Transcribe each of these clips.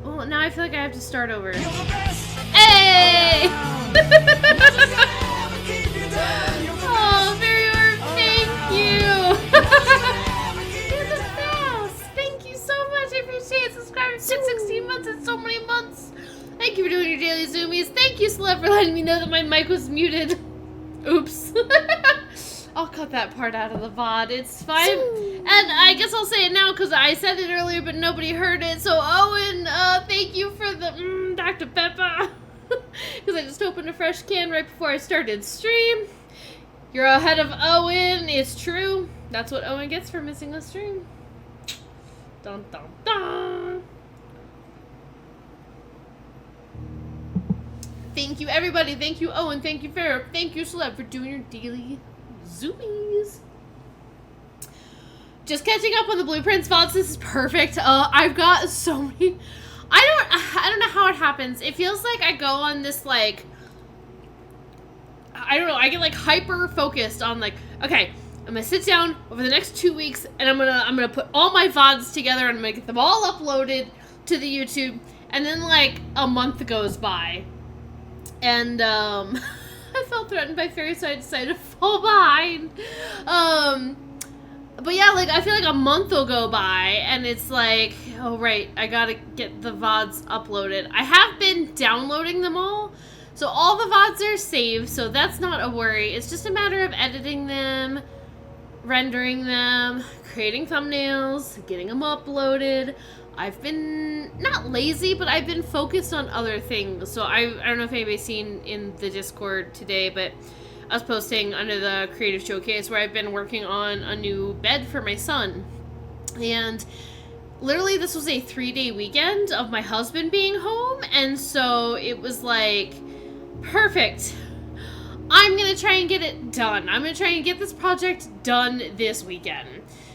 Well, now I feel like I have to start over. Hey! Oh, Barrier, thank you! You're the best! Thank you so much, I appreciate it. Subscribing for 16 months and so many months. Thank you for doing your daily zoomies. Thank you, Celeb, for letting me know that my mic was muted. Oops. I'll cut that part out of the VOD. It's fine. And I guess I'll say it now because I said it earlier, but nobody heard it. So, Owen, thank you for the Dr. Pepper. Because I just opened a fresh can right before I started stream. You're ahead of Owen. It's true. That's what Owen gets for missing a stream. Dun, dun, dun. Thank you, everybody. Thank you, Owen. Thank you, Farrah. Thank you, Celeb, for doing your daily zoomies. Just catching up on the blueprints VODs. This is perfect. I've got so many. I don't know how it happens. It feels like I go on this, like, I don't know. I get like hyper focused on like, okay, I'm gonna sit down over the next 2 weeks and I'm gonna put all my VODs together and I'm gonna get them all uploaded to the YouTube. And then like a month goes by. And, I felt threatened by Fairy, so I decided to fall behind. But yeah, like, I feel like a month will go by, and it's like, oh, right, I gotta get the VODs uploaded. I have been downloading them all, so all the VODs are saved, so that's not a worry. It's just a matter of editing them, rendering them, creating thumbnails, getting them uploaded. I've been, not lazy, but I've been focused on other things. So I don't know if anybody's seen in the Discord today, but I was posting under the Creative Showcase where I've been working on a new bed for my son. And literally this was a 3-day weekend of my husband being home. And so it was like, perfect. I'm going to try and get it done. I'm going to try and get this project done this weekend.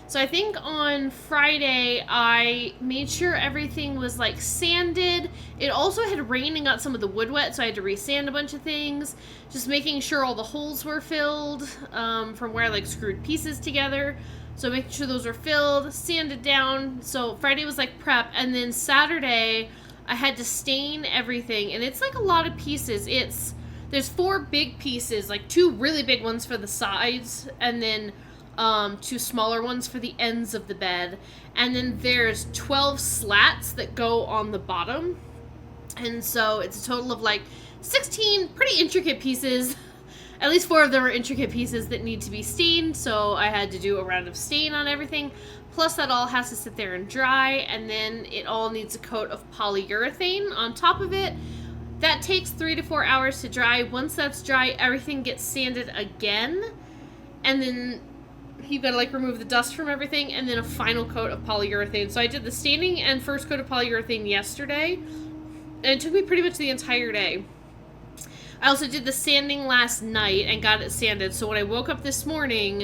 So I think on Friday, I made sure everything was, like, sanded. It also had rained and got some of the wood wet, so I had to resand a bunch of things. Just making sure all the holes were filled from where I, like, screwed pieces together. So making sure those were filled, sanded down. So Friday was, like, prep. And then Saturday, I had to stain everything. And it's, like, a lot of pieces. There's 4 big pieces, like 2 really big ones for the sides, and then 2 smaller ones for the ends of the bed, and then there's 12 slats that go on the bottom, and so it's a total of like 16 pretty intricate pieces. At least 4 of them are intricate pieces that need to be stained, so I had to do a round of stain on everything, plus that all has to sit there and dry, and then it all needs a coat of polyurethane on top of it. That takes 3 to 4 hours to dry. Once that's dry, everything gets sanded again, and then you've got to, like, remove the dust from everything, and then a final coat of polyurethane. So I did the staining and first coat of polyurethane yesterday, and it took me pretty much the entire day. I also did the sanding last night and got it sanded, so when I woke up this morning,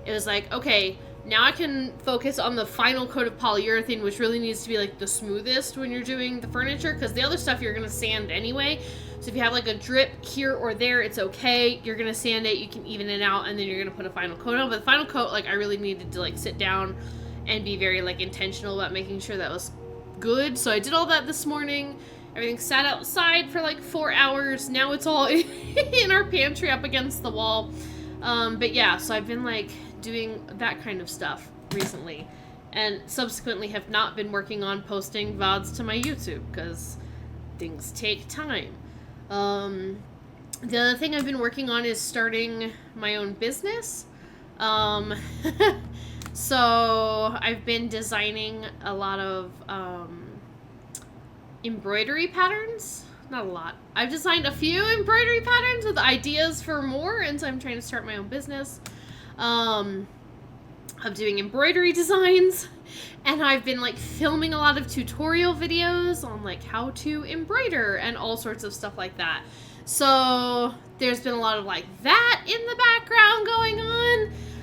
it was like, okay, now I can focus on the final coat of polyurethane, which really needs to be, like, the smoothest when you're doing the furniture, because the other stuff you're going to sand anyway. So if you have, like, a drip here or there, it's okay. You're going to sand it, you can even it out, and then you're going to put a final coat on. But the final coat, like, I really needed to, like, sit down and be very, like, intentional about making sure that was good. So I did all that this morning. Everything sat outside for, like, 4 hours. Now it's all in our pantry up against the wall. But yeah, so I've been, like, doing that kind of stuff recently. And subsequently have not been working on posting VODs to my YouTube, because things take time. The other thing I've been working on is starting my own business. So I've been designing a lot of, embroidery patterns. Not a lot. I've designed a few embroidery patterns with ideas for more, and so I'm trying to start my own business, of doing embroidery designs. And I've been, like, filming a lot of tutorial videos on, like, how to embroider and all sorts of stuff like that. So there's been a lot of, like, that in the background going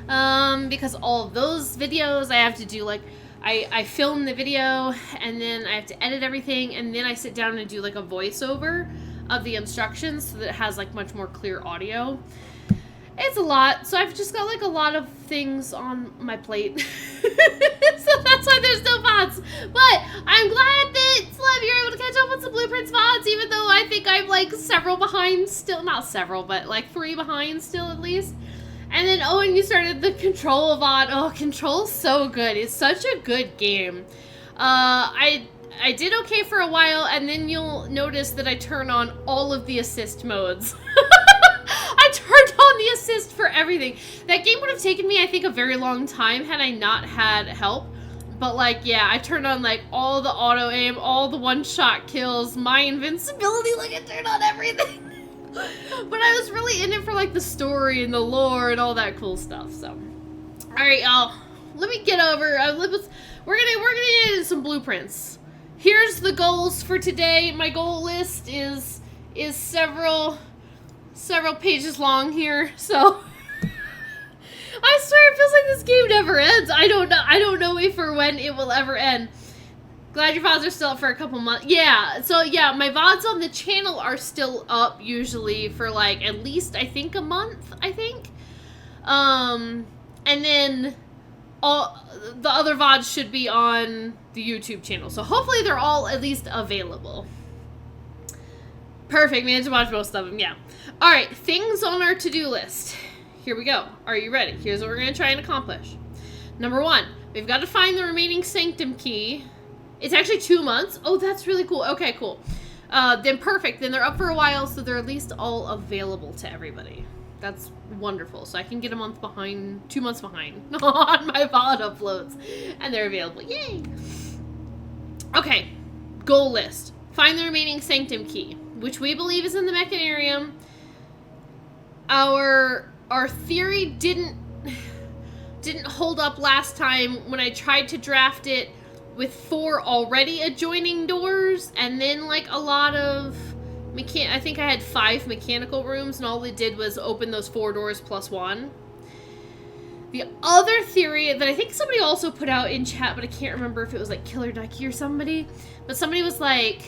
on, because all of those videos I have to do, like, I film the video, and then I have to edit everything, and then I sit down and do, like, a voiceover of the instructions so that it has, like, much more clear audio. It's a lot, so I've just got, like, a lot of things on my plate. So that's why there's no VODs. But I'm glad that, Celeb, you're able to I'm like several behind still. Not several, but like 3 behind still at least. And then, oh, and you started the Control VOD. Oh, Control's so good. It's such a good game. I did okay for a while, and then you'll notice that I turn on all of the assist modes. I turned on the assist for everything. That game would have taken me, I think, a very long time had I not had help. But, like, yeah, I turned on, like, all the auto-aim, all the one-shot kills, my invincibility, like, I turned on everything. But I was really in it for, like, the story and the lore and all that cool stuff, so. Alright, y'all. Let me get over. We're gonna get into some blueprints. Here's the goals for today. My goal list is several pages long here, so I swear it feels like this game never ends. I don't know if or when it will ever end. Glad your VODs are still up for a couple months. Yeah, so yeah, my VODs on the channel are still up usually for like at least I think a month, I think. And then all the other VODs should be on the YouTube channel. So hopefully they're all at least available. Perfect, managed to watch most of them, yeah. Alright, things on our to-do list. Here we go. Are you ready? Here's what we're going to try and accomplish. Number 1, we've got to find the remaining Sanctum key. It's actually 2 months. Oh, that's really cool. Okay, cool. Then perfect. Then they're up for a while, so they're at least all available to everybody. That's wonderful. So I can get a month behind, 2 months behind on my VOD uploads. And they're available. Yay! Okay, goal list. Find the remaining Sanctum key, which we believe is in the Mechanarium. Our theory didn't hold up last time when I tried to draft it with 4 already adjoining doors, and then like a lot of I think I had 5 mechanical rooms, and all it did was open those 4 doors plus 1. The other theory that I think somebody also put out in chat, but I can't remember if it was like Killer Ducky or somebody, but somebody was like,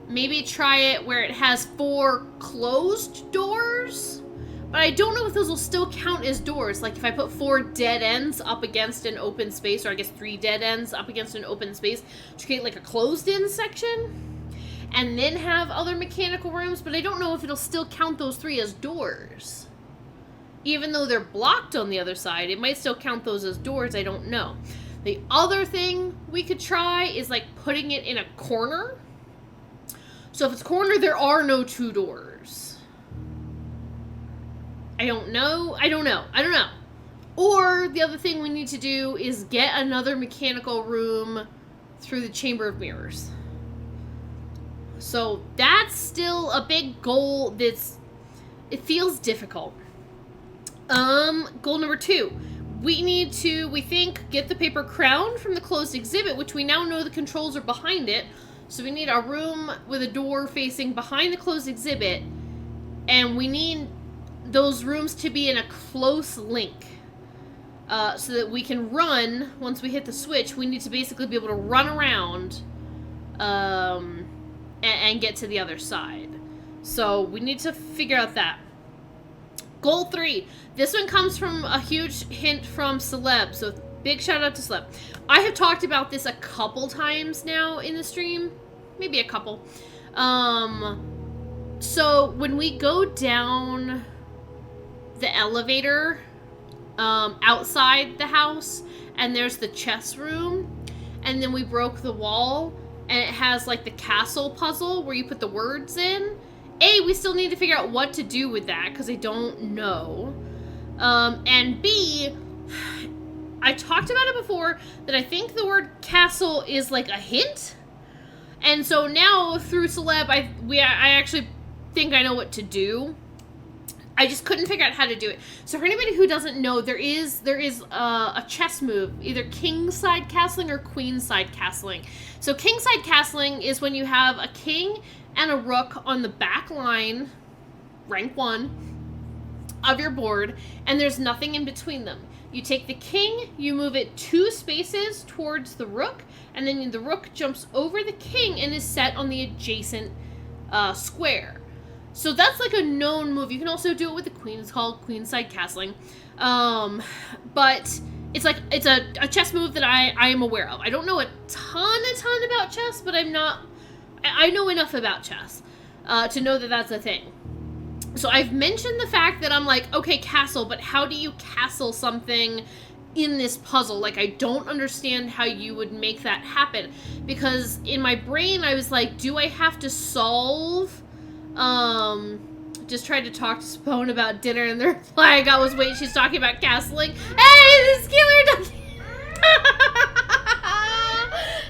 maybe try it where it has 4 closed doors. But I don't know if those will still count as doors. Like if I put 4 dead ends up against an open space, or I guess 3 dead ends up against an open space to create like a closed-in section, and then have other mechanical rooms, but I don't know if it'll still count those 3 as doors. Even though they're blocked on the other side, it might still count those as doors, I don't know. The other thing we could try is like putting it in a corner. So if it's corner, there are no 2 doors. I don't know. Or the other thing we need to do is get another mechanical room through the Chamber of Mirrors. So that's still a big goal it feels difficult. Goal number 2. We need to, we think, get the paper crown from the closed exhibit, which we now know the controls are behind it. So we need a room with a door facing behind the closed exhibit, and we need those rooms to be in a close link. So that we can run, once we hit the switch, we need to basically be able to run around, and get to the other side. So we need to figure out that. Goal 3. This one comes from a huge hint from Celeb, so big shout out to Celeb. I have talked about this a couple times now in the stream. Maybe a couple. So when we go down the elevator outside the house, and there's the chess room, and then we broke the wall, and it has like the castle puzzle where you put the words in. A, we still need to figure out what to do with that, because I don't know. And B, I talked about it before, that I think the word castle is like a hint. And so now, through Celeb, I actually think I know what to do. I just couldn't figure out how to do it. So for anybody who doesn't know, there is a chess move, either king-side castling or queen-side castling. So king-side castling is when you have a king and a rook on the back line, rank 1, of your board, and there's nothing in between them. You take the king, you move it 2 spaces towards the rook, and then the rook jumps over the king and is set on the adjacent square. So that's like a known move. You can also do it with the queen. It's called queenside castling. But it's a chess move that I am aware of. I don't know a ton about chess, but I know enough about chess. to know that that's a thing. So I've mentioned the fact that I'm like, okay, castle, but how do you castle something in this puzzle? Like, I don't understand how you would make that happen. Because in my brain, I was like, do I have to solve... Just tried to talk to Spone about dinner, and the reply I got was, wait, she's talking about castling? Hey, this is Killer Ducky!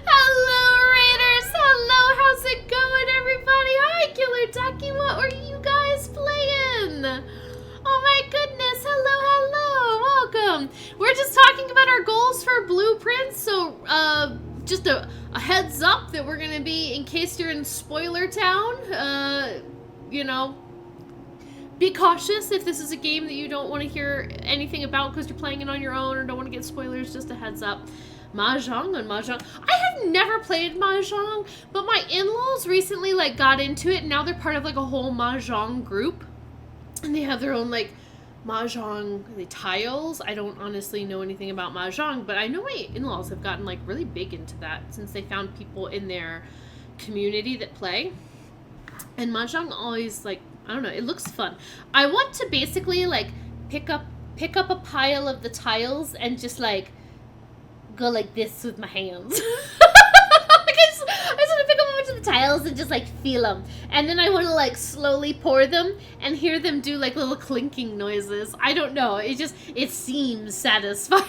Hello, Raiders! Hello, how's it going, everybody? Hi, Killer Ducky, what were you guys playing? Oh my goodness, hello, welcome. We're just talking about our goals for Blueprints, so, just a heads up that we're gonna be, in case you're in Spoiler Town, you know, be cautious if this is a game that you don't want to hear anything about because you're playing it on your own or don't want to get spoilers, just a heads up. Mahjong and Mahjong. I have never played Mahjong, but my in-laws recently, like, got into it, and now they're part of, like, a whole Mahjong group. And they have their own, like, Mahjong tiles. I don't honestly know anything about Mahjong, but I know my in-laws have gotten, like, really big into that since they found people in their community that play. And Mahjong always, like, I don't know, it looks fun. I want to basically, like, pick up a pile of the tiles and just, like, go like this with my hands. I just want to pick up a bunch of the tiles and just, like, feel them. And then I want to, like, slowly pour them and hear them do, like, little clinking noises. I don't know. It seems satisfying.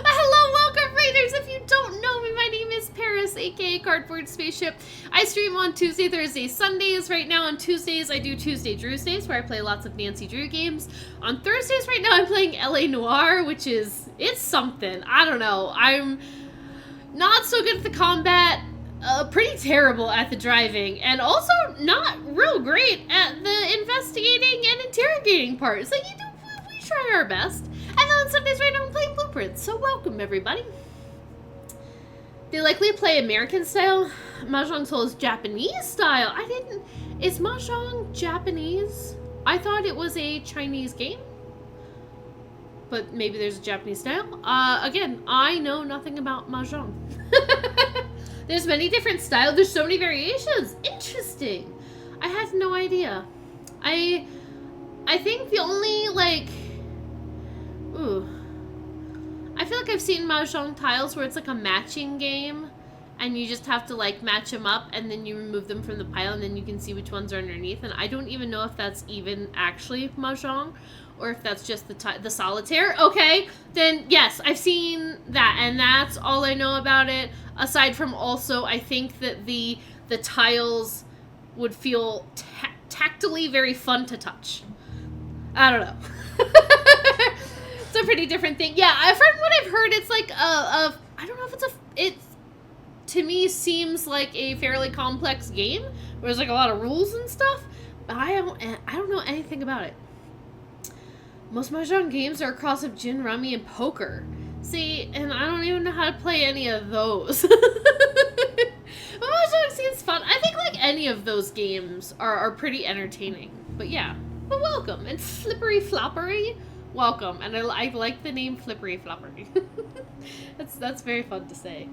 Hello, welcome, Raiders. If you don't know me, my name is Paris, aka Cardboard Spaceship. I stream on Tuesday, Thursday, Sundays. Right now on Tuesdays, I do Tuesday Drewsdays, where I play lots of Nancy Drew games. On Thursdays right now, I'm playing LA Noire, which is, it's something. I don't know. I'm not so good at the combat, pretty terrible at the driving, and also not real great at the investigating and interrogating part. So we try our best. And then on Sundays right now, I'm playing Blueprints. So welcome, everybody. They likely play American style. Mahjong Soul is Japanese style. Is Mahjong Japanese? I thought it was a Chinese game. But maybe there's a Japanese style. Again, I know nothing about Mahjong. There's many different styles. There's so many variations. Interesting. I had no idea. I think the only, like... Ooh. I feel like I've seen Mahjong tiles where it's like a matching game and you just have to, like, match them up and then you remove them from the pile and then you can see which ones are underneath, and I don't even know if that's even actually Mahjong or if that's just the solitaire. Okay, then yes, I've seen that, and that's all I know about it, aside from also I think that the tiles would feel tactily very fun to touch. I don't know. It's a pretty different thing. Yeah, from what I've heard, it's like I don't know if it's to me seems like a fairly complex game where there's like a lot of rules and stuff, but I don't know anything about it. Most Mahjong games are a cross of gin, rummy, and poker. See, and I don't even know how to play any of those. But Mahjong seems fun. I think like any of those games are pretty entertaining. But yeah, but welcome, and Flippery Floppery. Welcome, and I like the name Flippery Floppery. that's very fun to say.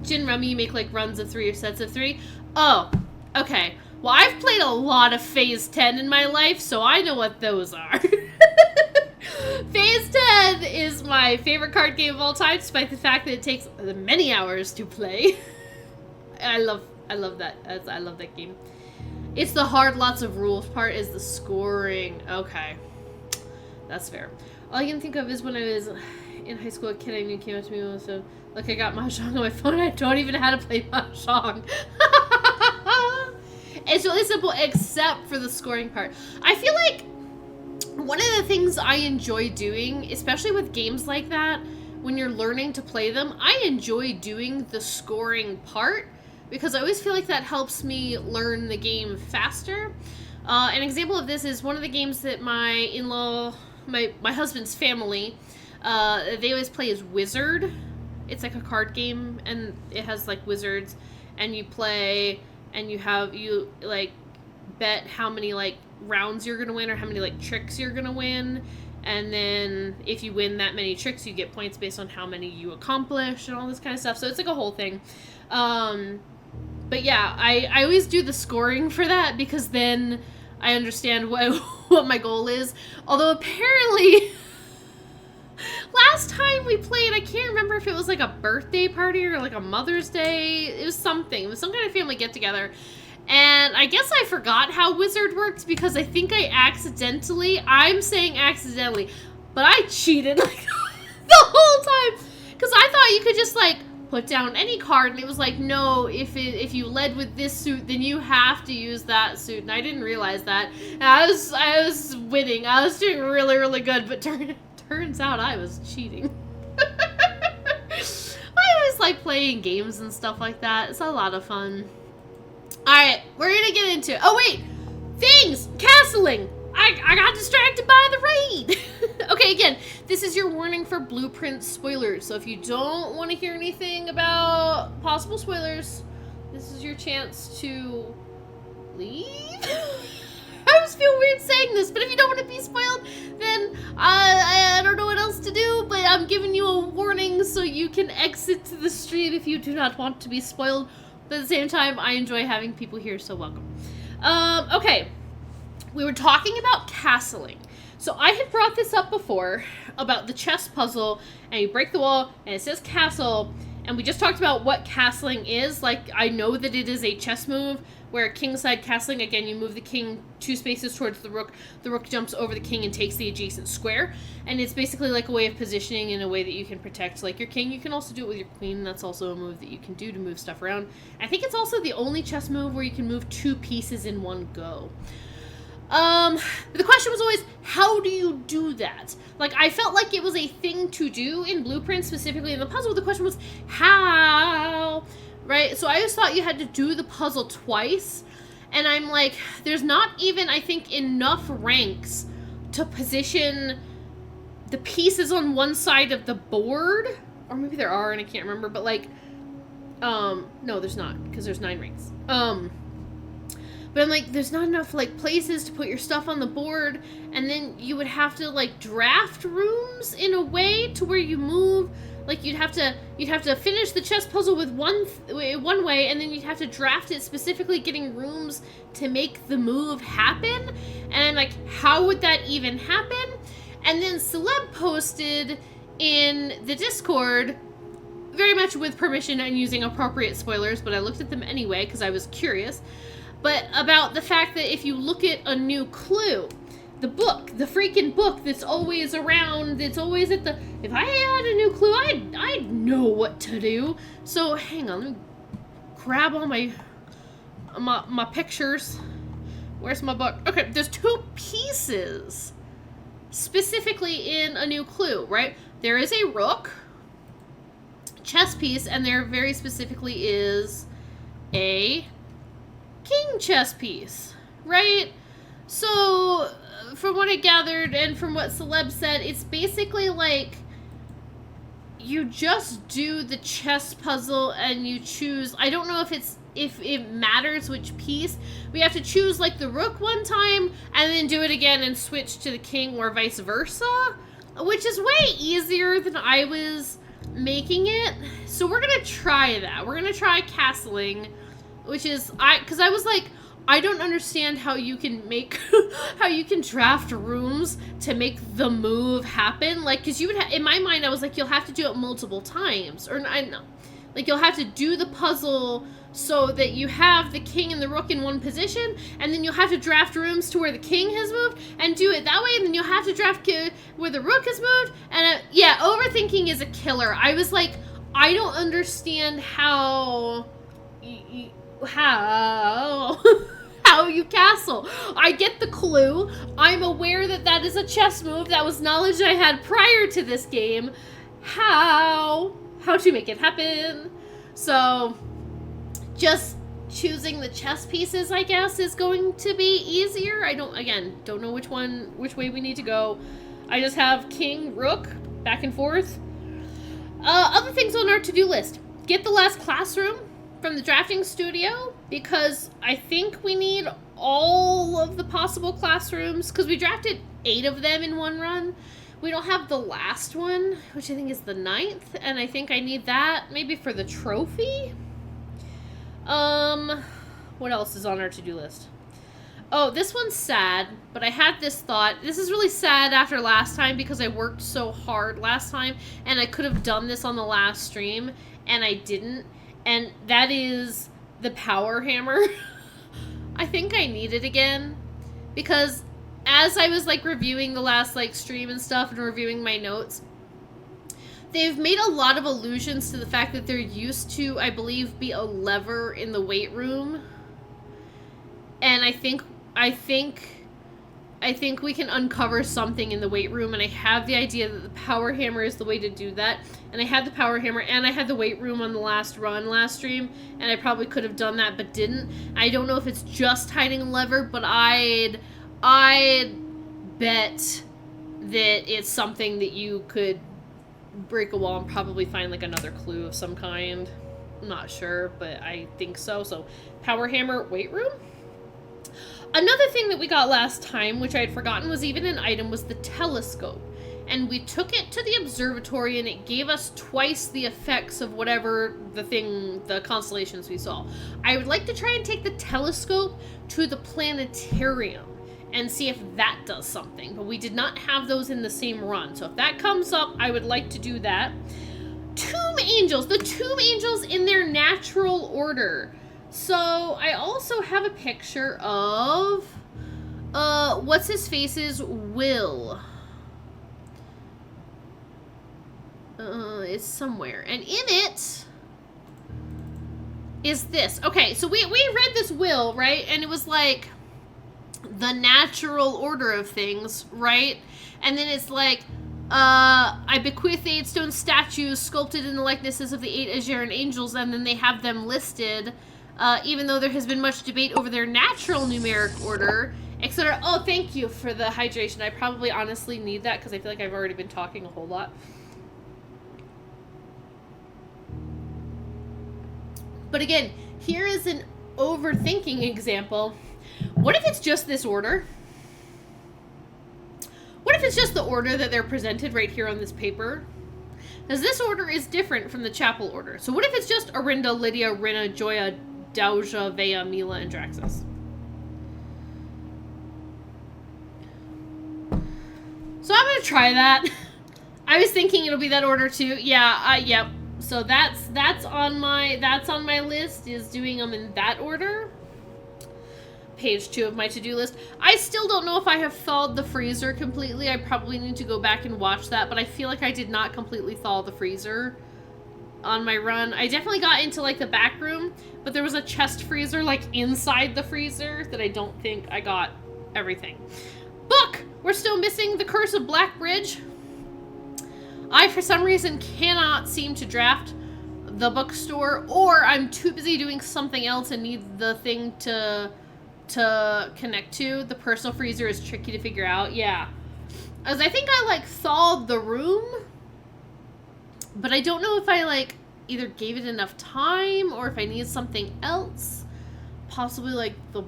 Gin Rummy, you make like runs of 3 or sets of 3. Oh, okay. Well, I've played a lot of Phase 10 in my life, so I know what those are. Phase 10 is my favorite card game of all time, despite the fact that it takes many hours to play. I love that. I love that game. It's the hard, lots of rules part is the scoring. Okay. That's fair. All I can think of is when I was in high school, a kid I knew came up to me and was like, I got Mahjong on my phone and I don't even know how to play Mahjong. It's really simple except for the scoring part. I feel like one of the things I enjoy doing, especially with games like that, when you're learning to play them, I enjoy doing the scoring part because I always feel like that helps me learn the game faster. An example of this is one of the games that my in-law, my husband's family, they always play is Wizard. It's like a card game, and it has like wizards, and you play, and you like bet how many like rounds you're gonna win or how many like tricks you're gonna win, and then if you win that many tricks, you get points based on how many you accomplish and all this kind of stuff. So it's like a whole thing. But yeah, I always do the scoring for that because then I understand what my goal is. Although apparently last time we played, I can't remember if it was like a birthday party or like a Mother's Day. It was something. It was some kind of family get-together. And I guess I forgot how Wizard worked because I think I'm saying accidentally, but I cheated like the whole time. Because I thought you could just like put down any card, and it was like, no, if you led with this suit, then you have to use that suit. And I didn't realize that. And I was winning. I was doing really, really good, but turns out I was cheating. I always like playing games and stuff like that. It's a lot of fun. Alright, we're gonna get into it. Oh wait! Things! Castling! I got distracted by the raid! Okay, again, this is your warning for Blueprint spoilers. So if you don't want to hear anything about possible spoilers, this is your chance to leave? I always feel weird saying this, but if you don't want to be spoiled, then I don't know what else to do, but I'm giving you a warning so you can exit the stream if you do not want to be spoiled. But at the same time, I enjoy having people here, so welcome. Okay. We were talking about castling. So I had brought this up before about the chess puzzle, and you break the wall, and it says castle, and we just talked about what castling is. Like, I know that it is a chess move, where kingside castling, again, you move the king 2 spaces towards the rook jumps over the king and takes the adjacent square, and it's basically like a way of positioning in a way that you can protect, like, your king. You can also do it with your queen. That's also a move that you can do to move stuff around. I think it's also the only chess move where you can move 2 pieces in one go. But the question was always, how do you do that? Like, I felt like it was a thing to do in Blueprint, specifically in the puzzle. The question was, how? Right? So I always thought you had to do the puzzle twice. And I'm like, there's not even, I think, enough ranks to position the pieces on one side of the board. Or maybe there are, and I can't remember. But, like, no, there's not, because there's 9 ranks. But I'm like, there's not enough, like, places to put your stuff on the board, and then you would have to, like, draft rooms in a way to where you move. Like, you'd have to finish the chess puzzle with one way, and then you'd have to draft it specifically, getting rooms to make the move happen. And I'm like, how would that even happen? And then Celeb posted in the Discord, very much with permission and using appropriate spoilers, but I looked at them anyway because I was curious. But about the fact that if you look at a new clue, the book, the freaking book that's always around, that's always at the... If I had a new clue, I'd know what to do. So, hang on, let me grab all my pictures. Where's my book? Okay, there's 2 pieces specifically in a new clue, right? There is a rook chess piece, and there very specifically is a king chess piece, right? So, from what I gathered and from what Celeb said, it's basically like you just do the chess puzzle and you choose. I don't know if it matters which piece. We have to choose like the rook one time and then do it again and switch to the king, or vice versa, which is way easier than I was making it. So we're gonna try that. We're gonna try castling. Which is, because I was like, I don't understand how you can make, how you can draft rooms to make the move happen. Like, because you would, in my mind, I was like, you'll have to do it multiple times. Or, I don't know. Like, you'll have to do the puzzle so that you have the king and the rook in one position, and then you'll have to draft rooms to where the king has moved, and do it that way, and then you'll have to draft where the rook has moved. And, yeah, overthinking is a killer. I was like, I don't understand how... how you castle. I get the clue. I'm aware that that is a chess move. That was knowledge I had prior to this game. How to make it happen. So, just choosing the chess pieces, I guess, is going to be easier. I don't know which way we need to go. I just have king, rook, back and forth. Other things on our to-do list. Get the last classroom from the drafting studio, because I think we need all of the possible classrooms, because we drafted 8 of them in one run. We don't have the last one, which I think is the 9th, and I think I need that maybe for the trophy. What else is on our to-do list? Oh, this one's sad, but I had this thought. This is really sad after last time because I worked so hard last time, and I could have done this on the last stream, and I didn't. And that is the power hammer. I think I need it again because as I was like reviewing the last like stream and stuff and reviewing my notes, they've made a lot of allusions to the fact that there used to, I believe, be a lever in the weight room. And I think we can uncover something in the weight room, and I have the idea that the power hammer is the way to do that. And I had the power hammer, and I had the weight room on the last stream, and I probably could have done that, but didn't. I don't know if it's just hiding a lever, but I'd bet that it's something that you could break a wall and probably find like another clue of some kind. I'm not sure, but I think so. So, power hammer, weight room. Another thing that we got last time, which I had forgotten was even an item, was the telescope. And we took it to the observatory, and it gave us twice the effects of whatever the constellations we saw. I would like to try and take the telescope to the planetarium and see if that does something. But we did not have those in the same run. So if that comes up, I would like to do that. Tomb Angels. The Tomb Angels in their natural order. So, I also have a picture of, what's-his-face's will. It's somewhere. And in it is this. Okay, so we read this will, right? And it was like the natural order of things, right? And then it's like, I bequeath the 8 stone statues sculpted in the likenesses of the 8 Aegeran angels, and then they have them listed. Even though there has been much debate over their natural numeric order, etc. Oh, thank you for the hydration. I probably honestly need that because I feel like I've already been talking a whole lot. But again, here is an overthinking example. What if it's just this order? What if it's just the order that they're presented right here on this paper? Because this order is different from the chapel order. So what if it's just Arinda, Lydia, Rinna, Joya, Doja, Vea, Mila, and Draxus? So I'm gonna try that. I was thinking it'll be that order too. Yeah, yep. So that's on my list, is doing them in that order. Page 2 of my to-do list. I still don't know if I have thawed the freezer completely. I probably need to go back and watch that, but I feel like I did not completely thaw the freezer on my run. I definitely got into like the back room, but there was a chest freezer like inside the freezer that I don't think I got everything. Book! We're still missing The Curse of Blackbridge. I, for some reason, cannot seem to draft the bookstore, or I'm too busy doing something else and need the thing to connect to. The personal freezer is tricky to figure out. Yeah. As I think I like thawed the room, but I don't know if I like either gave it enough time or if I need something else. Possibly like the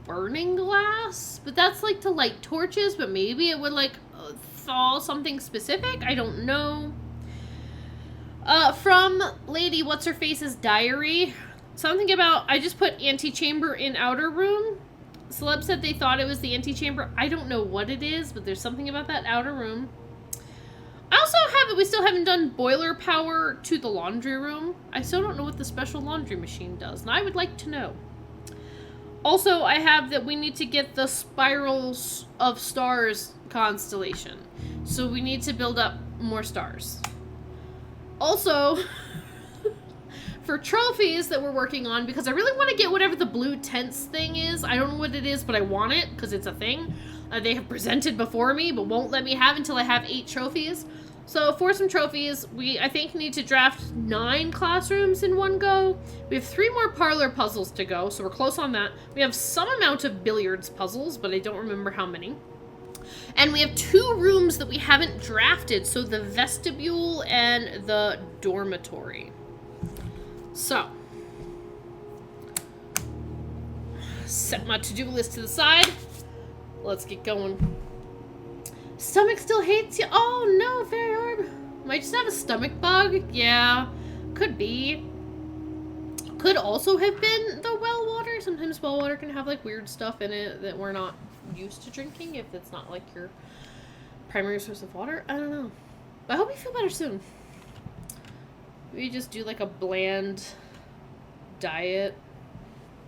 burning glass, but that's like to light torches, but maybe it would like thaw something specific. I don't know. From Lady What's-Her-Face's diary, something about, I just put antechamber in outer room. Celeb said they thought it was the antechamber. I don't know what it is, but there's something about that outer room. I also have that we still haven't done boiler power to the laundry room. I still don't know what the special laundry machine does, and I would like to know. Also, I have that we need to get the Spirals of Stars constellation. So we need to build up more stars. Also, for trophies that we're working on, because I really want to get whatever the blue tents thing is. I don't know what it is, but I want it because it's a thing. They have presented before me, but won't let me have until I have 8 trophies. So for some trophies, we, I think, need to draft 9 classrooms in one go. We have 3 more parlor puzzles to go, so we're close on that. We have some amount of billiards puzzles, but I don't remember how many. And we have 2 rooms that we haven't drafted, so the vestibule and the dormitory. So, set my to-do list to the side. Let's get going. Stomach still hates you? Oh no, Fairy Orb. Might just have a stomach bug? Yeah, could be. Could also have been the well water. Sometimes well water can have like weird stuff in it that we're not used to drinking if it's not like your primary source of water. I don't know. But I hope you feel better soon. We just do like a bland diet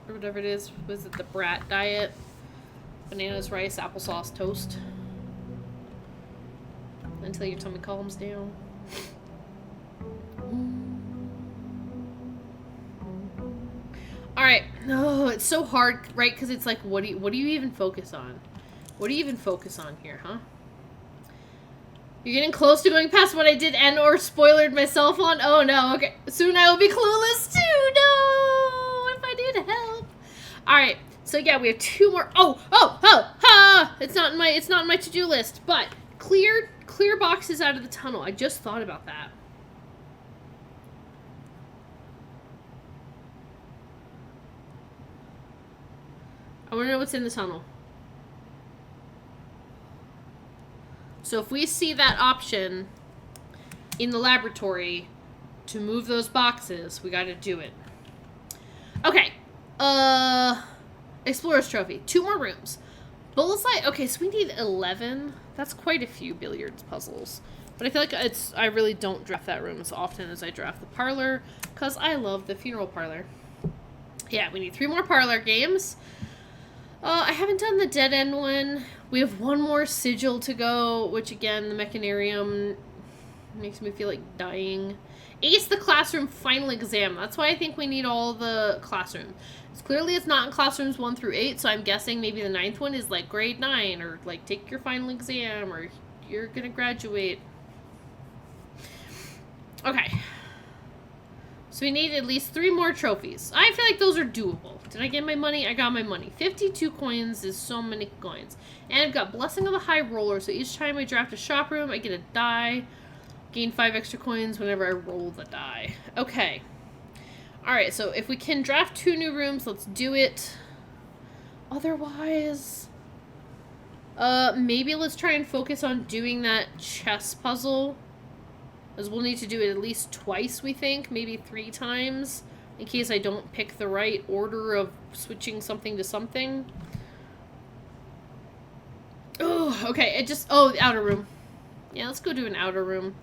or whatever it is. Was it the brat diet? Bananas, rice, applesauce, toast. Until your tummy calms down. Alright. Oh, it's so hard, right? Because it's like, what do you even focus on? What do you even focus on here, huh? You're getting close to going past what I did and or spoilered myself on? Oh no, okay. Soon I will be clueless too. No! If I need help. Alright, so yeah, we have 2 more. It's not in my to-do list, but clear boxes out of the tunnel. I just thought about that. I want to know what's in the tunnel. So if we see that option in the laboratory to move those boxes, we got to do it. Okay. Explorer's Trophy. 2 more rooms. Bullseye. Okay, so we need 11. That's quite a few billiards puzzles. But I feel like I really don't draft that room as often as I draft the parlor, because I love the funeral parlor. Yeah, we need 3 more parlor games. I haven't done the dead end one. We have 1 more sigil to go, which again, the mechanarium makes me feel like dying. Ace the classroom final exam. That's why I think we need all the classrooms. Clearly it's not in classrooms 1 through 8, so I'm guessing maybe the 9th one is like grade 9, or like take your final exam, or you're gonna graduate. Okay. So we need at least 3 more trophies. I feel like those are doable. Did I get my money? I got my money. 52 coins is so many coins. And I've got Blessing of the High Roller, so each time I draft a shop room, I get a die. Gain 5 extra coins whenever I roll the die. Okay. Alright, so if we can draft 2 new rooms, let's do it. Otherwise, maybe let's try and focus on doing that chess puzzle. As we'll need to do it at least twice, we think. Maybe 3 times. In case I don't pick the right order of switching something to something. Oh, okay. Oh, the outer room. Yeah, let's go do an outer room.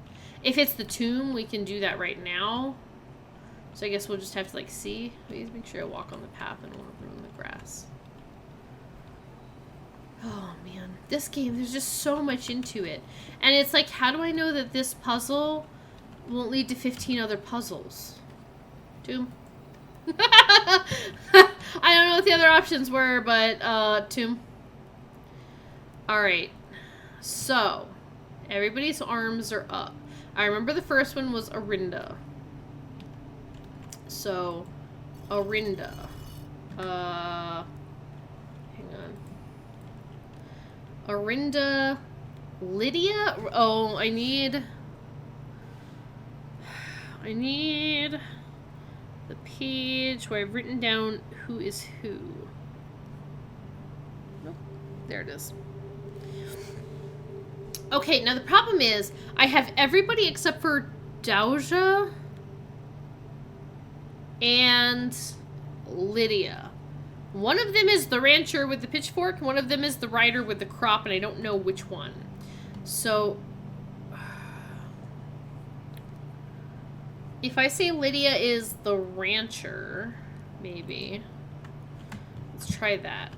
If it's the tomb, we can do that right now. So I guess we'll just have to, like, see. Please make sure I walk on the path and won't ruin the grass. Oh, man. This game, there's just so much into it. And it's like, how do I know that this puzzle won't lead to 15 other puzzles? Tomb. I don't know what the other options were, but, tomb. Alright. So, everybody's arms are up. I remember the first one was Orinda. So, Orinda. Hang on. Orinda. Lydia? Oh, I need the page where I've written down who is who. Nope. There it is. Okay, now the problem is, I have everybody except for Doja and Lydia. One of them is the rancher with the pitchfork, one of them is the rider with the crop, and I don't know which one. So, if I say Lydia is the rancher, maybe. Let's try that.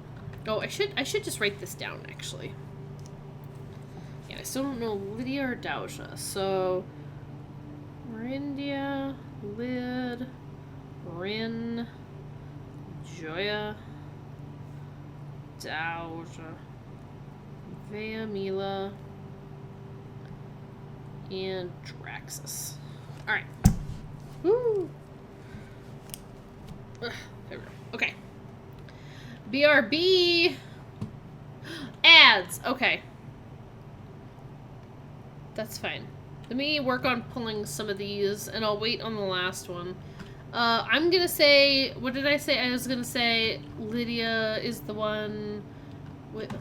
Oh, I should just write this down, actually. Yeah, I still don't know Lydia or Doja. So, Rindia, Lyd, Rin, Joya, Doja, Veamila, and Draxus. Alright. Woo! Ugh, there we go. Okay. BRB! Ads! Okay. That's fine. Let me work on pulling some of these, and I'll wait on the last one. I'm gonna say... What did I say? I was gonna say Lydia is the one...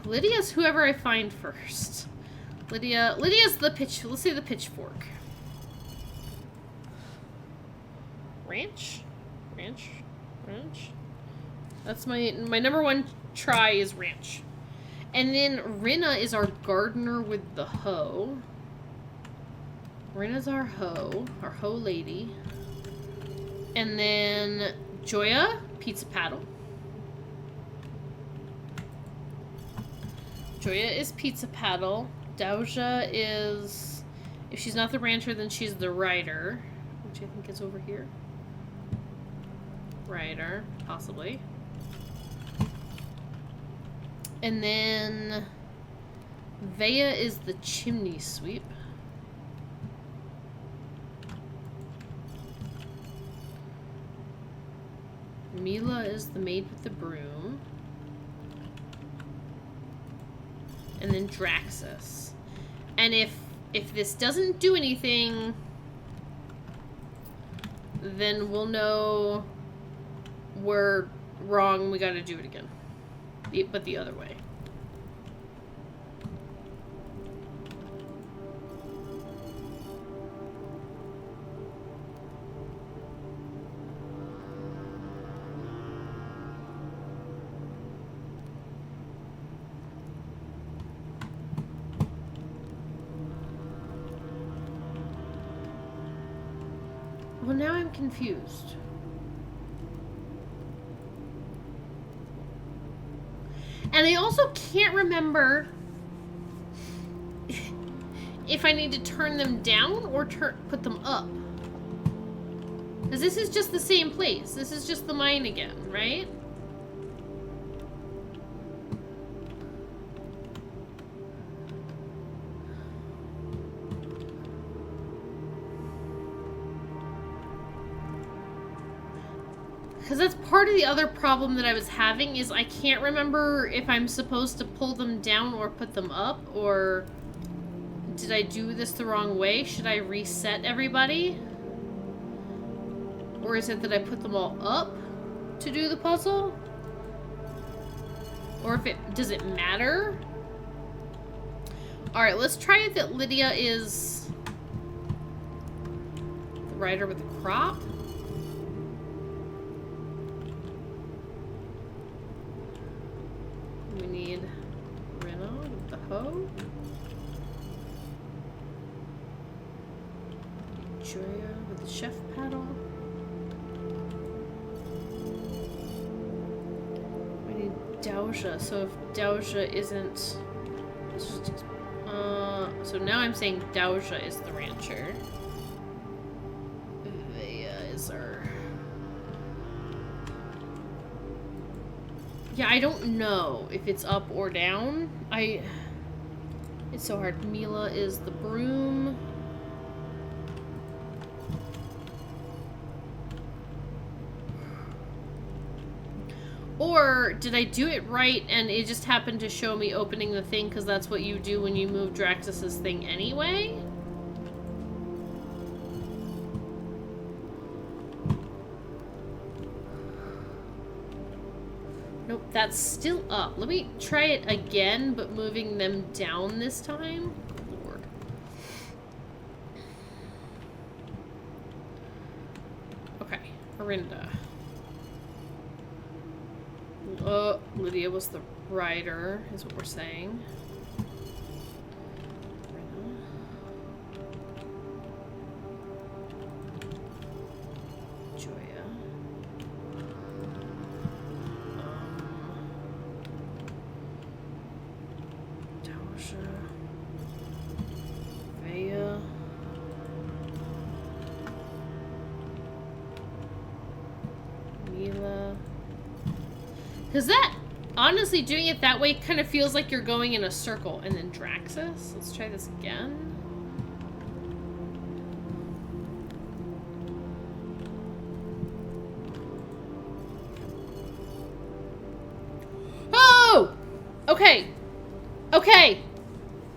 Lydia's whoever I find first. Lydia's the pitch... Let's say the pitchfork. Ranch? Ranch. That's my number one try is ranch. And then Rinna is our gardener with the hoe. Rinna's our hoe lady. And then Joya, pizza paddle. Joya is pizza paddle. Doja is, if she's not the rancher, then she's the rider, which I think is over here. Rider, possibly. And then Vea is the chimney sweep. Mila is the maid with the broom. And then Draxus. And if this doesn't do anything, then we'll know we're wrong. We gotta do it again. But the other way. Well, now I'm confused. And I also can't remember if I need to turn them down or put them up. Because this is just the same place. This is just the mine again, right? Because that's part of the other problem that I was having is I can't remember if I'm supposed to pull them down or put them up, or did I do this the wrong way? Should I reset everybody? Or is it that I put them all up to do the puzzle? Or does it matter? Alright, let's try it that Lydia is the rider with the crop. We need Rinna with the hoe. Joya with the chef paddle. We need Doja. So if Doja isn't... so now I'm saying Doja is the rancher. Vea is our... Yeah, I don't know if it's up or down. It's so hard. Mila is the broom. Or did I do it right and it just happened to show me opening the thing because that's what you do when you move Draxus's thing anyway? Nope, that's still up. Let me try it again, but moving them down this time. Lord. Okay, Arinda. Lydia was the rider, is what we're saying. Joya. Doja. Vea. Mila. Because that, honestly, doing it that way kind of feels like you're going in a circle. And then Draxus. Let's try this again. Oh! Okay. Okay.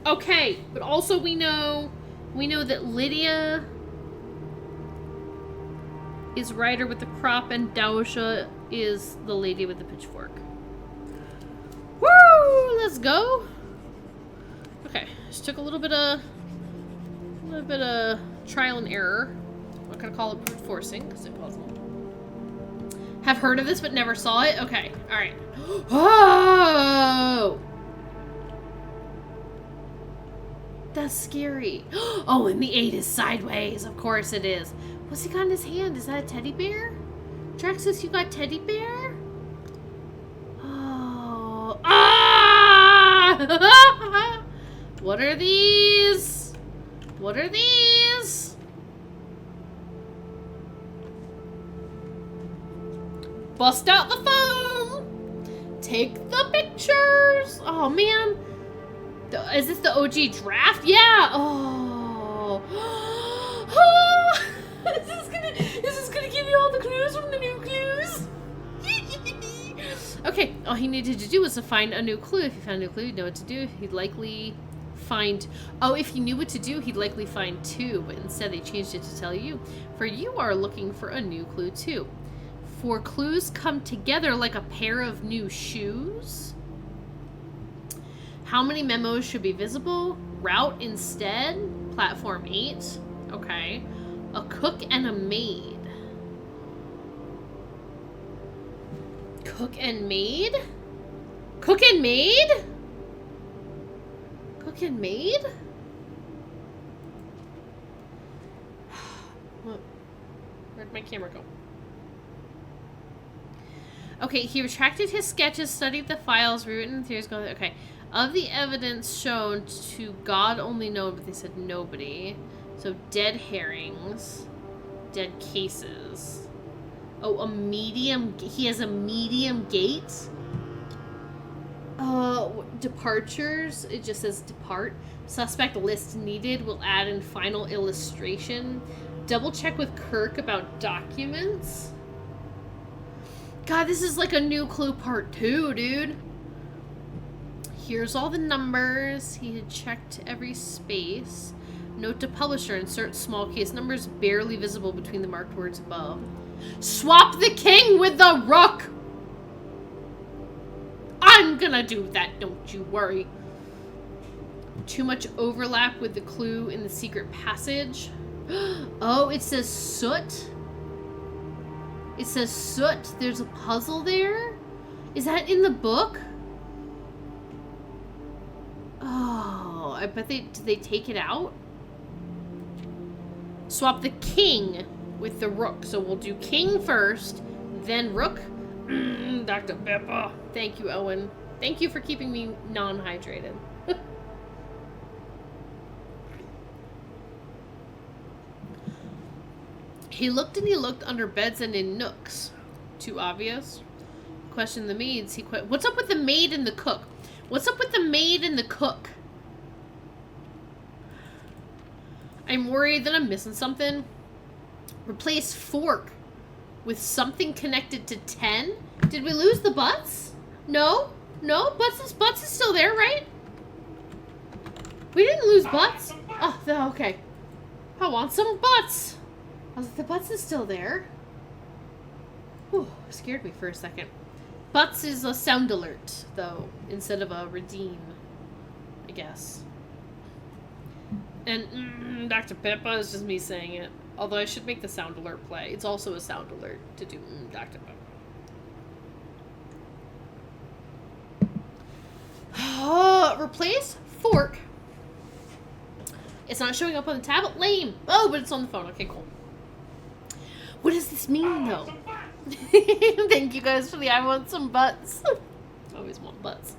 Okay. But also we know that Lydia is rider with the crop and Doja is the lady with the pitchfork. Woo! Let's go. Okay, just took a little bit of trial and error. I'm not gonna call it brute forcing because it wasn't. Have heard of this but never saw it? Okay, alright. Oh! That's scary. Oh, and the 8 is sideways. Of course it is. What's he got in his hand? Is that a teddy bear? Traxxas, you got teddy bear? Oh. Ah! What are these? What are these? Bust out the phone. Take the pictures. Oh, man. Is this the OG draft? Yeah. Oh. This is gonna give you all the clues from the new clues. Okay, all he needed to do was to find a new clue. If he found a new clue, he'd know what to do. He'd likely find... Oh, if he knew what to do, he'd likely find 2. But instead, they changed it to tell you. For you are looking for a new clue, too. 4 clues come together like a pair of new shoes. How many memos should be visible? Route instead. Platform 8. Okay. A cook and a maid. Cook and maid? Cook and maid? Cook and maid? Where'd my camera go? Okay, he retracted his sketches, studied the files, rewritten theories. Okay. Of the evidence shown to God only known, but they said nobody. So dead herrings, dead cases. Oh, a medium. He has a medium gate. Departures. It just says depart. Suspect list needed. Will add in final illustration. Double check with Kirk about documents. God, this is like a new clue part 2, dude. Here's all the numbers. He had checked every space. Note to publisher. Insert small case numbers barely visible between the marked words above. Swap the king with the rook! I'm gonna do that, don't you worry. Too much overlap with the clue in the secret passage. Oh, it says soot. It says soot. There's a puzzle there? Is that in the book? Oh, I bet did they take it out? Swap the king with the rook. So we'll do king first, then rook. Dr. Pepper. Thank you, Owen. Thank you for keeping me non-hydrated. He looked and he looked under beds and in nooks. Too obvious? Questioned the maids. What's up with the maid and the cook? What's up with the maid and the cook? I'm worried that I'm missing something. Replace fork with something connected to 10. Did we lose the butts? No? No? Butts is still there, right? We didn't lose butts. Oh, okay. I want some butts. I was like, the butts is still there. Whew, scared me for a second. Butts is a sound alert, though, instead of a redeem, I guess. And Dr. Peppa is just me saying it. Although I should make the sound alert play. It's also a sound alert to do Dr. Peppa. Replace fork. It's not showing up on the tablet. Lame. Oh, but it's on the phone. Okay, cool. What does this mean, though? Thank you guys for the I want some butts. I always want butts.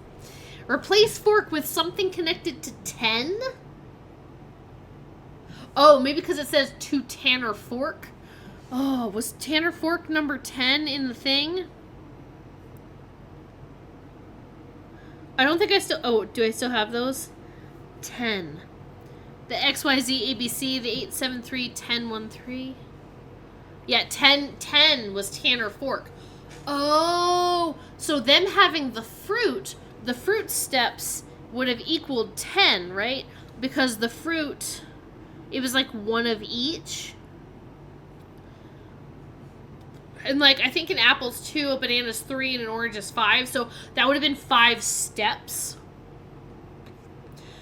Replace fork with something connected to 10? Oh, maybe because it says to Tanner Fork. Oh, was Tanner Fork number 10 in the thing? I don't think I still... Oh, do I still have those? 10. The XYZ ABC, the 873 1013. Yeah, 10 was Tanner Fork. Oh, so them having the fruit steps would have equaled 10, right? Because the fruit, it was like one of each. And like, I think an apple's 2, a banana's 3, and an orange is 5. So that would have been 5 steps.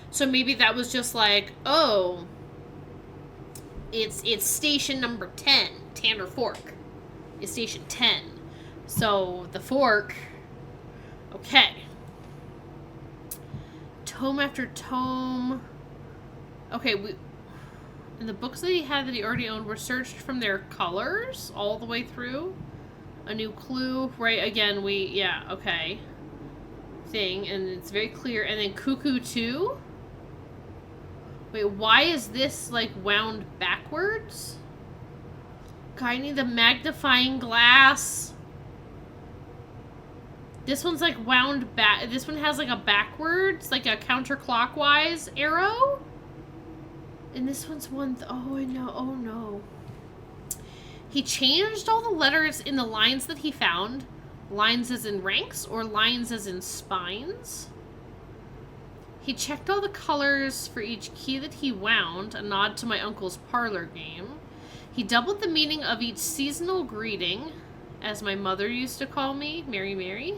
So maybe that was just like, oh, it's station number 10. Tanner Fork is station 10. So, the fork. Okay. Tome after tome. Okay, and the books that he had that he already owned were searched from their colors all the way through. A new clue. Right, again, yeah, okay. Thing, and it's very clear. And then Cuckoo 2. Wait, why is this, like, wound backwards? God, I need the magnifying glass. This one's, like, wound back. This one has, like, a backwards, like a counterclockwise arrow. And this one's oh, I know. Oh, no. He changed all the letters in the lines that he found. Lines as in ranks or lines as in spines. He checked all the colors for each key that he wound, a nod to my uncle's parlor game. He doubled the meaning of each seasonal greeting, as my mother used to call me, Mary Mary,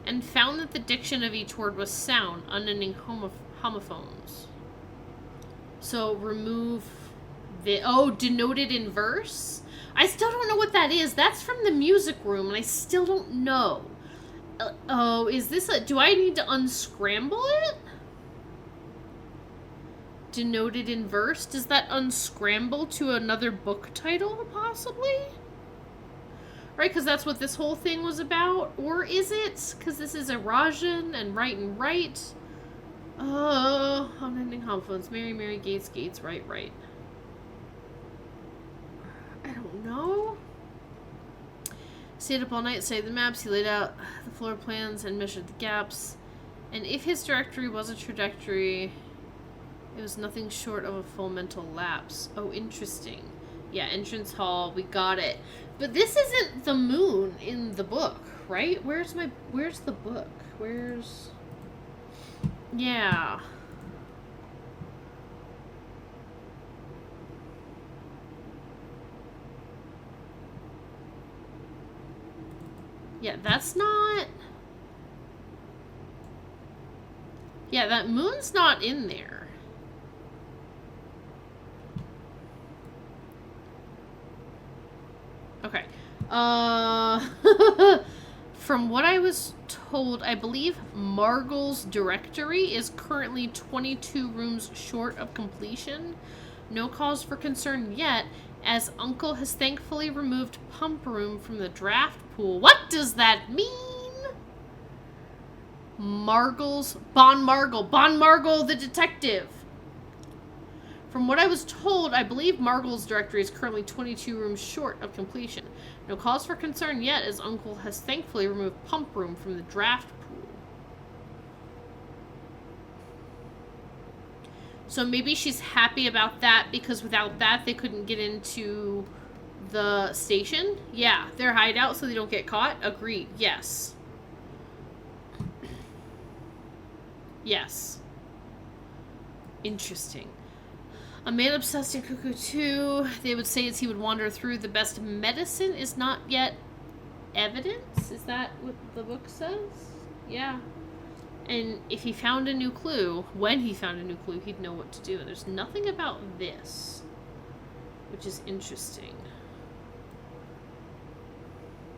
and found that the diction of each word was sound, unending homophones. So remove denoted in verse? I still don't know what that is. That's from the music room, and I still don't know. Oh, is this do I need to unscramble it? Denoted in verse? Does that unscramble to another book title, possibly? Right, because that's what this whole thing was about? Or is it? Because this is a Rajan and right and right. Unending homophones. Mary, Mary, Gates, Gates, right, right. I don't know. Stayed up all night, studied the maps, he laid out the floor plans and measured the gaps. And if his directory was a trajectory, it was nothing short of a full mental lapse. Oh, interesting. Yeah, entrance hall, we got it. But this isn't the moon in the book, right? Where's the book? Yeah. Yeah, that's not... Yeah, that moon's not in there. Okay. From what I was told, I believe Margle's directory is currently 22 rooms short of completion. No cause for concern yet, as Uncle has thankfully removed Pump Room from the draft pool. What does that mean? Bon Margle the detective. From what I was told, I believe Margle's directory is currently 22 rooms short of completion. No cause for concern yet, as Uncle has thankfully removed Pump Room from the draft pool. So maybe she's happy about that, because without that, they couldn't get into the station. Yeah, their hideout so they don't get caught. Agreed. Yes. Yes. Interesting. A man obsessed in Cuckoo 2, they would say as he would wander through, the best medicine is not yet evidence? Is that what the book says? Yeah. And if he found a new clue, when he found a new clue, he'd know what to do. And there's nothing about this, which is interesting.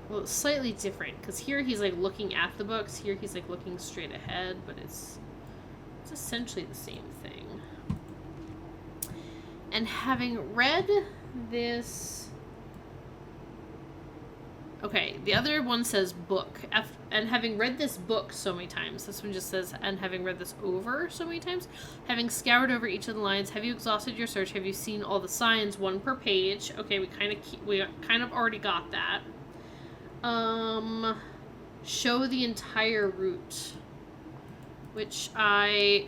Well, it's slightly different, because here he's, like, looking at the books. Here he's, like, looking straight ahead, but it's essentially the same thing. And having read this... Okay, the other one says book. And having read this book so many times, this one just says, and having read this over so many times, having scoured over each of the lines, have you exhausted your search? Have you seen all the signs? One per page. Okay, we kind of already got that. Show the entire route. Which I...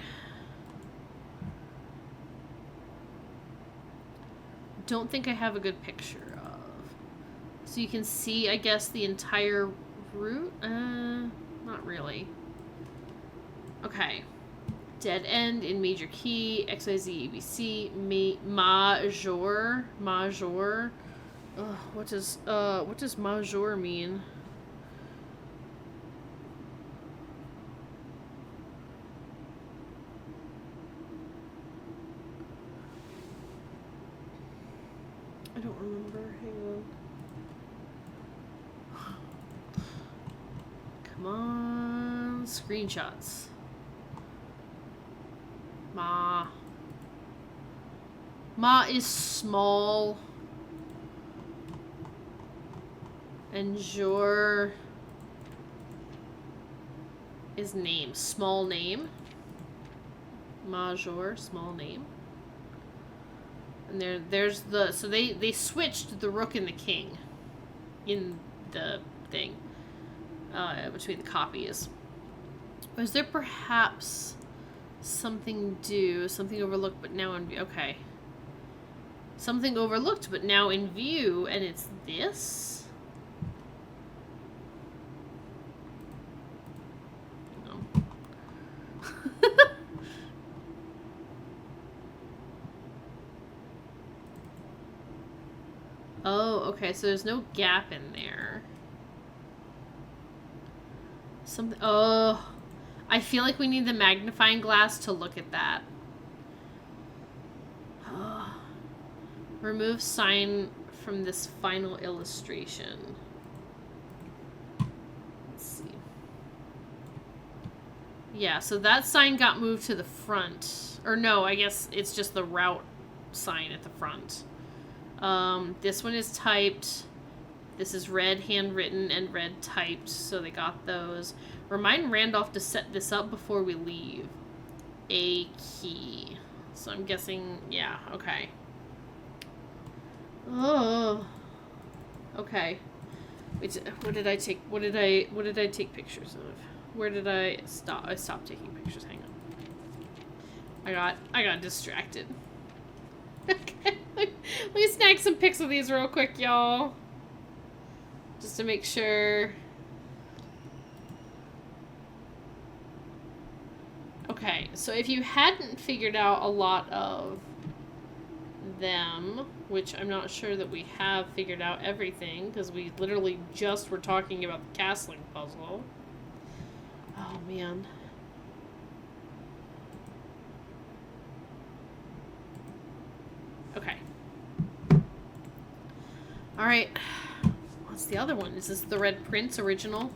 don't think I have a good picture of. So you can see, I guess, the entire route? Not really. Okay. Dead end in major key, XYZ, ABC, major. Ugh, what does major mean? I don't remember. Hang on. on. Screenshots. Ma. Ma is small. And Jor is name. Small name. Major, small name. And there's the... So they switched the rook and the king in the thing. Between the copies. Was there perhaps something due, something overlooked but now in view? Okay. Something overlooked but now in view, and it's this? No. Oh, okay, so there's no gap in there. Something. Oh, I feel like we need the magnifying glass to look at that. Oh. Remove sign from this final illustration. Let's see. Yeah, so that sign got moved to the front. Or no, I guess it's just the route sign at the front. This one is typed. This is red handwritten and red typed, so they got those. Remind Randolph to set this up before we leave. A key. So I'm guessing, yeah, okay. Oh. Okay. Wait, what did I take? What did I take pictures of? Where did I stop? I stopped taking pictures. Hang on. I got distracted. Okay. Let me snag some pics of these real quick, y'all. Just to make sure. Okay, so if you hadn't figured out a lot of them, which I'm not sure that we have figured out everything, because we literally just were talking about the castling puzzle. Oh, man. Okay. Alright. What's the other one? Is this the Red Prince original?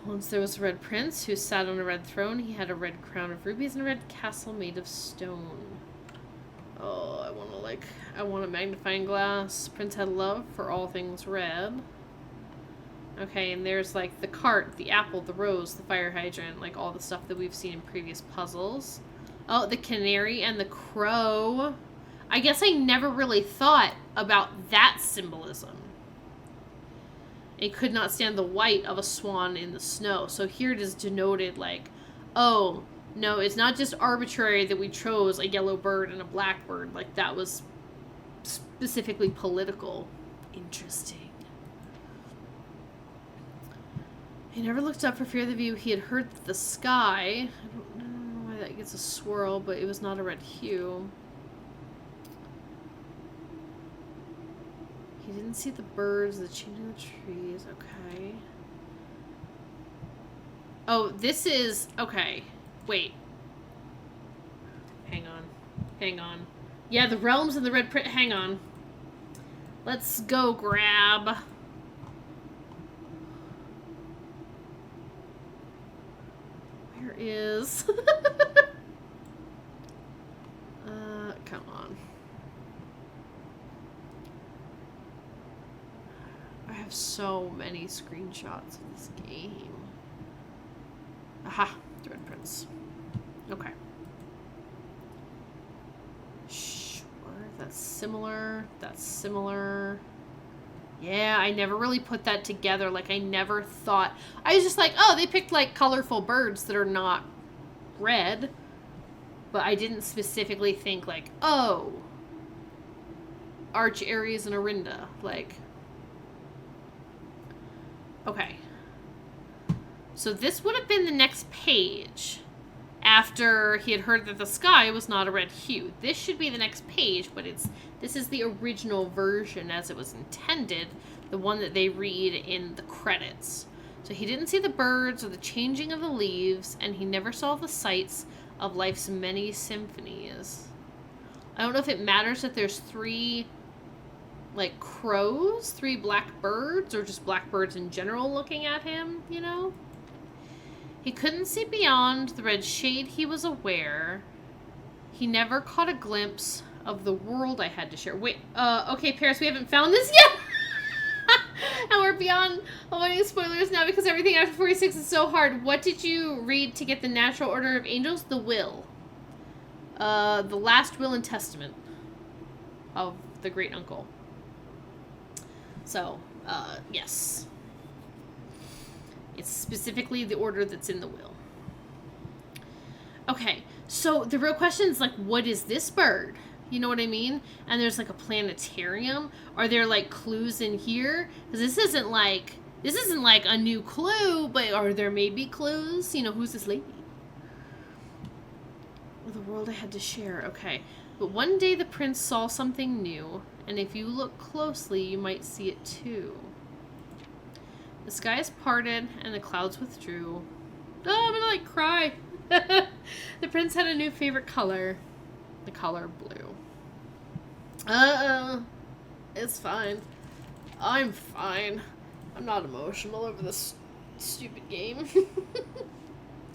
Once there was a red prince who sat on a red throne. He had a red crown of rubies and a red castle made of stone. Oh, I want a magnifying glass. Prince had love for all things red. Okay, and there's like the cart, the apple, the rose, the fire hydrant, like all the stuff that we've seen in previous puzzles. Oh, the canary and the crow. I guess I never really thought about that symbolism. It could not stand the white of a swan in the snow. So here it is denoted like, oh, no, it's not just arbitrary that we chose a yellow bird and a black bird. Like, that was specifically political. Interesting. He never looked up for fear of the view. He had heard the sky. I don't know why that gets a swirl, but it was not a red hue. He didn't see the birds, the changing of the trees. Okay. Oh, this is... Okay. Wait. Hang on. Hang on. Yeah, the realms and the red print. Hang on. Let's go grab... Where is... come on. I have so many screenshots of this game. Aha, the Red Prince. Okay. Sure, that's similar. That's similar. Yeah, I never really put that together. Like, I never thought... I was just like, oh, they picked, like, colorful birds that are not red. But I didn't specifically think, like, oh, Arch, Aries, and Orinda. Like... Okay. So this would have been the next page after he had heard that the sky was not a red hue. This should be the next page, but this is the original version as it was intended, the one that they read in the credits. So he didn't see the birds or the changing of the leaves, and he never saw the sights of life's many symphonies. I don't know if it matters that there's 3 like crows, 3 black birds, or just black birds in general looking at him, you know? He couldn't see beyond the red shade he was aware. He never caught a glimpse of the world I had to share. Wait, okay, Paris, we haven't found this yet! And we're beyond avoiding spoilers now because everything after 46 is so hard. What did you read to get the natural order of angels? The will. The last will and testament of the great uncle. So, yes. It's specifically the order that's in the will. Okay, so the real question is, like, what is this bird? You know what I mean? And there's, like, a planetarium. Are there, like, clues in here? Because this isn't, like, a new clue, but are there maybe clues? You know, who's this lady? The world I had to share. Okay. But one day the prince saw something new, and if you look closely, you might see it too. The skies parted, and the clouds withdrew. Oh, I'm gonna, like, cry. The prince had a new favorite color. The color blue. It's fine. I'm fine. I'm not emotional over this stupid game.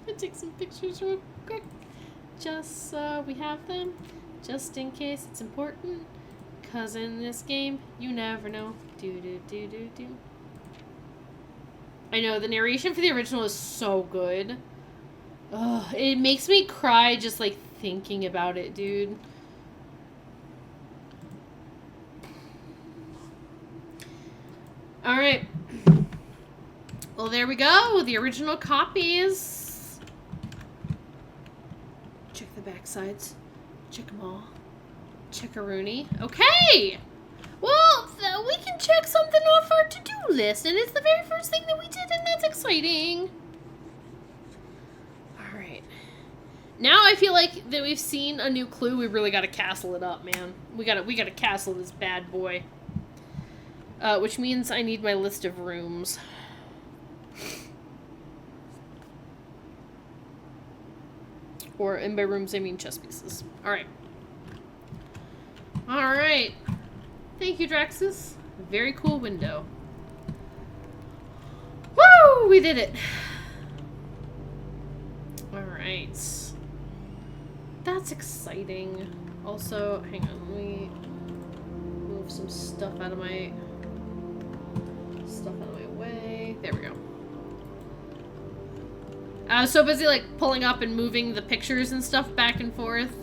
I'll take some pictures real quick. Just so we have them. Just in case it's important. Cause in this game, you never know. Do. I know, the narration for the original is so good. Ugh, it makes me cry just, like, thinking about it, dude. Alright. Well, there we go. The original copies. Check the back sides. Check them all. Check-a-rooney. Okay! Well, we can check something off our to-do list, and it's the very first thing that we did, and that's exciting. Alright. Now I feel like that we've seen a new clue. We really gotta castle it up, man. We gotta castle this bad boy. Which means I need my list of rooms. And by rooms I mean chess pieces. Alright. Alright. Thank you, Draxus. Very cool window. Woo! We did it. Alright. That's exciting. Also, hang on, let me move some stuff out of my way. There we go. I was so busy, like, pulling up and moving the pictures and stuff back and forth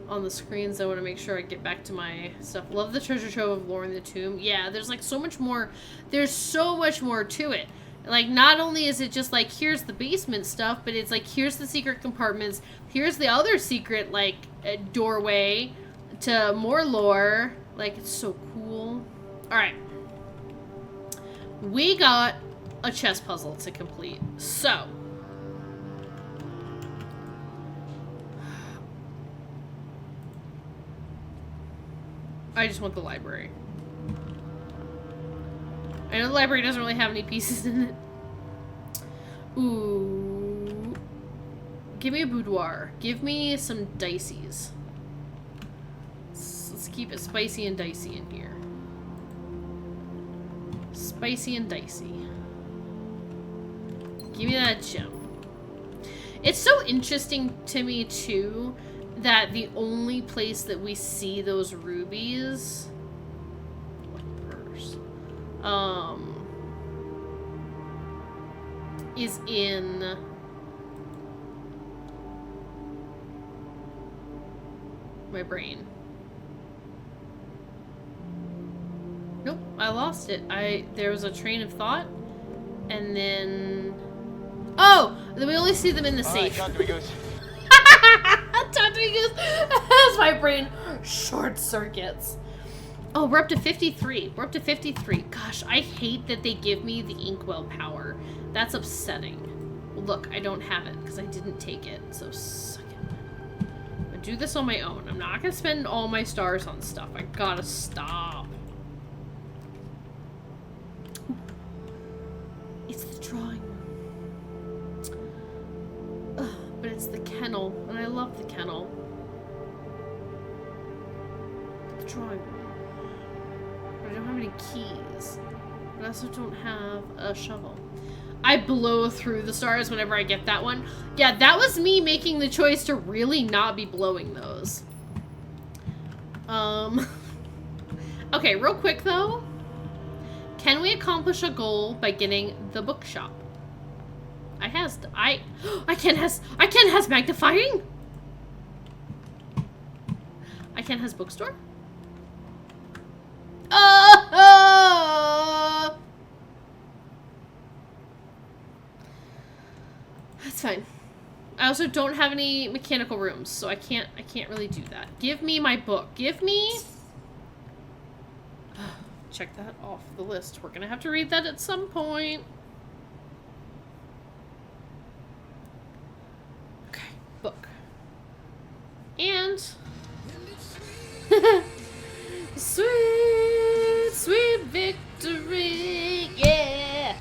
on the screens. I want to make sure I get back to my stuff. Love the treasure trove of Lore in the Tomb. Yeah, there's, like, so much more. There's so much more to it. Like, not only is it just, like, here's the basement stuff, but it's, like, here's the secret compartments. Here's the other secret, like, doorway to more lore. Like, it's so cool. Alright. We got a chess puzzle to complete. So, I just want the library. I know the library doesn't really have any pieces in it. Ooh. Give me a boudoir. Give me some dices. Let's keep it spicy and dicey in here. Spicy and dicey. Give me that gem. It's so interesting to me, too, that the only place that we see those rubies... is in... my brain. Nope, I lost it. There was a train of thought, and then... Oh! Then we only see them in the safe. Talk to me, Goose. Talk to me, Goose. As my brain short circuits. Oh, we're up to 53. We're up to 53. Gosh, I hate that they give me the Inkwell power. That's upsetting. Well, look, I don't have it because I didn't take it, so suck it. I'm gonna do this on my own. I'm not gonna spend all my stars on stuff. I gotta stop. It's the drawing room. Ugh, but it's the kennel, and I love the kennel. The drawing room. keys. But I also don't have a shovel. I blow through the stars whenever I get that one. Yeah, that was me making the choice to really not be blowing those. Okay, real quick though. Can we accomplish a goal by getting the bookshop? I can has magnifying. I can has bookstore. That's fine. I also don't have any mechanical rooms, so I can't really do that. Give me my book. Give me. Check that off the list. We're gonna have to read that at some point. Okay, book. And sweet, sweet victory, yeah.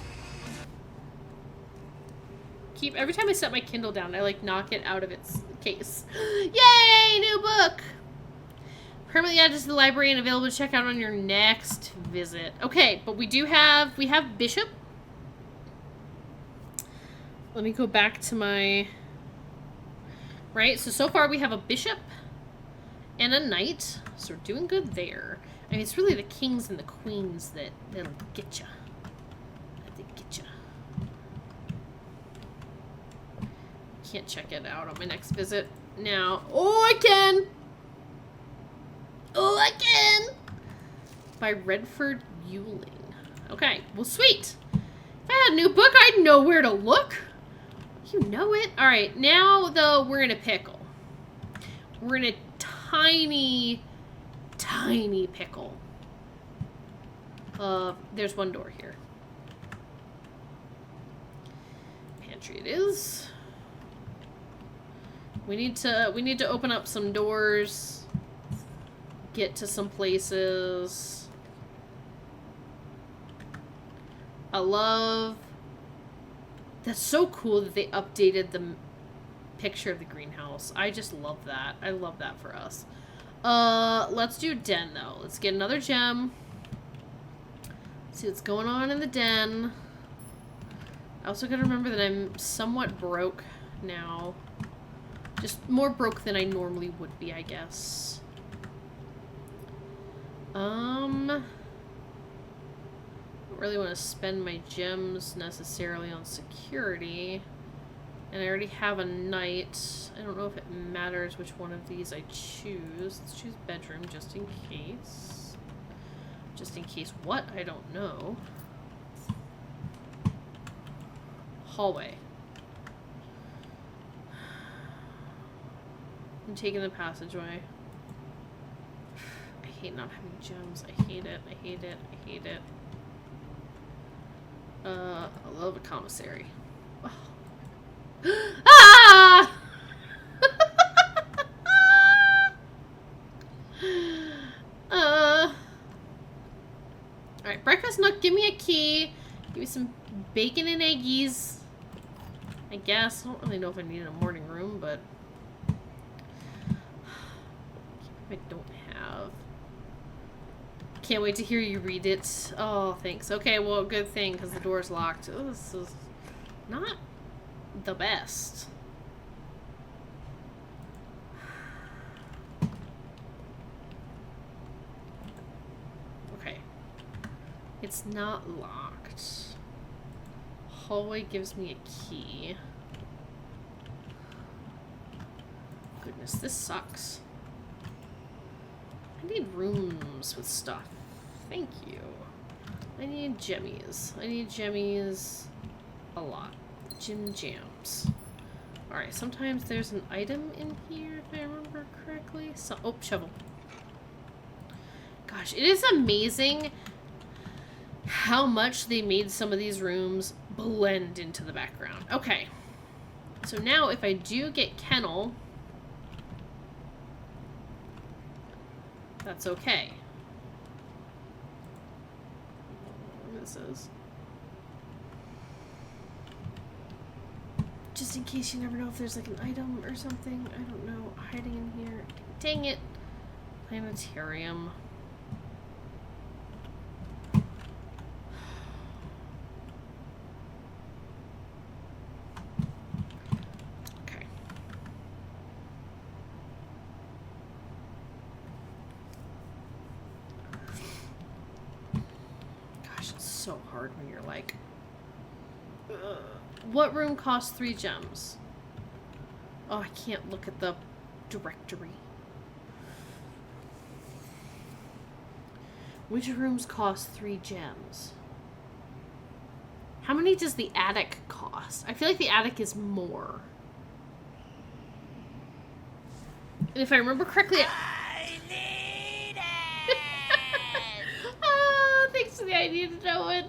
Every time I set my Kindle down, I like knock it out of its case. Yay, new book! Permanently added to the library and available to check out on your next visit. Okay, but we have Bishop. Let me go back to my... Right, so far we have a Bishop and a Knight. So we're doing good there. I mean, it's really the kings and the queens that'll get ya. They get ya. Can't check it out on my next visit now. Oh, I can! Oh, I can! By Redford Ewing. Okay, well, sweet. If I had a new book, I'd know where to look. You know it. All right, now, though, we're in a pickle. We're in a tiny, tiny pickle. There's one door here. Pantry it is. We need to open up some doors. Get to some places. I love... That's so cool that they updated the picture of the greenhouse. I just love that. I love that for us. Let's do den, though. Let's get another gem. See what's going on in the den. I also gotta remember that I'm somewhat broke now. Just more broke than I normally would be, I guess. I don't really want to spend my gems necessarily on security. And I already have a knight. I don't know if it matters which one of these I choose. Let's choose bedroom just in case. Just in case what? I don't know. Hallway. I'm taking the passageway. I hate not having gems. I hate it. I hate it. I hate it. I love a commissary. Oh. Ah! Alright, breakfast nook, give me a key. Give me some bacon and eggies. I guess. I don't really know if I need a morning room, but I don't have. Can't wait to hear you read it. Oh, thanks. Okay, well, good thing, because the door's locked. Oh, this is not the best. Okay. It's not locked. Hallway gives me a key. Goodness, this sucks. I need rooms with stuff. Thank you. I need jemmies. I need jemmies a lot. Gym jams. Alright, sometimes there's an item in here, if I remember correctly. So, oh, shovel. Gosh, it is amazing how much they made some of these rooms blend into the background. Okay. So now if I do get kennel, that's okay. This is. Just in case you never know if there's like an item or something. I don't know. Hiding in here. Dang it. Planetarium. so hard when you're like, ugh. What room costs 3 gems? Oh, I can't look at the directory. Which rooms cost 3 gems? How many does the attic cost? I feel like the attic is more. And if I remember correctly... I need it! Oh, thanks for the idea to know it.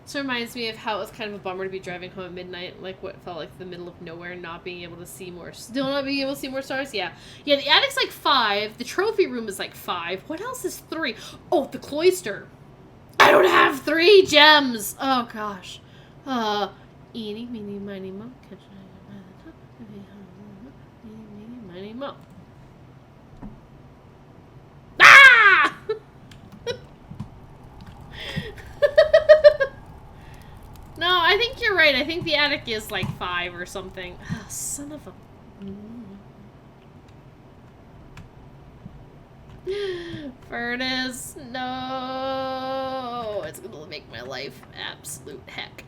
This reminds me of how it was kind of a bummer to be driving home at midnight, like what felt like the middle of nowhere, not being able to see more, still not being able to see more stars. Yeah, the attic's like 5. The trophy room is like 5. What else is 3? Oh, the cloister. I don't have 3 gems. Oh gosh. Eeny, meeny, miny, mo. Catch it by the top. Eeny, meeny, miny, mo. Ah! No, I think you're right. I think the attic is like 5 or something. Oh, son of a... Furnace, no! It's gonna make my life absolute heck.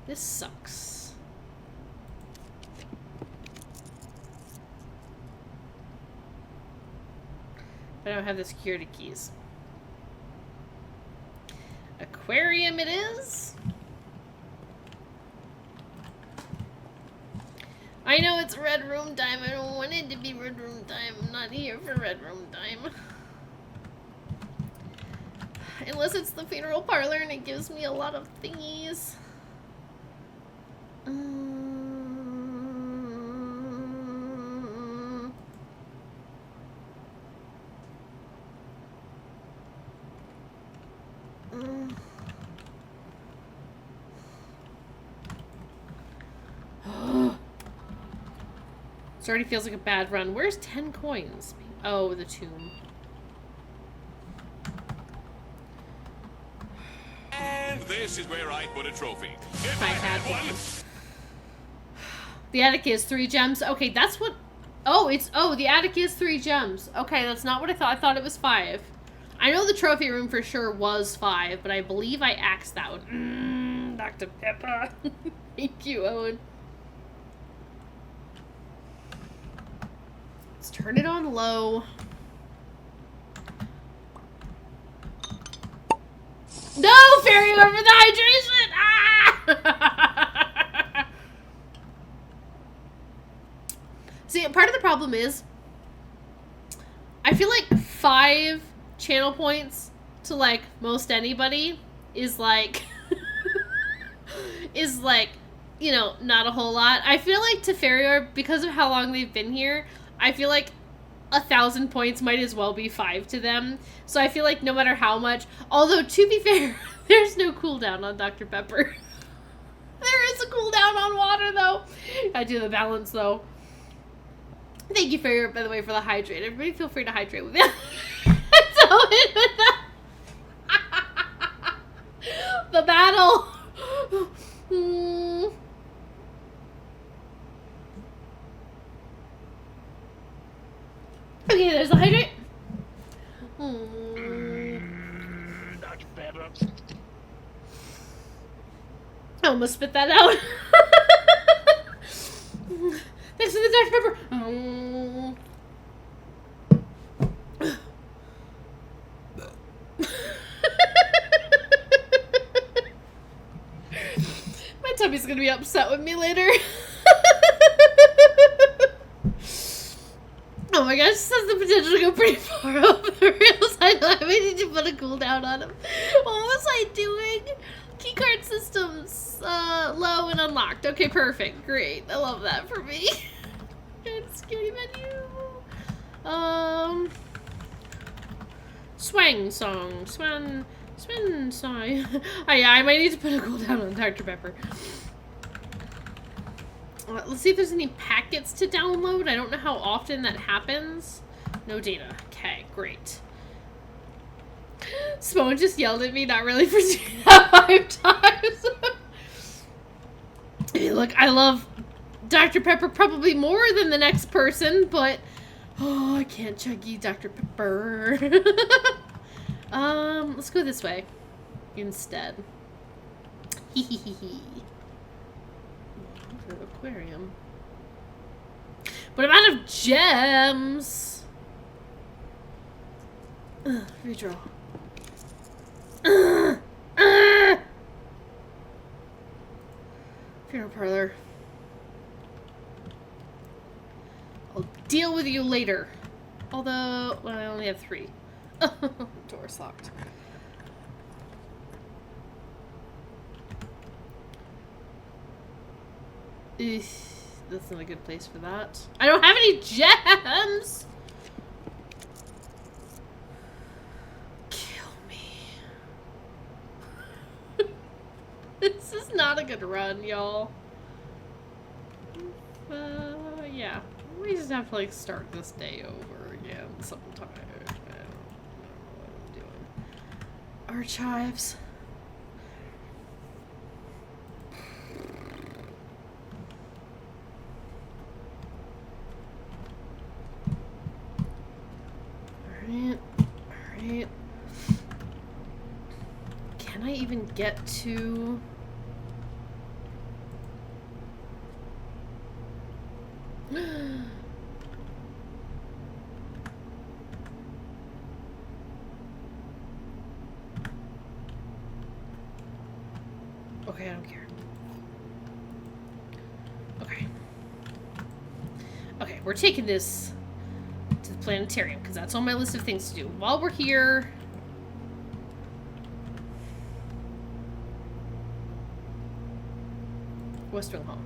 This sucks. I don't have the security keys. Aquarium it is. I know it's red room time. I don't want it to be red room time. I'm not here for red room time. Unless it's the funeral parlor and it gives me a lot of thingies. This already feels like a bad run. Where's 10 coins? Oh, the tomb. And this is where I put a trophy. If I had one. The attic is 3 gems. Okay, that's what... Oh, the attic is 3 gems. Okay, that's not what I thought. I thought it was 5. I know the trophy room for sure was 5, but I believe I axed that one. Dr. Pepper. Thank you, Owen. Let's turn it on low. No, fairy over the hydration! Ah! See, part of the problem is, I feel like 5 channel points to like most anybody is like, you know, not a whole lot. I feel like to Fairy Orb, because of how long they've been here, I feel like 1,000 points might as well be 5 to them. So I feel like no matter how much, although to be fair, there's no cooldown on Dr. Pepper. There is a cooldown on water though. I do the balance though. Thank you, Fairy Orb, by the way, for the hydrate. Everybody feel free to hydrate with me. The battle. Okay, there's the hydrate. Dr. Pepper. I almost spit that out. Thanks for the Dr. Pepper. My tummy's gonna be upset with me later. Oh my gosh, this has the potential to go pretty far over the rails. I know I need to put a cooldown on him. What was I doing? Keycard systems, low and unlocked. Okay, perfect. Great. I love that for me. And security menu. Swang song. Swing song. Oh yeah, I might need to put a cooldown on Dr. Pepper. Let's see if there's any packets to download. I don't know how often that happens. No data. Okay, great. Simone just yelled at me, not really for 5 times. Hey, look, I love Dr. Pepper probably more than the next person, but oh, I can't chuggy Dr. Pepper. Let's go this way instead. Hee hee hee hee. Aquarium. But I'm out of gems. Redraw. Funeral parlor. I'll deal with you later. Although, well, I only have 3. Door's locked. Ugh, that's not a good place for that. I don't have any gems! Kill me. This is not a good run, y'all. Yeah. We just have to, like, start this day over again sometime. I don't know what I'm doing. Archives. Alright. Can I even get to... Okay, I don't care. Okay, we're taking this to the planetarium, because that's on my list of things to do. While we're here... Westwing Hall.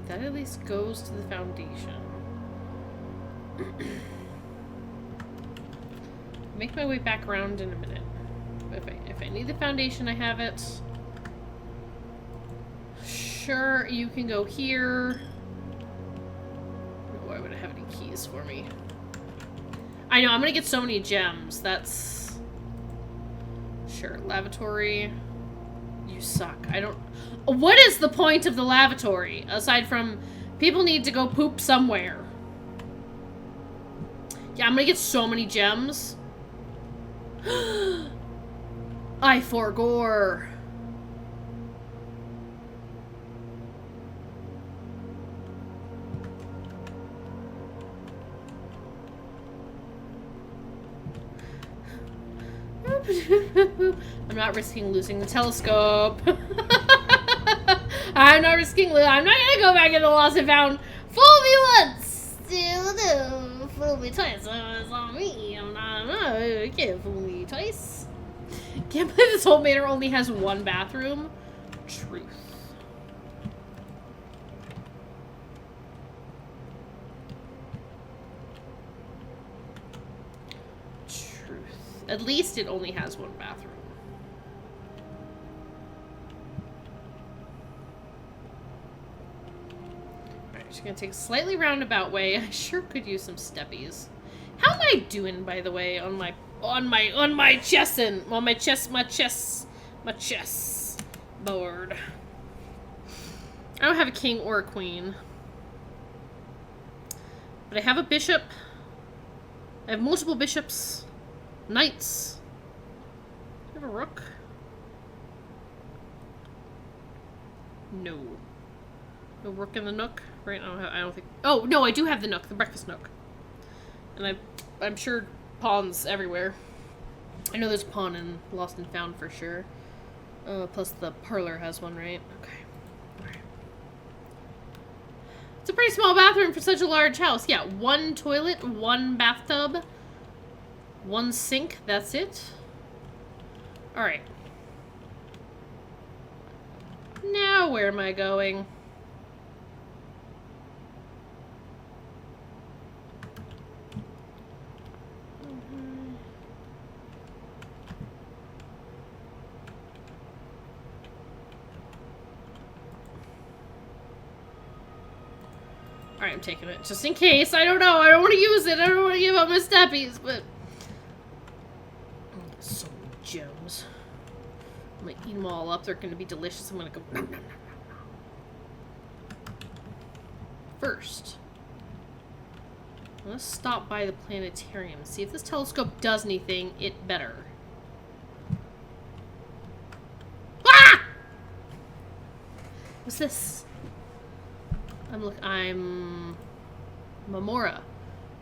That at least goes to the foundation. Make my way back around in a minute. If I need the foundation, I have it. Sure, you can go here. Why would I have any keys for me? I know, I'm gonna get so many gems. That's... Sure, lavatory. You suck. I don't... What is the point of the lavatory? Aside from, people need to go poop somewhere. Yeah, I'm gonna get so many gems. I forgore. I'm not risking losing the telescope. I'm not risking I'm not gonna go back in the lost and found. Fool me once, still do. Fool me twice, it's on me. You can't fool me twice. Can't believe this whole manor only has 1 bathroom. Truth. At least it only has 1 bathroom. Alright, just gonna take a slightly roundabout way. I sure could use some steppies. How am I doing, by the way, on my chess board? I don't have a king or a queen. But I have a bishop. I have multiple bishops. Knights. Do I have a rook? No. No rook in the nook? Right? I don't think... Oh, no, I do have the nook. The breakfast nook. And I'm sure pawns everywhere. I know there's a pawn in Lost and Found for sure. Plus the parlor has one, right? Okay. Alright. It's a pretty small bathroom for such a large house. Yeah, 1 toilet, 1 bathtub. 1 sink, that's it. Alright. Now where am I going? Alright, I'm taking it. Just in case. I don't know. I don't want to use it. I don't want to give up my steppies, but... So many gems. I'm gonna eat them all up. They're gonna be delicious. I'm gonna go... Nom, nom, nom, nom, nom. First, let's stop by the planetarium. See if this telescope does anything. It better. Ah! What's this? I'm Mamora.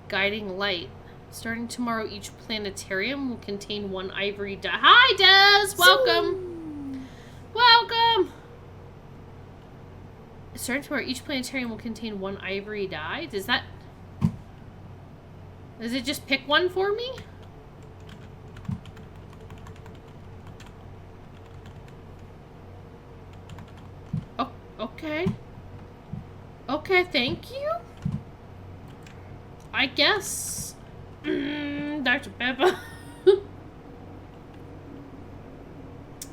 Guiding light. Starting tomorrow, each planetarium will contain one ivory die. Hi, Des! Welcome! Welcome! Starting tomorrow, each planetarium will contain one ivory die. Does it just pick one for me? Oh, okay. Okay, thank you. I guess. Dr. Pepper.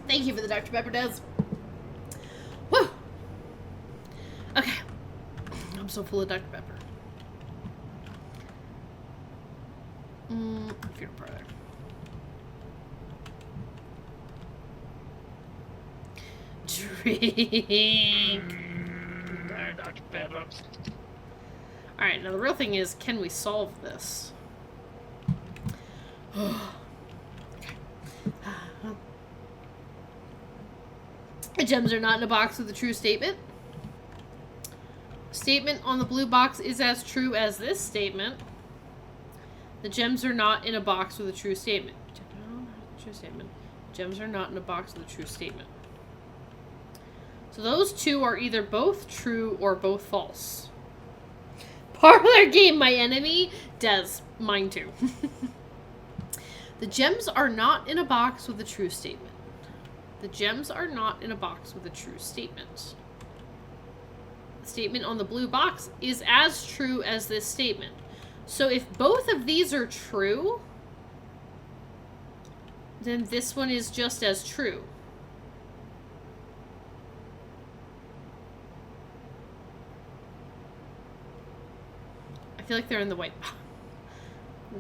Thank you for the Dr. Pepper, Des. Woo! Okay. I'm so full of Dr. Pepper. Peanut butter. Drink. Dr. Pepper. Alright, now the real thing is, can we solve this? Okay. The gems are not in a box with a true statement. Statement on the blue box is as true as this statement. The gems are not in a box with a true statement. True statement. Gems are not in a box with a true statement. So those two are either both true or both false. Parlor game, my enemy. Des, mine too. The gems are not in a box with a true statement. The gems are not in a box with a true statement. The statement on the blue box is as true as this statement. So if both of these are true, then this one is just as true. I feel like they're in the white box.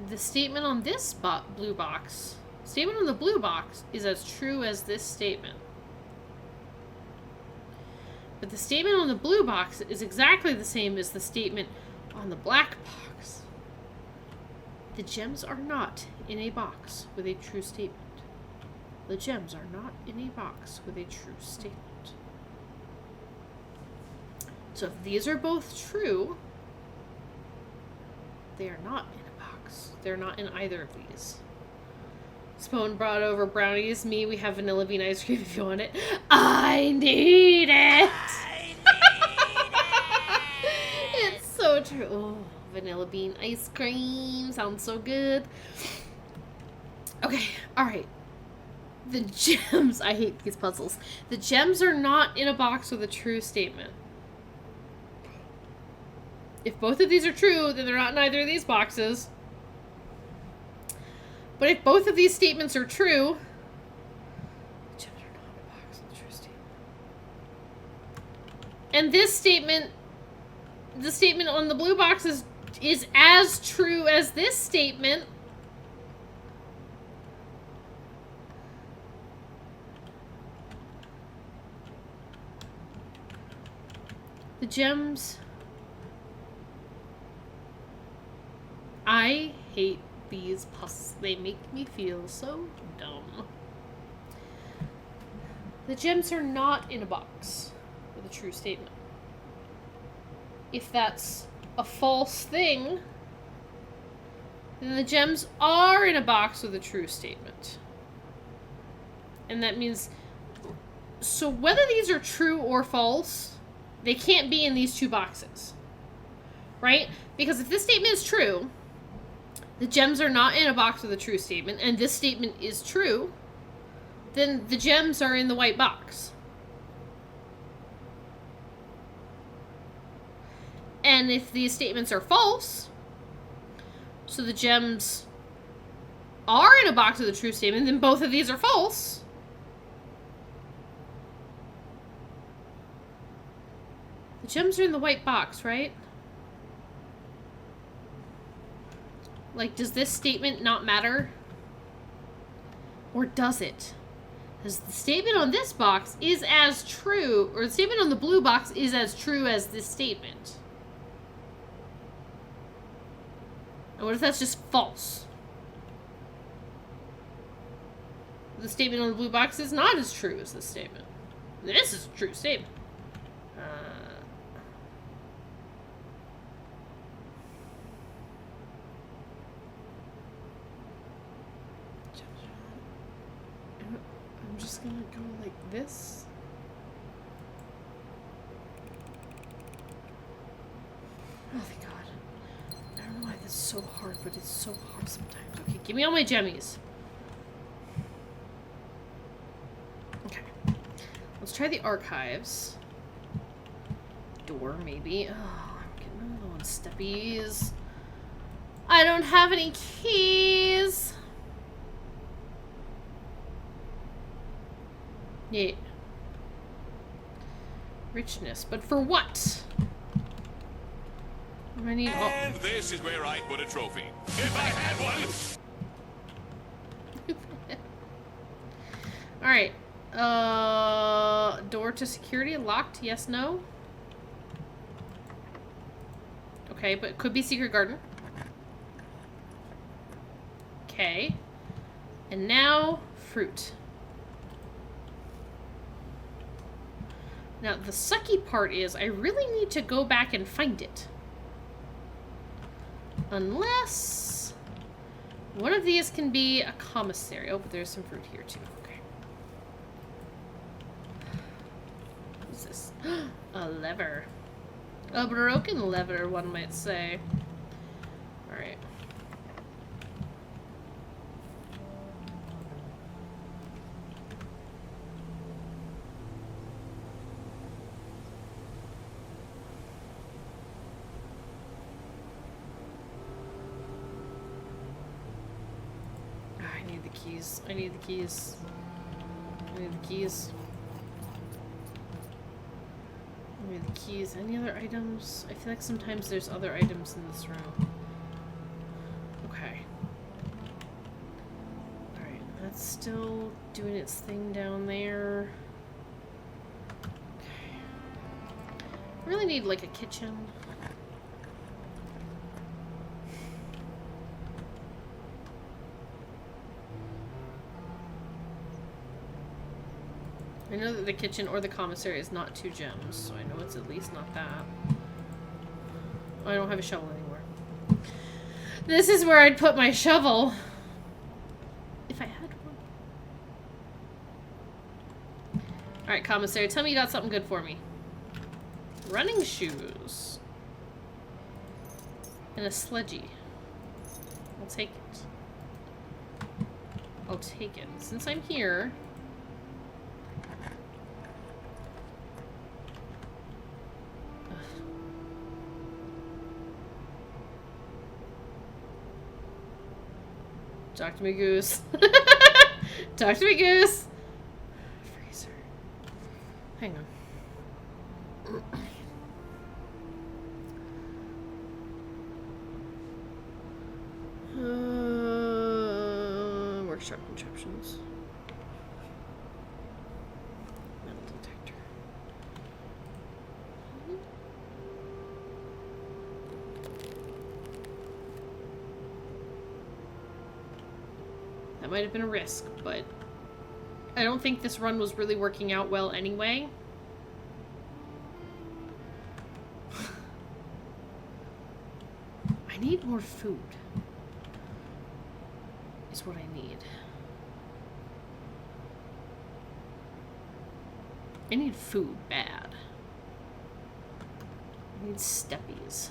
The statement on this blue box, statement on the blue box is as true as this statement. But the statement on the blue box is exactly the same as the statement on the black box. The gems are not in a box with a true statement. The gems are not in a box with a true statement. So if these are both true, they are not in a box. They're not in either of these. Spone brought over brownies. Me, we have vanilla bean ice cream if you want it. I need it! It's so true. Oh, vanilla bean ice cream. Sounds so good. Okay, alright. The gems. I hate these puzzles. The gems are not in a box with a true statement. If both of these are true, then they're not in either of these boxes. But if both of these statements are true, the gems are not in a box with a true statement. And this statement, the statement on the blue box is as true as this statement. The gems... I hate these puzzles. They make me feel so dumb. The gems are not in a box with a true statement. If that's a false thing, then the gems are in a box with a true statement. And that means... So whether these are true or false, they can't be in these two boxes. Right? Because if this statement is true... The gems are not in a box with a true statement, and this statement is true, then the gems are in the white box. And if these statements are false, so the gems are in a box with a true statement, then both of these are false. The gems are in the white box, right? Like, does this statement not matter? Or does it? Because the statement on this box is as true, or the statement on the blue box is as true as this statement. And what if that's just false? The statement on the blue box is not as true as this statement. This is a true statement. I'm just gonna go like this. Oh, thank God. I don't know why this is so hard, but it's so hard sometimes. Okay, give me all my gemmies. Okay. Let's try the archives. Door, maybe. Oh, I'm getting another one. Steppies. I don't have any keys. Yeah. Richness, but for what? I need all. And this is where I'd put a trophy. If I had one! Alright. Door to security locked? Yes, no? Okay, but it could be secret garden. Okay. And now, fruit. Now, the sucky part is I really need to go back and find it. Unless one of these can be a commissary. Oh, but there's some fruit here too. Okay. What's this? A lever. A broken lever, one might say. Alright. I need the keys. I need the keys. I need the keys. I need the keys. Any other items? I feel like sometimes there's other items in this room. Okay. Alright, that's still doing its thing down there. Okay. I really need like a kitchen. I know that the kitchen or the commissary is not 2 gems, so I know it's at least not that. Oh, I don't have a shovel anymore. This is where I'd put my shovel. If I had one. Alright, commissary, tell me you got something good for me. Running shoes. And a sledgy. I'll take it. I'll take it. Since I'm here... Talk to me, Goose. Talk to me, Goose. Freezer. Hang on. Workshop contraptions. Metal detector. That might have been a risk, but I don't think this run was really working out well anyway. I need more food. Is what I need. I need food bad. I need steppies.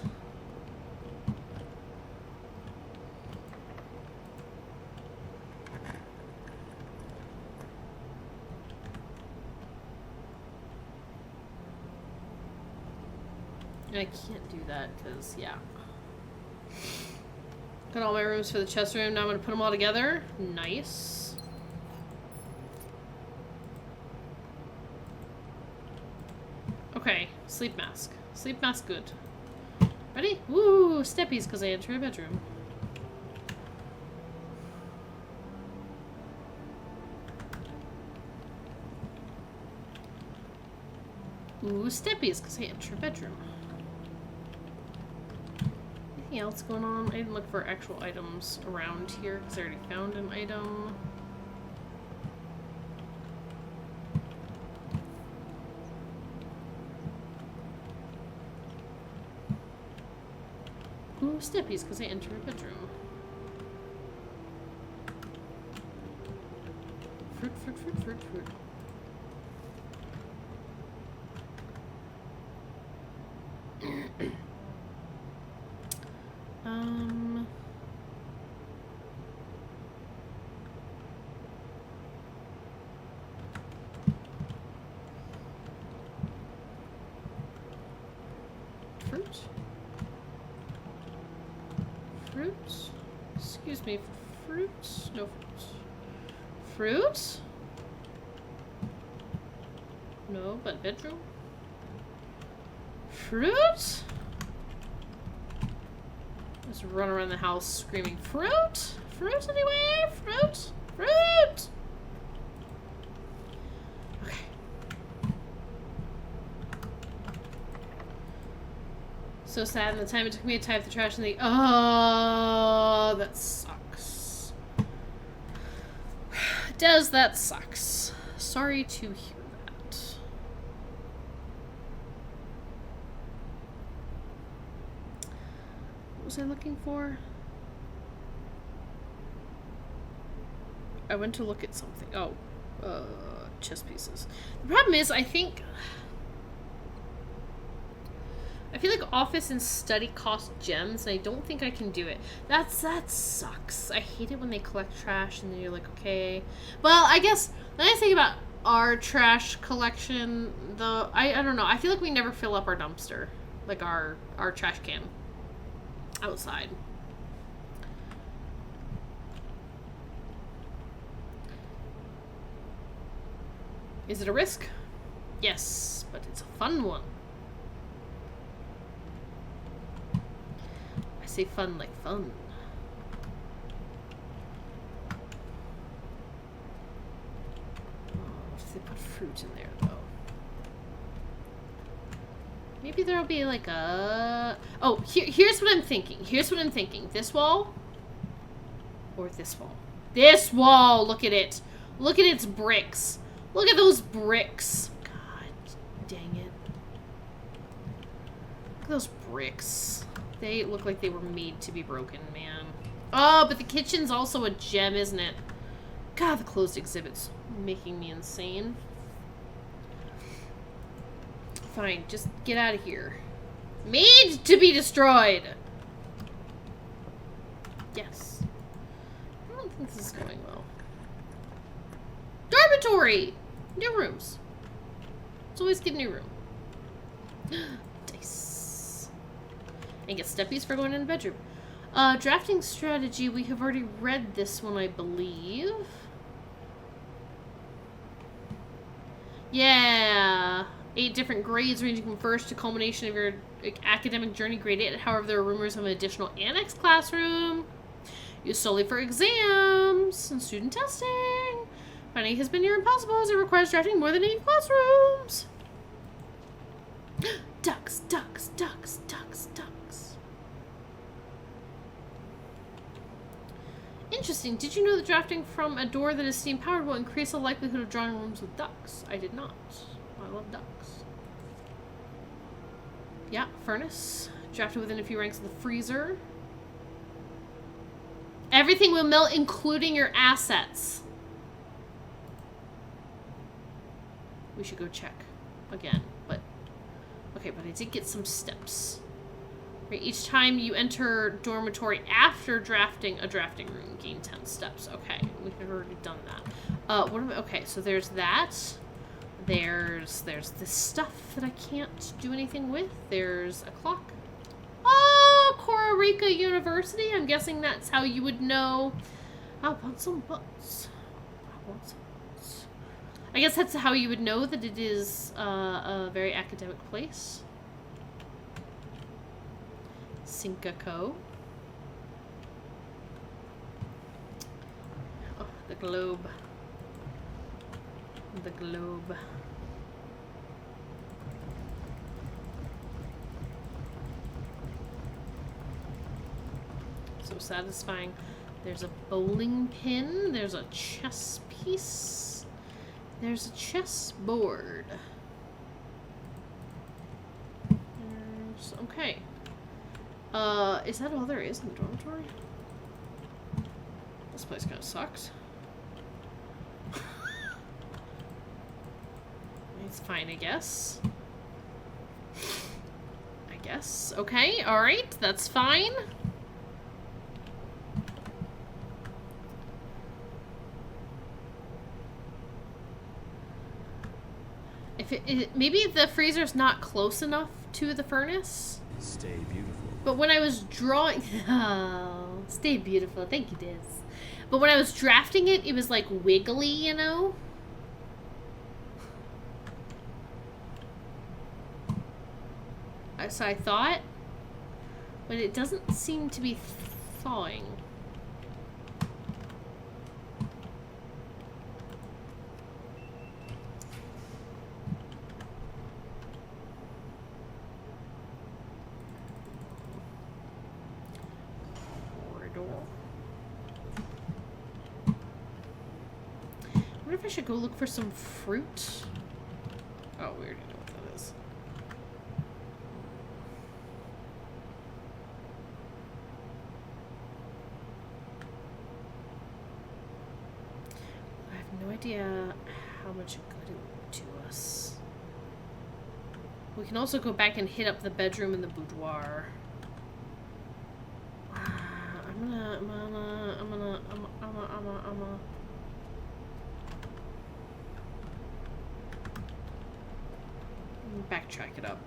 I can't do that because, yeah. Got all my rooms for the chest room. Now I'm going to put them all together. Nice. Okay, sleep mask. Sleep mask good. Ready? Woo! Steppies because I enter a bedroom. Ooh, steppies, because I enter a bedroom. Anything else going on? I didn't look for actual items around here, because I already found an item. Ooh, steppies, because I enter a bedroom. Fruit, fruit, fruit, fruit, fruit. Fruit? Fruit? Excuse me, fruit? No fruit. Fruit? No, but bedroom? Fruit? Just run around the house screaming, fruit? Fruit anywhere? Fruit? Fruit! Okay. So sad, and the time it took me to tie up the trash and the— oh, that sucks. Does that sucks. Sorry to hear that. What was I looking for? I went to look at something. Oh, chess pieces. The problem is, I feel like office and study cost gems, and I don't think I can do it. That sucks. I hate it when they collect trash, and then you're like, okay. Well, I guess the nice thing about our trash collection, though, I don't know. I feel like we never fill up our dumpster, like our trash can outside. Is it a risk? Yes, but it's a fun one. I say fun like fun. Oh, what if they put fruit in there, though? Maybe there'll be like a— oh, here's what I'm thinking. Here's what I'm thinking. This wall or this wall? This wall! Look at it. Look at its bricks. Look at those bricks. God dang it. Look at those bricks. They look like they were made to be broken, man. Oh, but the kitchen's also a gem, isn't it? God, the closed exhibit's making me insane. Fine, just get out of here. Made to be destroyed! Yes. I don't think this is going well. Dormitory! New rooms. Let's always get a new room. Dice. And get steppies for going in the bedroom. Drafting strategy. We have already read this one, I believe. Yeah. 8 different grades ranging from first to culmination of your academic journey. Grade 8. However, there are rumors of an additional annex classroom used solely for exams and student testing. Finding has been near impossible as it requires drafting more than 8 classrooms. Ducks, ducks, ducks, ducks, ducks. Interesting. Did you know that drafting from a door that is steam powered will increase the likelihood of drawing rooms with ducks? I did not. I love ducks. Yeah, furnace. Drafted within a few ranks of the freezer. Everything will melt, including your assets. We should go check again, but okay, but I did get some steps. Right, each time you enter dormitory after drafting a drafting room, gain 10 steps. Okay, we have already done that. What am I— okay, so there's that. There's this stuff that I can't do anything with. There's a clock. Oh, Costa Rica University. I'm guessing that's how you would know. I want some butts. I want some. I guess that's how you would know that it is a very academic place. Sincaco. Oh, the globe. The globe. So satisfying. There's a bowling pin. There's a chess piece. There's a chess board. Okay. Is that all there is in the dormitory? This place kind of sucks. It's fine, I guess. Okay, alright, that's fine. If maybe the freezer's not close enough to the furnace. Stay beautiful. But when I was drawing... Oh, stay beautiful. Thank you, Diz. But when I was drafting it, it was like wiggly, you know? So I thought. But it doesn't seem to be thawing. I wonder if I should go look for some fruit. Oh, we already know what that is. I have no idea how much good it would do us. We can also go back and hit up the bedroom and the boudoir. I'm gonna backtrack it up.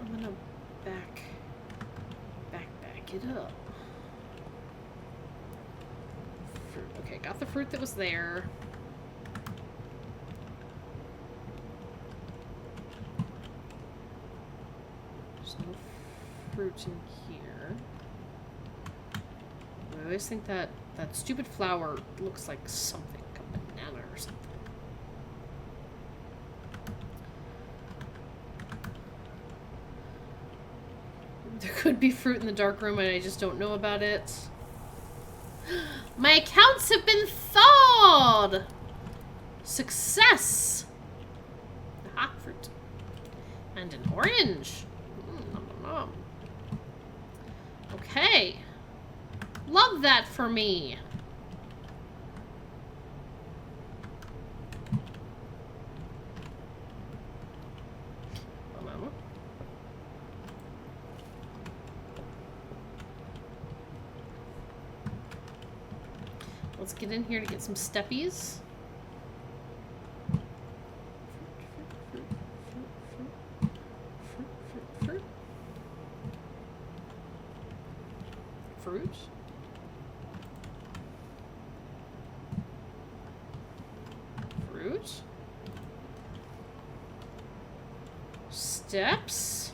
I'm gonna back it up. Fruit. Okay, got the fruit that was there. There's no fruit in here. I always think that that stupid flower looks like something, a banana or something. There could be fruit in the dark room and I just don't know about it. My accounts have been thawed! Success! Aha, fruit. And an orange. Nom, nom, nom. Okay. Love that for me. Let's get in here to get some steppies. Fruit. Fruit. Steps.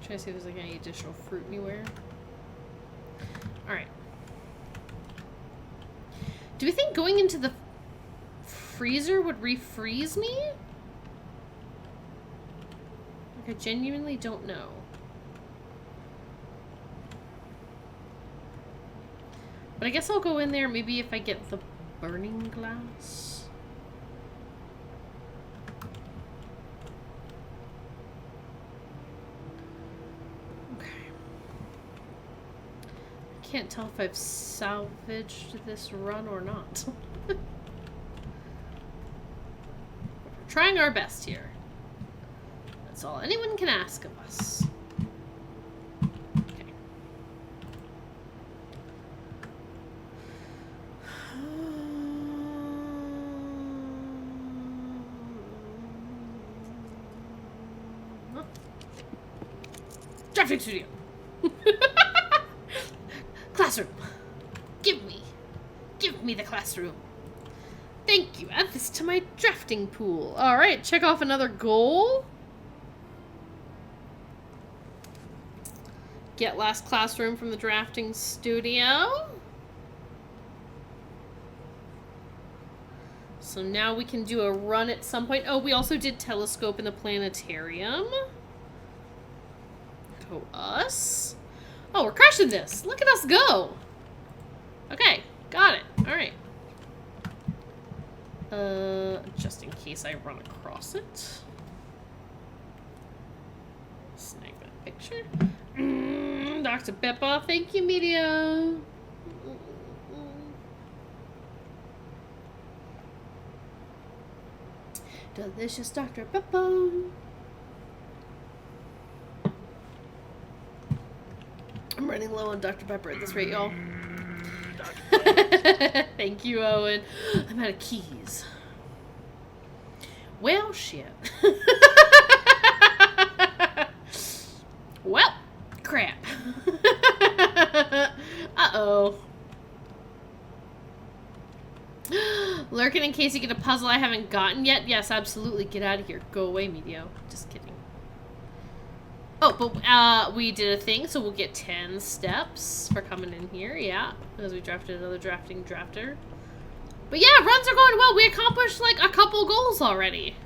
Try to see if there's like any additional fruit anywhere. Alright. Do we think going into the freezer would refreeze me? Like, I genuinely don't know. But I guess I'll go in there maybe if I get the burning glass. Can't tell if I've salvaged this run or not. We're trying our best here. That's all anyone can ask of us. Okay. Drafting studio. Classroom. Give me the classroom. Thank you. Add this to my drafting pool. All right, check off another goal. Get last classroom from the drafting studio. So now we can do a run at some point. Oh, we also did telescope in the planetarium. Go us. Oh, we're crushing this. Look at us go. Okay, got it. Alright. Just in case I run across it. Snag that picture. Dr. Pepper, thank you, media. Delicious Dr. Pepper. I'm running low on Dr. Pepper at this rate, y'all. Thank you, Owen. I'm out of keys. Well, shit. Well, crap. Uh-oh. Lurking in case you get a puzzle I haven't gotten yet? Yes, absolutely. Get out of here. Go away, Medio. Just kidding. Oh, but we did a thing, so we'll get 10 steps for coming in here, yeah. Because we drafted another drafting drafter. But yeah, runs are going well. We accomplished, like, a couple goals already.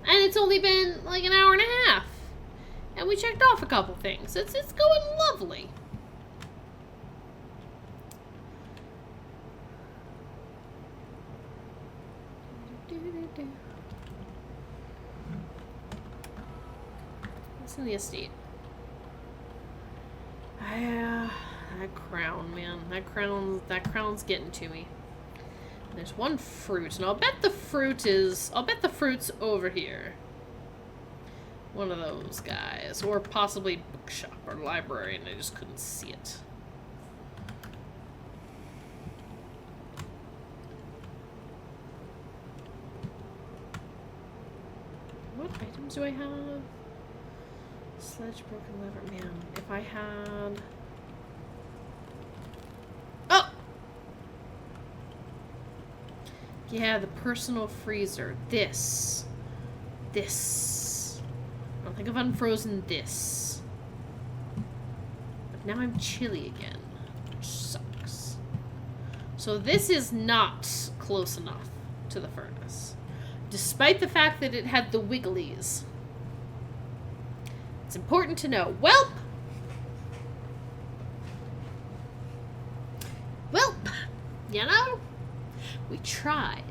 And it's only been, like, an hour and a half. And we checked off a couple things. It's going lovely. What's in the estate? That crown, man. That crown's getting to me. There's one fruit, and I'll bet the fruit's over here. One of those guys. Or possibly bookshop or library, and I just couldn't see it. What items do I have? Sledge, broken lever, man. If I had... Oh! Yeah, the personal freezer. This. I don't think I've unfrozen this. But now I'm chilly again. Which sucks. So this is not close enough to the furnace. Despite the fact that it had the wigglies. It's important to know. Welp! You know? We tried.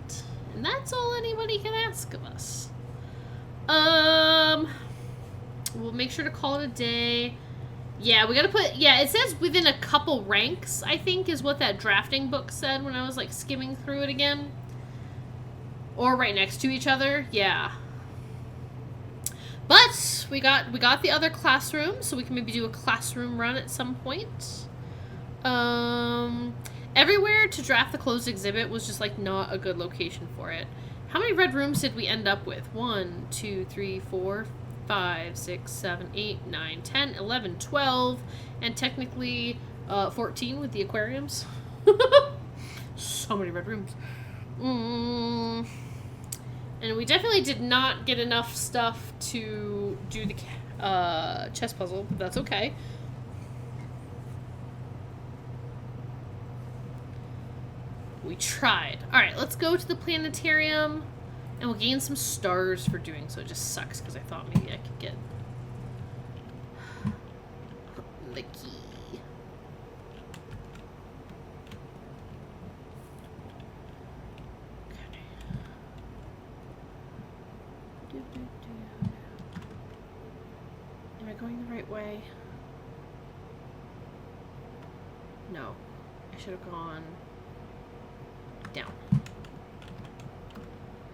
And that's all anybody can ask of us. We'll make sure to call it a day. Yeah, we gotta put... Yeah, it says within a couple ranks, I think, is what that drafting book said when I was, like, skimming through it again. Or right next to each other. Yeah. But we got the other classroom, so we can maybe do a classroom run at some point. Everywhere to draft the closed exhibit was just like not a good location for it. How many red rooms did we end up with? 1, 2, 3, 4, 5, 6, 7, 8, 9, 10, 11, 12, and technically 14 with the aquariums. So many red rooms. And we definitely did not get enough stuff to do the chess puzzle, but that's okay. We tried. Alright, let's go to the planetarium, and we'll gain some stars for doing so. It just sucks, because I thought maybe I could get the key. Am I going the right way? No. I should have gone down.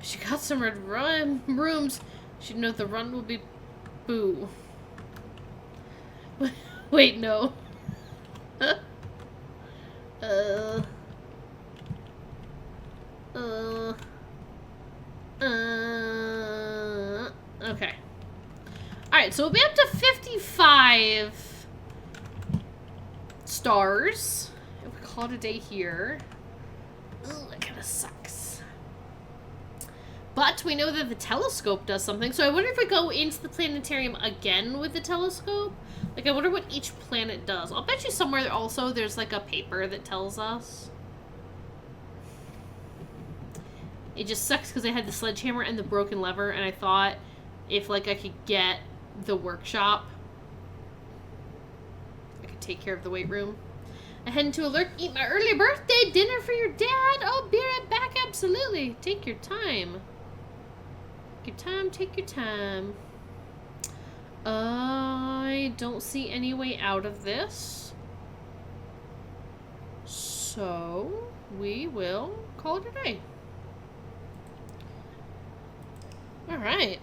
She got some red rooms. She'd know the run will be boo. Wait, no. Okay. Alright, so we'll be up to 55 stars. If we call it a day here. Ooh, that kind of sucks. But we know that the telescope does something, so I wonder if we go into the planetarium again with the telescope. Like, I wonder what each planet does. I'll bet you somewhere also there's, like, a paper that tells us. It just sucks because I had the sledgehammer and the broken lever, and I thought if, like, I could get the workshop, I could take care of the weight room. I head into Alert, eat my early birthday dinner for your dad. Oh, be right back, absolutely. Take your time. Take your time. I don't see any way out of this. So, we will call it a day. Alright.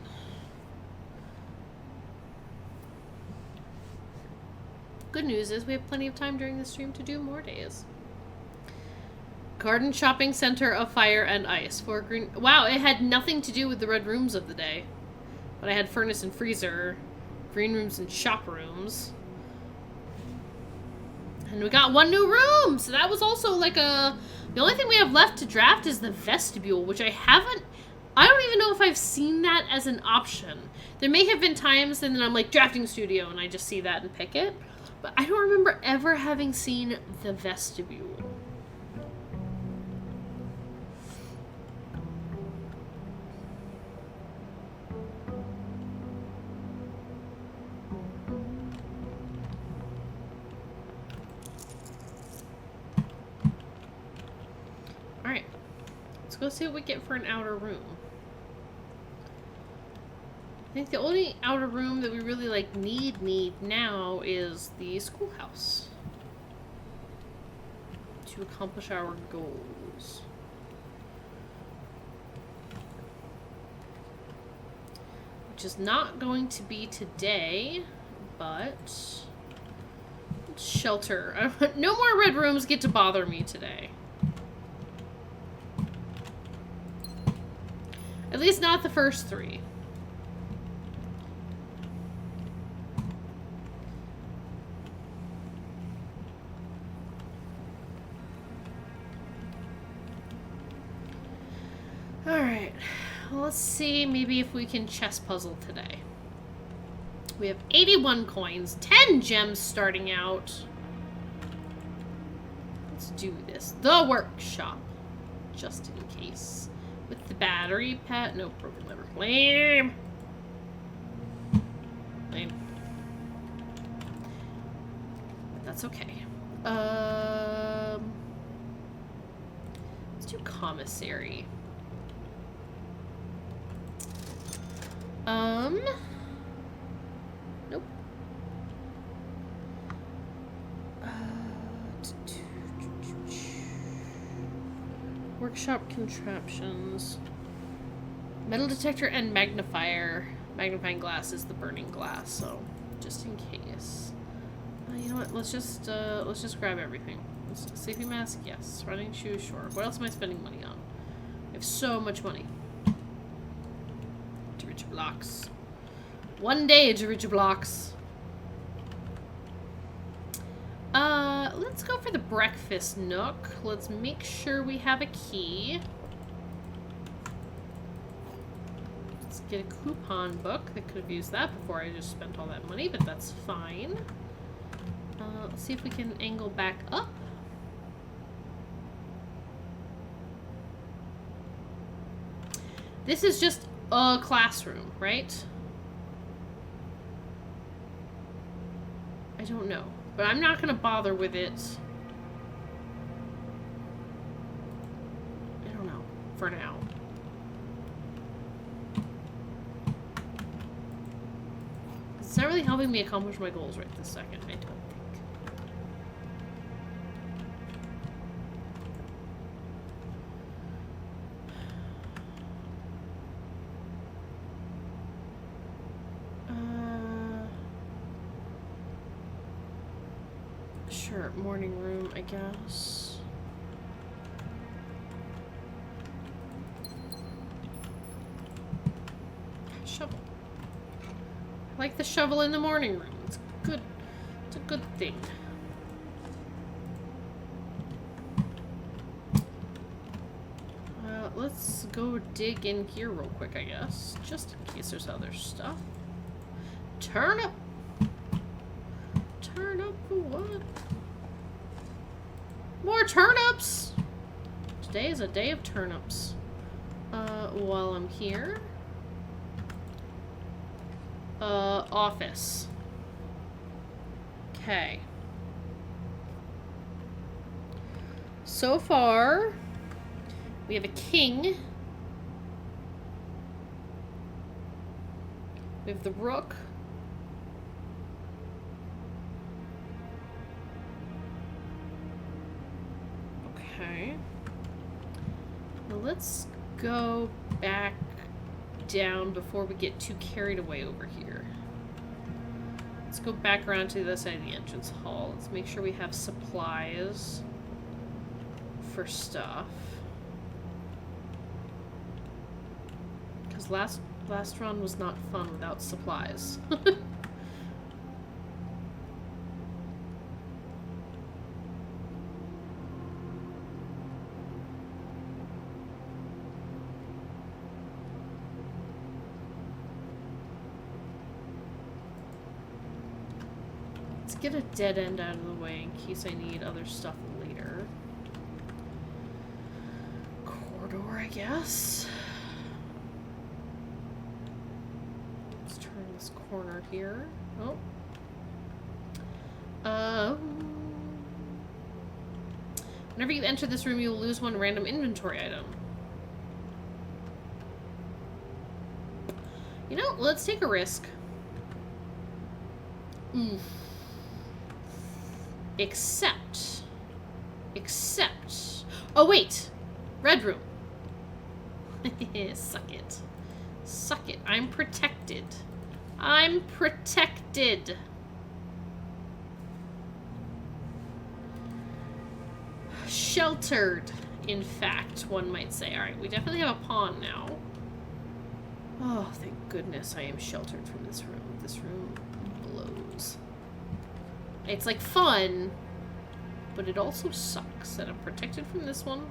Good news is we have plenty of time during the stream to do more days. Garden Shopping Center of Fire and Ice. For green. Wow, it had nothing to do with the red rooms of the day. But I had furnace and freezer, green rooms and shop rooms. And we got one new room! So that was also like a... The only thing we have left to draft is the vestibule, which I haven't... I don't even know if I've seen that as an option. There may have been times and then I'm like, drafting studio, and I just see that and pick it. But I don't remember ever having seen the vestibule. Alright. Let's go see what we get for an outer room. I think the only outer room that we really, like, need now is the schoolhouse. To accomplish our goals. Which is not going to be today, but... Shelter. No more red rooms get to bother me today. At least not the first 3. Alright, well, let's see maybe if we can chess puzzle today. We have 81 coins, 10 gems starting out. Let's do this. The workshop, just in case. With the battery pad, no, broken lever. Lame. Lame. But that's okay. Let's do commissary. Nope. Workshop contraptions. Metal detector and magnifier. Magnifying glass is the burning glass, so just in case. You know what? Let's just grab everything. Safety mask, yes. Running shoes, sure. What else am I spending money on? I have so much money. Blocks. One day to reach blocks. Let's go for the breakfast nook. Let's make sure we have a key. Let's get a coupon book. I could have used that before I just spent all that money, but that's fine. Let's see if we can angle back up. This is just a classroom, right? I don't know. But I'm not gonna bother with it. I don't know. For now. It's not really helping me accomplish my goals right this second, I don't think. Sure, morning room, I guess. Shovel. I like the shovel in the morning room. It's good. It's a good thing. Let's go dig in here real quick, I guess. Just in case there's other stuff. Turnip! Turnip for what? More turnips! Today is a day of turnips. while I'm here. Office. Okay. So far, we have a king. We have the rook. Okay. Now let's go back down before we get too carried away over here. Let's go back around to the side of the entrance hall. Let's make sure we have supplies for stuff. Because last run was not fun without supplies. Let's get a dead end out of the way in case I need other stuff later. Corridor, I guess. Let's turn this corner here. Oh. Whenever you enter this room, you will lose one random inventory item. You know, let's take a risk. Except. Oh, wait. Red room. Suck it. Suck it. I'm protected. I'm protected. Sheltered, in fact, one might say. Alright, we definitely have a pawn now. Oh, thank goodness I am sheltered from this room. This room blows. It's like fun, but it also sucks that I'm protected from this one.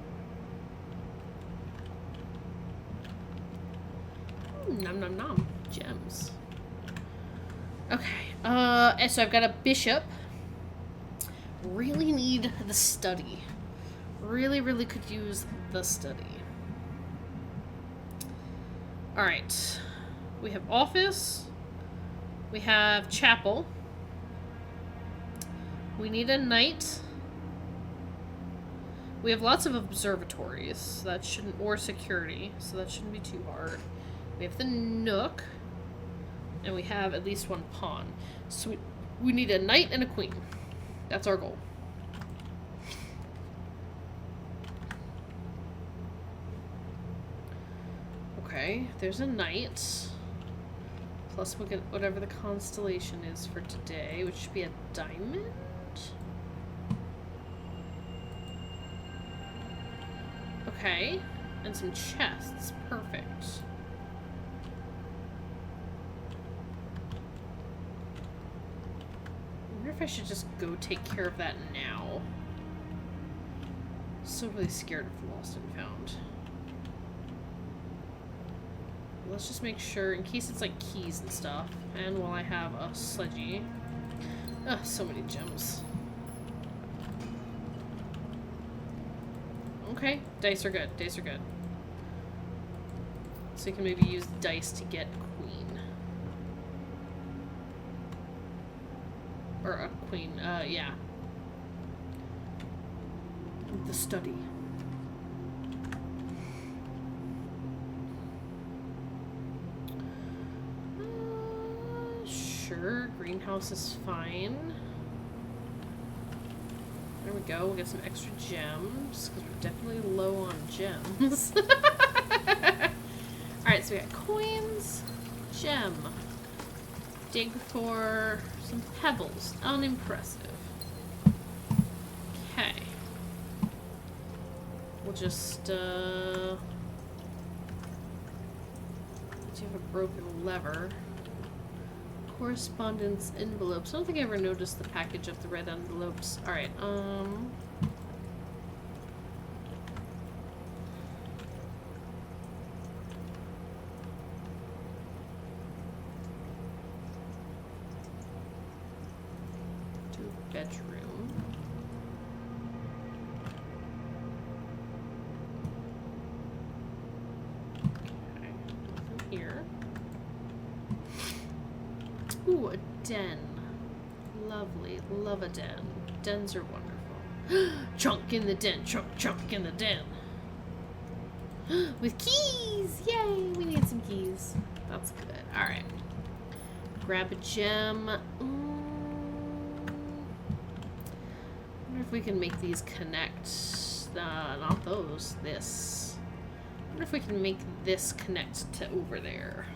Nom nom nom. Gems. Okay. So I've got a bishop. Really need the study. Really, really could use the study. Alright. We have office. We have chapel. We need a knight. We have lots of observatories, so that shouldn't, or security, so that shouldn't be too hard. We have the nook, and we have at least one pawn. So we need a knight and a queen. That's our goal. Okay, there's a knight. Plus we'll get whatever the constellation is for today, which should be a diamond? Okay, and some chests. Perfect. I wonder if I should just go take care of that now. So really scared of Lost and Found. Let's just make sure, in case it's like keys and stuff, and while I have a sledgy. Ugh, so many gems. Okay, dice are good. Dice are good. So you can maybe use dice to get queen. Or a queen, yeah. The study. Sure, greenhouse is fine. There we go, we'll get some extra gems, because we're definitely low on gems. Alright, so we got coins, gem, dig for some pebbles, unimpressive. Okay. We'll just, do you have a broken lever? Correspondence envelopes. I don't think I ever noticed the package of the red envelopes. Alright, to a bedroom. a den. Lovely. Love a den. Dens are wonderful. Chunk in the den. Chunk in the den. With keys! Yay! We need some keys. That's good. Alright. Grab a gem. I wonder if we can make these connect. Not those. This. I wonder if we can make this connect to over there.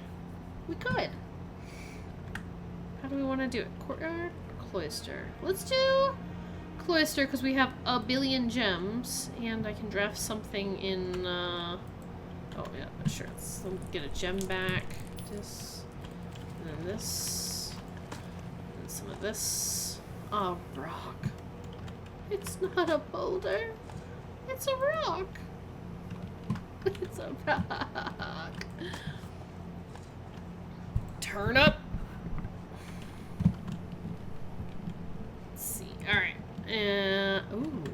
We could. How do we want to do it? Courtyard or cloister? Let's do cloister because we have a billion gems and I can draft something in oh yeah, sure. Let's get a gem back. This and then this and some of this. Oh, rock. It's not a boulder. It's a rock. It's a rock. Turn up. Let's see. All right. Ooh.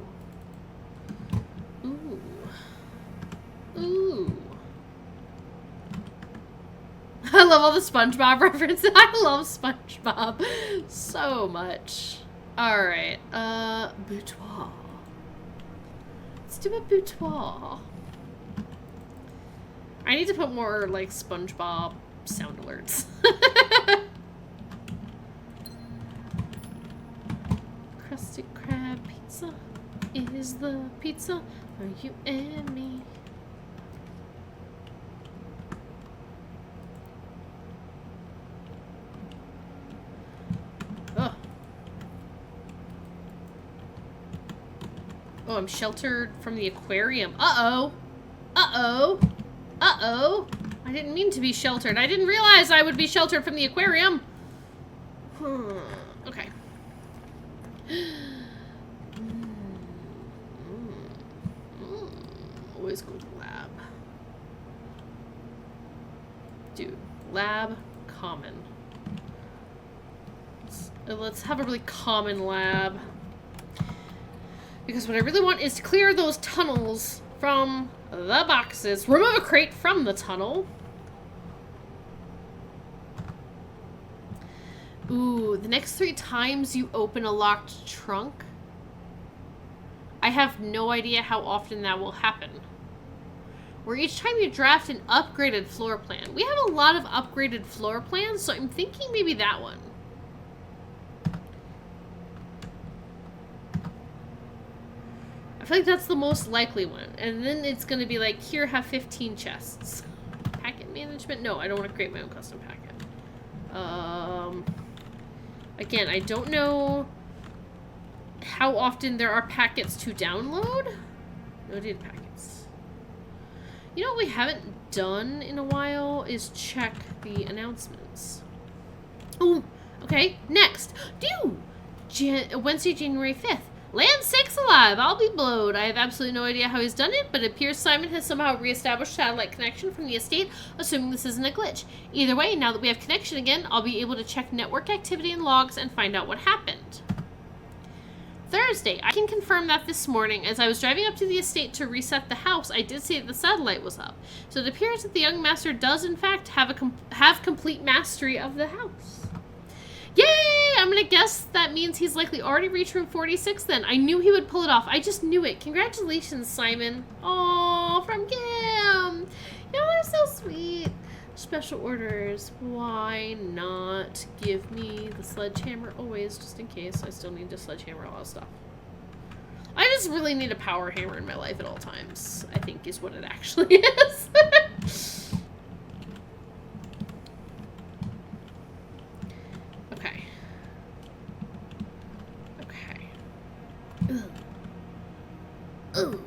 Ooh. Ooh. I love all the SpongeBob references. I love SpongeBob so much. All right. Boudoir. Let's do a boudoir. I need to put more like SpongeBob sound alerts. Krusty Krab pizza is the pizza for you and me. Oh. Oh, I'm sheltered from the aquarium. Uh-oh. Uh-oh. Uh-oh. I didn't mean to be sheltered. I didn't realize I would be sheltered from the aquarium. Okay. Always go to lab. Dude, lab, common. Let's have a really common lab. Because what I really want is to clear those tunnels from the boxes. Remove a crate from the tunnel. Ooh, the next 3 times you open a locked trunk. I have no idea how often that will happen. Or each time you draft an upgraded floor plan. We have a lot of upgraded floor plans, so I'm thinking maybe that one. I feel like that's the most likely one. And then it's going to be like, here, have 15 chests. Packet management? No, I don't want to create my own custom packet. Again, I don't know how often there are packets to download. No data packets. You know what we haven't done in a while is check the announcements. Oh, okay. Next. Wednesday, January 5th. Land sakes alive, I'll be blowed. I have absolutely no idea how he's done it, but it appears Simon has somehow reestablished satellite connection from the estate, assuming this isn't a glitch. Either way, now that we have connection again, I'll be able to check network activity and logs and find out what happened. Thursday, I can confirm that this morning, as I was driving up to the estate to reset the house, I did see that the satellite was up. So it appears that the young master does, in fact, have complete mastery of the house. Yay! I'm gonna guess that means he's likely already reached room 46 then. I knew he would pull it off. I just knew it. Congratulations, Simon. Aww, from Kim. Y'all are so sweet. Special orders. Why not give me the sledgehammer always, just in case I still need to sledgehammer a lot of stuff. I just really need a power hammer in my life at all times, I think is what it actually is. Ooh.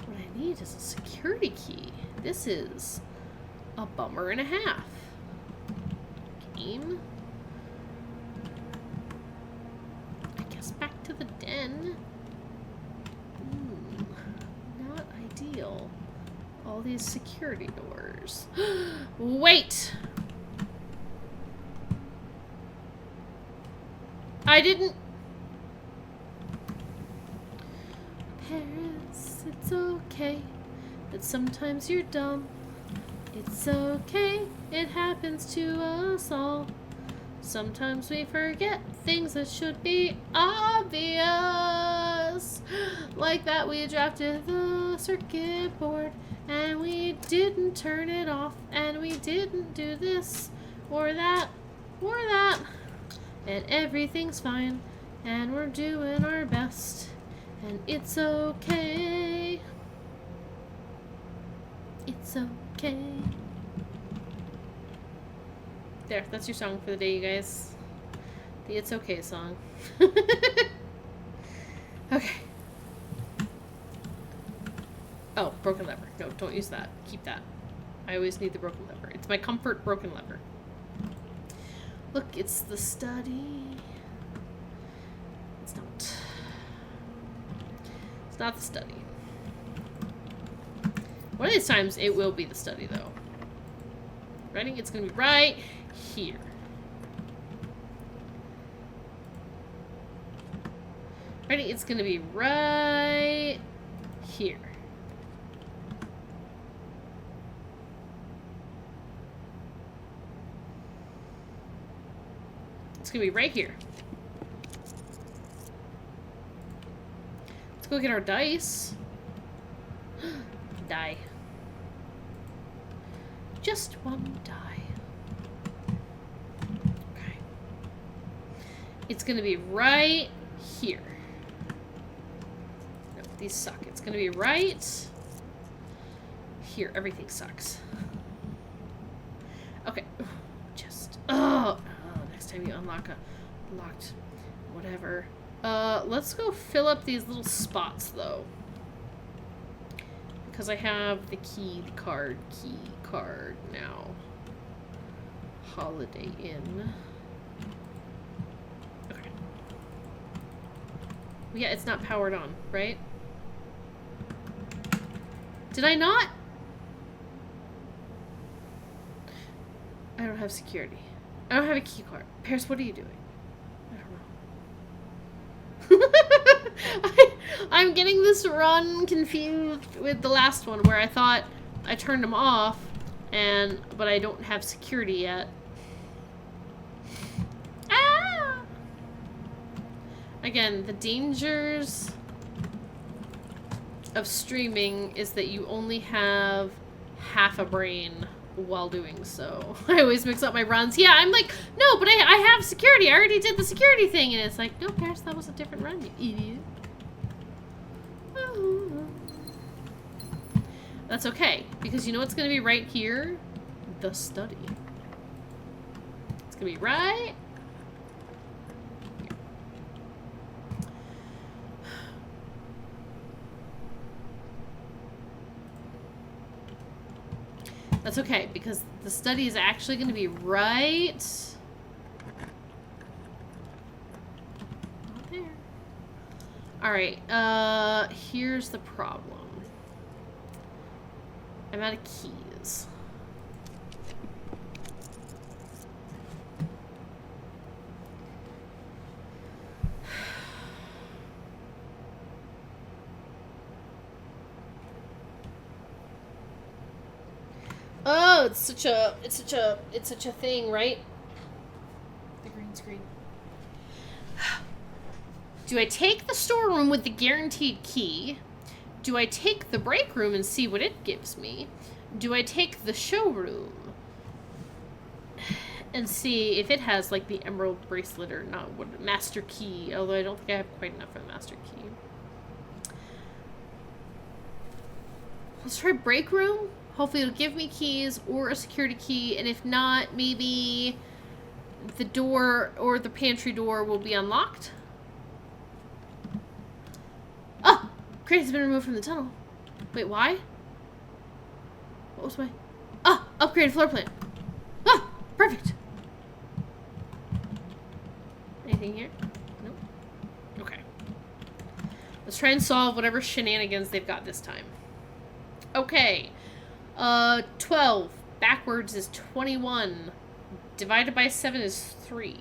What I need is a security key. This is a bummer and a half. Game. I guess back to the den. Not ideal. All these security doors. Wait! I didn't... Paris, it's okay that sometimes you're dumb. It's okay, it happens to us all. Sometimes we forget things that should be obvious. Like that we drafted the circuit board and we didn't turn it off and we didn't do this or that or that. And everything's fine and we're doing our best and it's okay. It's okay. There, that's your song for the day, you guys. The It's Okay song. Okay. Oh, broken lever. No, don't use that. Keep that. I always need the broken lever. It's my comfort broken lever. Look, it's the study. It's not. It's not the study. One of these times, it will be the study, though. Ready? It's gonna be right here. Ready? It's gonna be right here. It's gonna be right here. Let's go get our dice. Die. Just one die. Okay. It's gonna be right here. No, these suck. It's gonna be right here. Everything sucks. Okay. Just next time you unlock a locked whatever. Let's go fill up these little spots though. Because I have the key card now. Holiday Inn. Okay. Yeah, it's not powered on, right? Did I not? I don't have security. I don't have a key card. Paris, what are you doing? I don't know. I'm getting this run confused with the last one where I thought I turned them off but I don't have security yet. Ah! Again, the dangers of streaming is that you only have half a brain while doing so. I always mix up my runs. Yeah, I'm like, no, but I have security. I already did the security thing. And it's like, no, Paris, that was a different run, you idiot. That's okay, because you know what's going to be right here? The study. It's going to be right here. That's okay, because the study is actually going to be right there. Alright, here's the problem. I'm out of keys. Oh, it's such a thing, right? The green screen. Do I take the storeroom with the guaranteed key? Do I take the break room and see what it gives me? Do I take the showroom and see if it has like the emerald bracelet or not? What master key? Although I don't think I have quite enough for the master key. Let's try break room. Hopefully it'll give me keys or a security key, and if not, maybe the door or the pantry door will be unlocked. Oh! Crate has been removed from the tunnel. Wait, why? What was my... Ah! Upgraded floor plan. Ah! Perfect! Anything here? Nope. Okay. Let's try and solve whatever shenanigans they've got this time. Okay. 12. Backwards is 21. Divided by 7 is 3.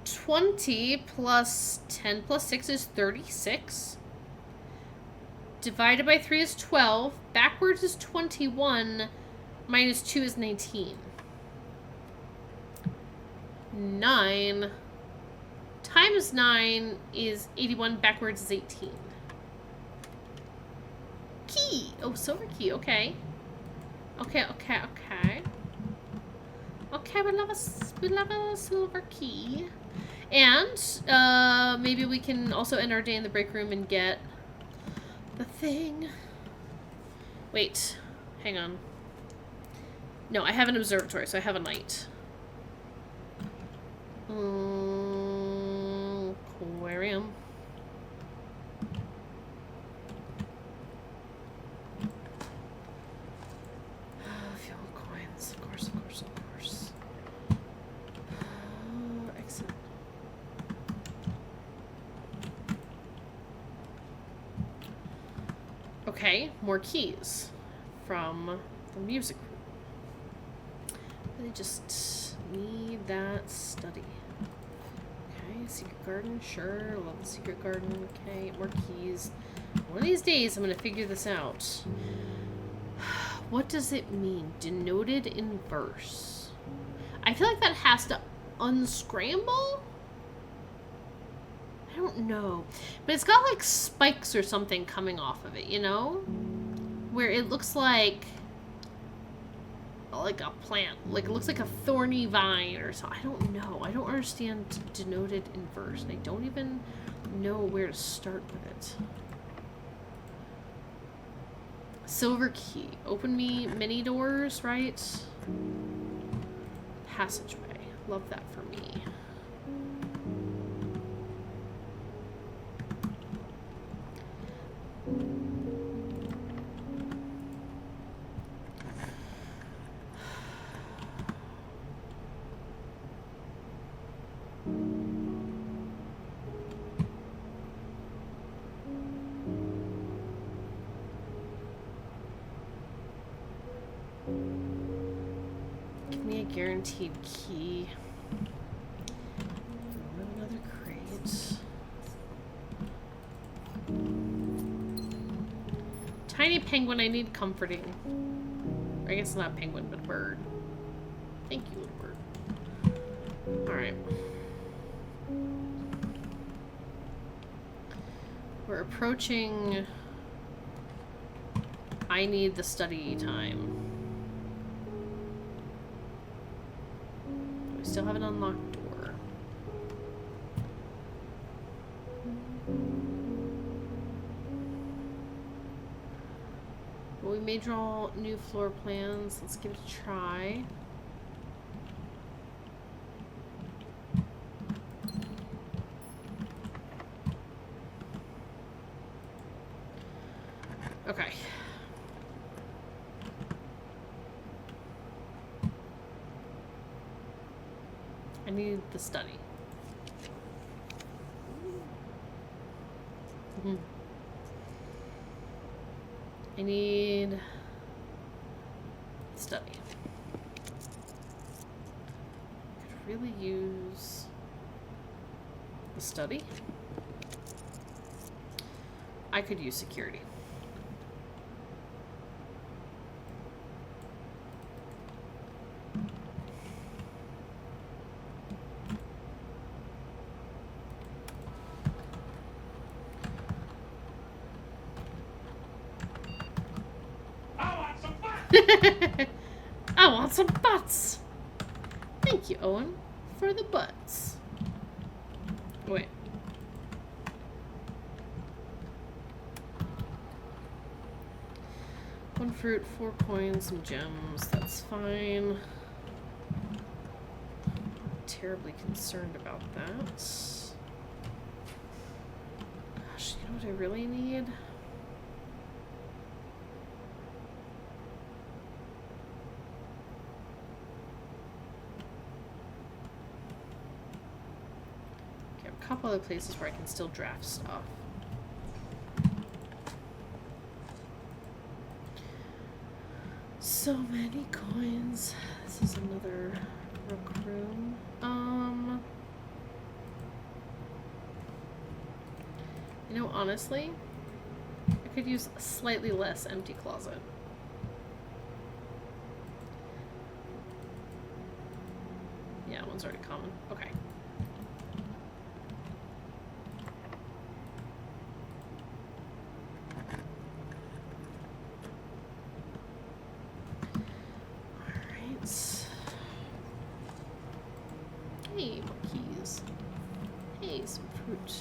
20 plus 10 plus 6 is 36. Divided by 3 is 12. Backwards is 21. Minus 2 is 19. 9 times 9 is 81. Backwards is 18. Key. Oh, silver key. Okay. Okay. Okay, we love a silver key. And maybe we can also end our day in the break room and get the thing. Wait. Hang on. No, I have an observatory, so I have a night. Aquarium. Fuel coins. Of course. Exit. Okay, more keys from the music room. I just need that study. Okay, secret garden, sure. Love the secret garden. Okay, more keys. One of these days, I'm gonna figure this out. What does it mean? Denoted in verse. I feel like that has to unscramble? I don't know. But it's got like spikes or something coming off of it, you know? Where it looks like a plant. Like, it looks like a thorny vine or something. I don't know. I don't understand denoted in verse. And I don't even know where to start with it. Silver key. Open me many doors, right? Passageway. Love that for me. Give me a guaranteed key. Another crate. Tiny penguin, I need comforting. I guess not penguin, but bird. Thank you, little bird. Alright. We're approaching... I need the study time. We still have an unlocked door. Well, we may draw new floor plans. Let's give it a try. Okay. I need the study. I need study. Could really use the study. I could use security. I want some butts. Thank you, Owen, for the butts. Wait. One fruit, 4 coins, some gems. That's fine. Not terribly concerned about that. Gosh, you know what I really need? A couple other places where I can still draft stuff. So many coins. This is another rook room. You know, honestly, I could use a slightly less empty closet. one's already common. Okay. Alright. Hey, more keys. Hey, some fruit.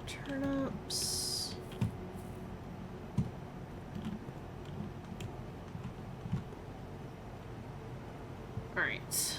Turnips. All right.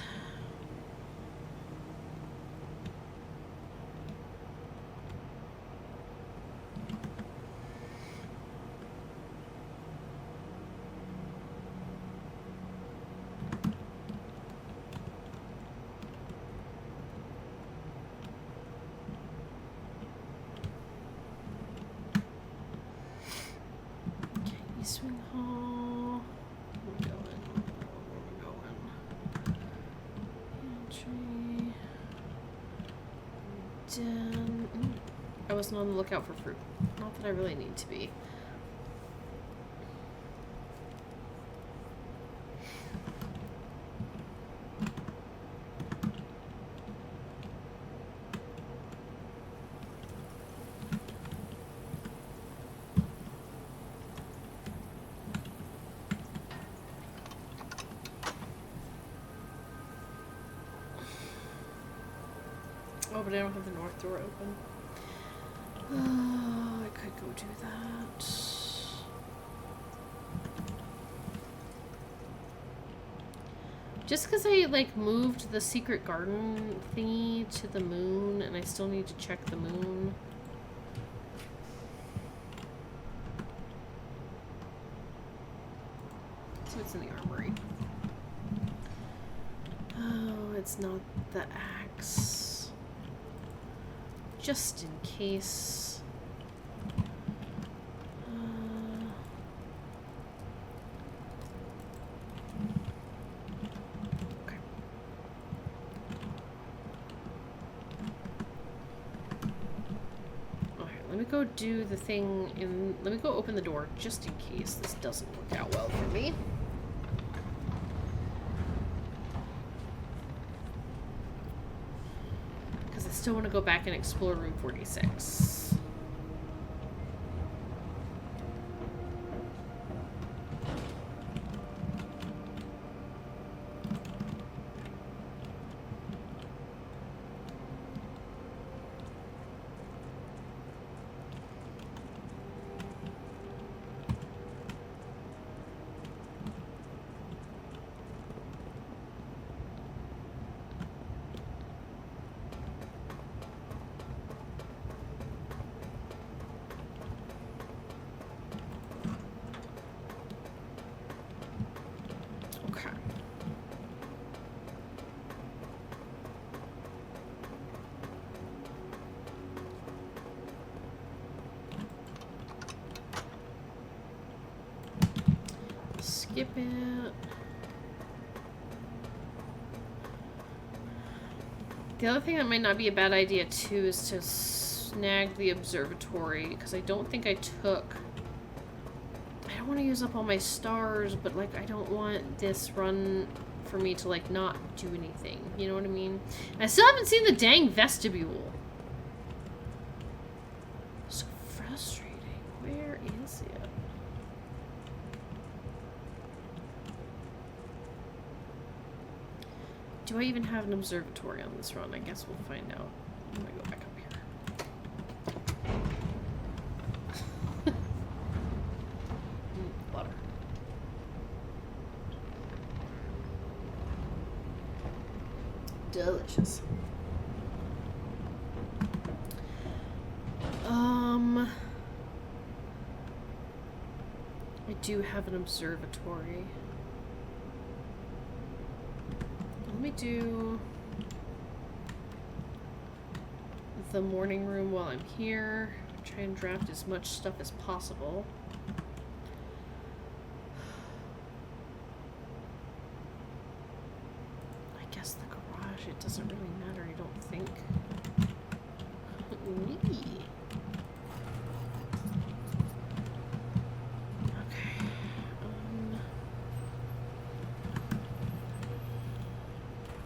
Swing hall. Where we going? Where we going? Entry. Den. I wasn't on the lookout for fruit. Not that I really need to be. Oh, but I don't have the north door open. I could go do that. Just because I, like, moved the secret garden thingy to the moon, and I still need to check the moon. So it's in the armory. Oh, it's not the axe. Just in case. Okay. Okay, let me go do the thing in. Let me go open the door just in case this doesn't work out well for me. Still want to go back and explore room 46. Skip it. The other thing that might not be a bad idea too is to snag the observatory, because I don't think I took... I don't want to use up all my stars, but like I don't want this run for me to like not do anything. You know what I mean? I still haven't seen the dang vestibule. So frustrating. Where is it? Do I even have an observatory on this run? I guess we'll find out. I'm gonna go back up here. Butter. Delicious. I do have an observatory. Let me do the morning room while I'm here. Try and draft as much stuff as possible. I guess the garage, it doesn't really matter, I don't think. Wee. Okay.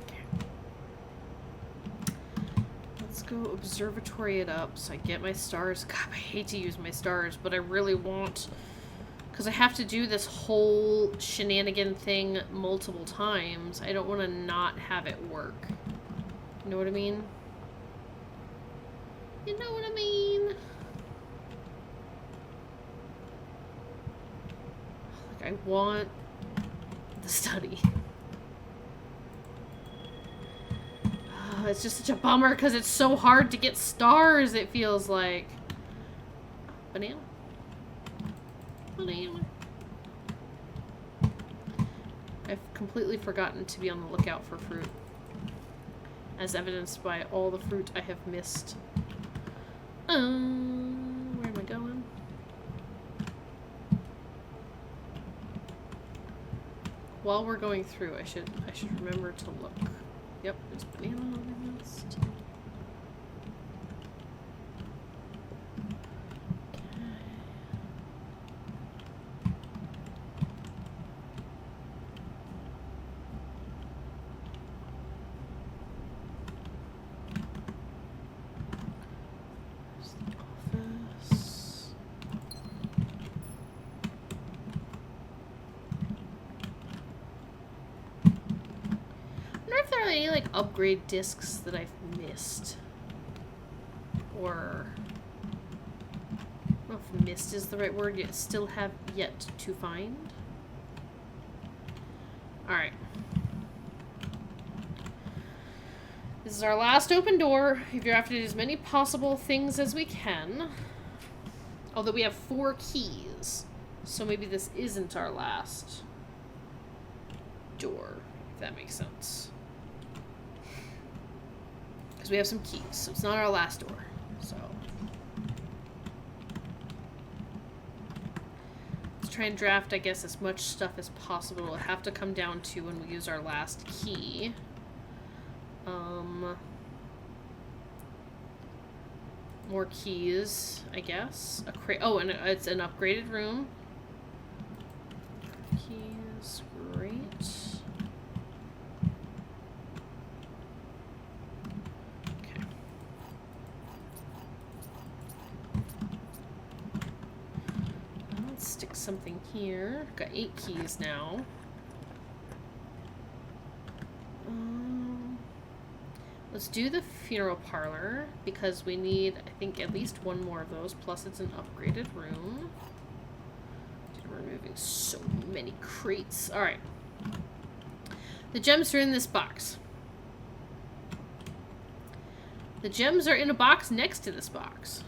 Okay. Let's go observatory it up so I get my stars. God, I hate to use my stars, but I really want... Because I have to do this whole shenanigan thing multiple times. I don't want to not have it work. You know what I mean? You know what I mean? Like, I want the study. It's just such a bummer because it's so hard to get stars, it feels like. Banana. Banana. I've completely forgotten to be on the lookout for fruit. As evidenced by all the fruit I have missed. Where am I going? While we're going through, I should remember to look. Yep, there's banana on the list. Any like upgrade discs that I've missed, or I don't know if missed is the right word, yet still have yet to find. Alright, this is our last open door. You're after as many possible things as we can, although we have 4 keys, so maybe this isn't our last door, if that makes sense. We have some keys, so it's not our last door. So let's try and draft, I guess, as much stuff as possible. It'll have to come down to when we use our last key. More keys, I guess. Oh, and it's an upgraded room. Keys, great. Something here. Got 8 keys now. Let's do the funeral parlor because we need, I think, at least 1 more of those. Plus, it's an upgraded room. We're removing so many crates. All right. The gems are in this box. The gems are in a box next to this box.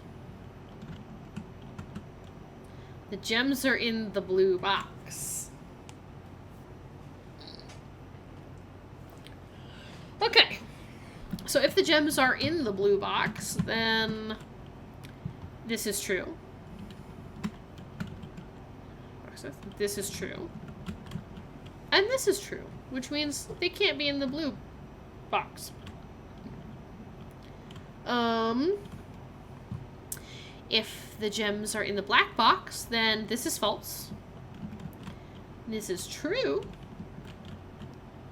The gems are in the blue box. Okay. So if the gems are in the blue box, then this is true. This is true. And this is true, which means they can't be in the blue box. If the gems are in the black box, then this is false. This is true.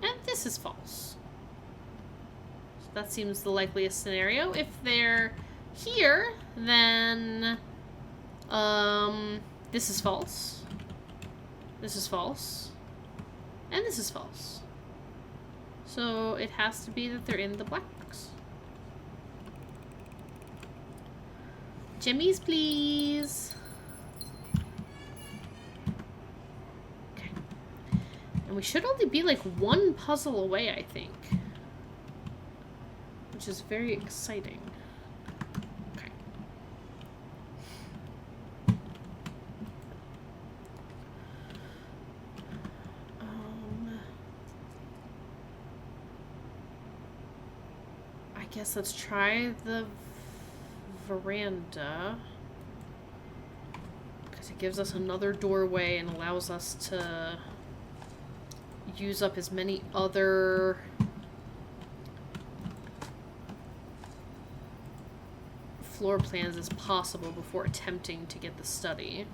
And this is false. So that seems the likeliest scenario. If they're here, then this is false. This is false. And this is false. So it has to be that they're in the black box. Jimmies, please. Okay. And we should only be like 1 puzzle away, I think. Which is very exciting. Okay. I guess let's try the veranda because it gives us another doorway and allows us to use up as many other floor plans as possible before attempting to get the study.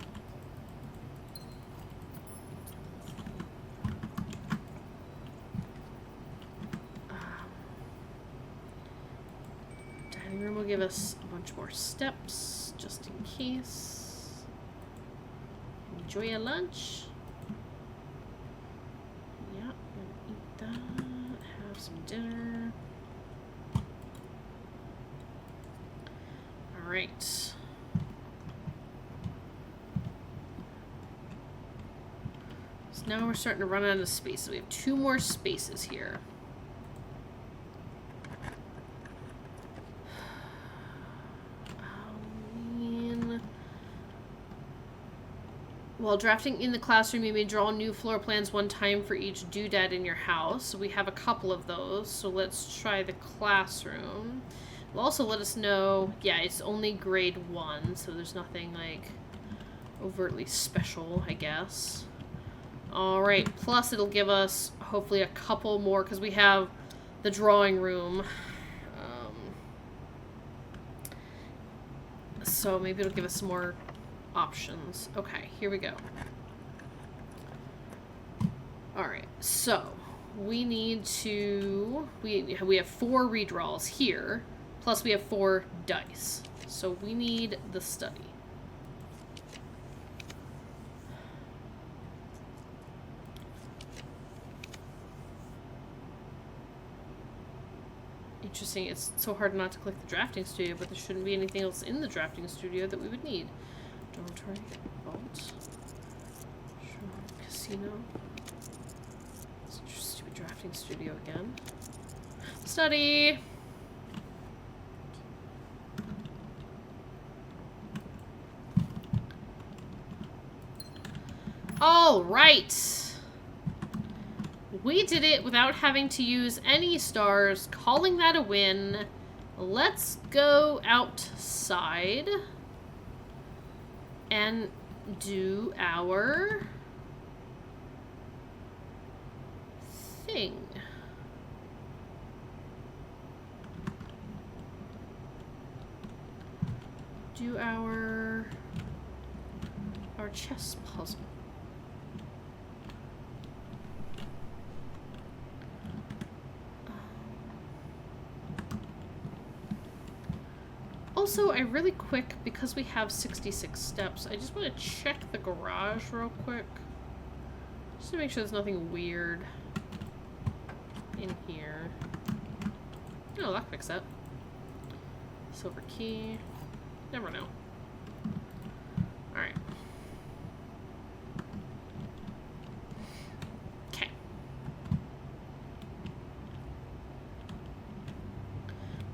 Dining room will give us a bunch more steps, just in case. Enjoy your lunch. Yeah, gonna eat that. Have some dinner. Alright. So now we're starting to run out of space. So we have 2 more spaces here. While drafting in the classroom, you may draw new floor plans 1 time for each doodad in your house. So we have a couple of those. So let's try the classroom. It'll also let us know, yeah, it's only grade 1, so there's nothing, like, overtly special, I guess. Alright, plus it'll give us, hopefully, a couple more, because we have the drawing room. So maybe it'll give us some more options. Okay, here we go. Alright, so we need to... We have 4 redraws here, plus we have 4 dice. So we need the study. Interesting, it's so hard not to click the drafting studio, but there shouldn't be anything else in the drafting studio that we would need. Dormitory, vault, casino. Stupid drafting studio again. Study! All right. We did it without having to use any stars, calling that a win. Let's go outside and do our thing. Do our chess puzzle. Also, I really quick, because we have 66 steps, I just want to check the garage real quick. Just to make sure there's nothing weird in here. Oh, lockpick set. Silver key. Never know. Alright. Okay.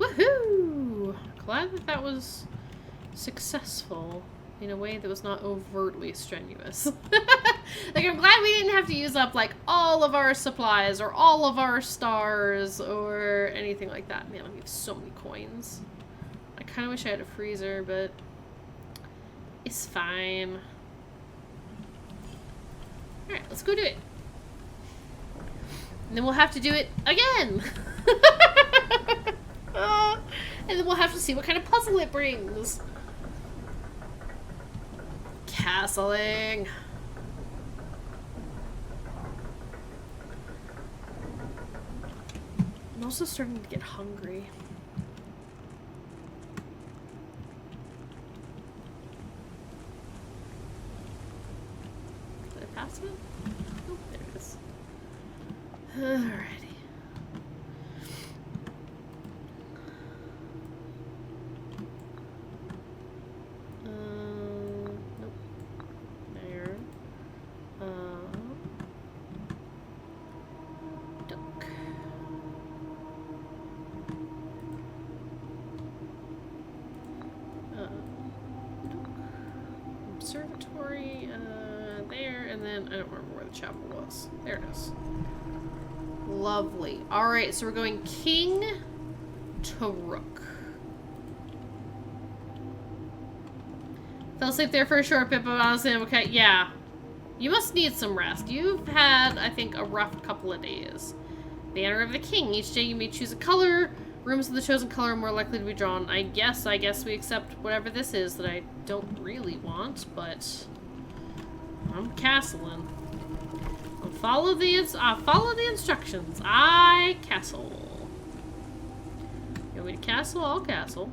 Woohoo! Glad that that was successful in a way that was not overtly strenuous. Like, I'm glad we didn't have to use up, like, all of our supplies or all of our stars or anything like that. Man, we have so many coins. I kind of wish I had a freezer, but it's fine. Alright, let's go do it. And then we'll have to do it again! And then we'll have to see what kind of puzzle it brings. Castling. I'm also starting to get hungry. Did I pass it? Oh, there it is. Alrighty. Nope. There. Duck. Observatory, there, and then I don't remember where the chapel was. There it is. Lovely. Alright, so we're going king to rook. Fell asleep there for a short bit, but honestly, I'm okay. Yeah. You must need some rest. You've had, I think, a rough couple of days. Banner of the king. Each day you may choose a color Rooms of the chosen color are more likely to be drawn. I guess we accept whatever this is that I don't really want, but I'm castling. I'll follow the instructions. I castle. You want me to castle? I'll castle.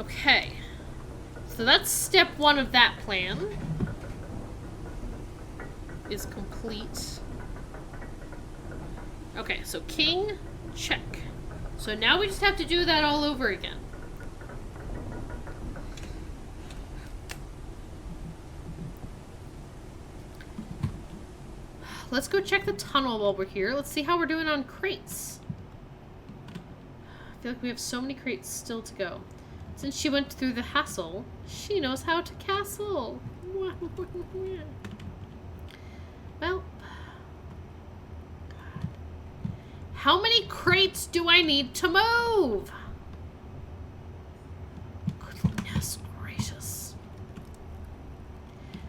Okay. So that's step 1 of that plan. Is complete. Okay, so king, check. So now we just have to do that all over again. Let's go check the tunnel while we're here. Let's see how we're doing on crates. I feel like we have so many crates still to go. Since she went through the hassle, she knows how to castle. Well, God. How many crates do I need to move? Goodness gracious.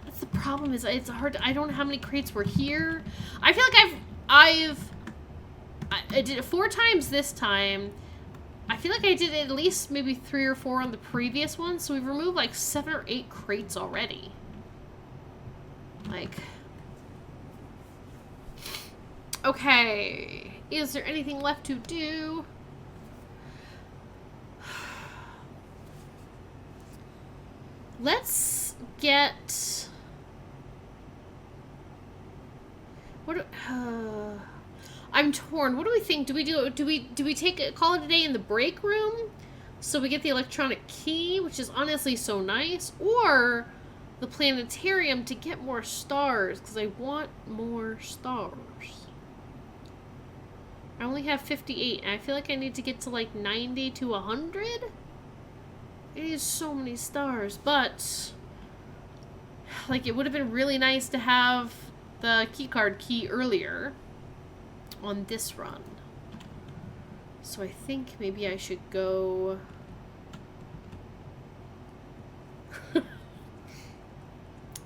That's the problem, is it's hard to, I don't know how many crates were here. I feel like I did it 4 times this time. I feel like I did at least maybe 3 or 4 on the previous one, so we've removed like 7 or 8 crates already. Like, okay, is there anything left to do? Let's get, what, I'm torn. What do we think? Do we call it a day in the break room so we get the electronic key, which is honestly so nice, or the planetarium to get more stars, because I want more stars. I only have 58, and I feel like I need to get to like 90 to 100. It is so many stars, but like it would have been really nice to have the keycard key earlier on this run. So I think maybe I should go. I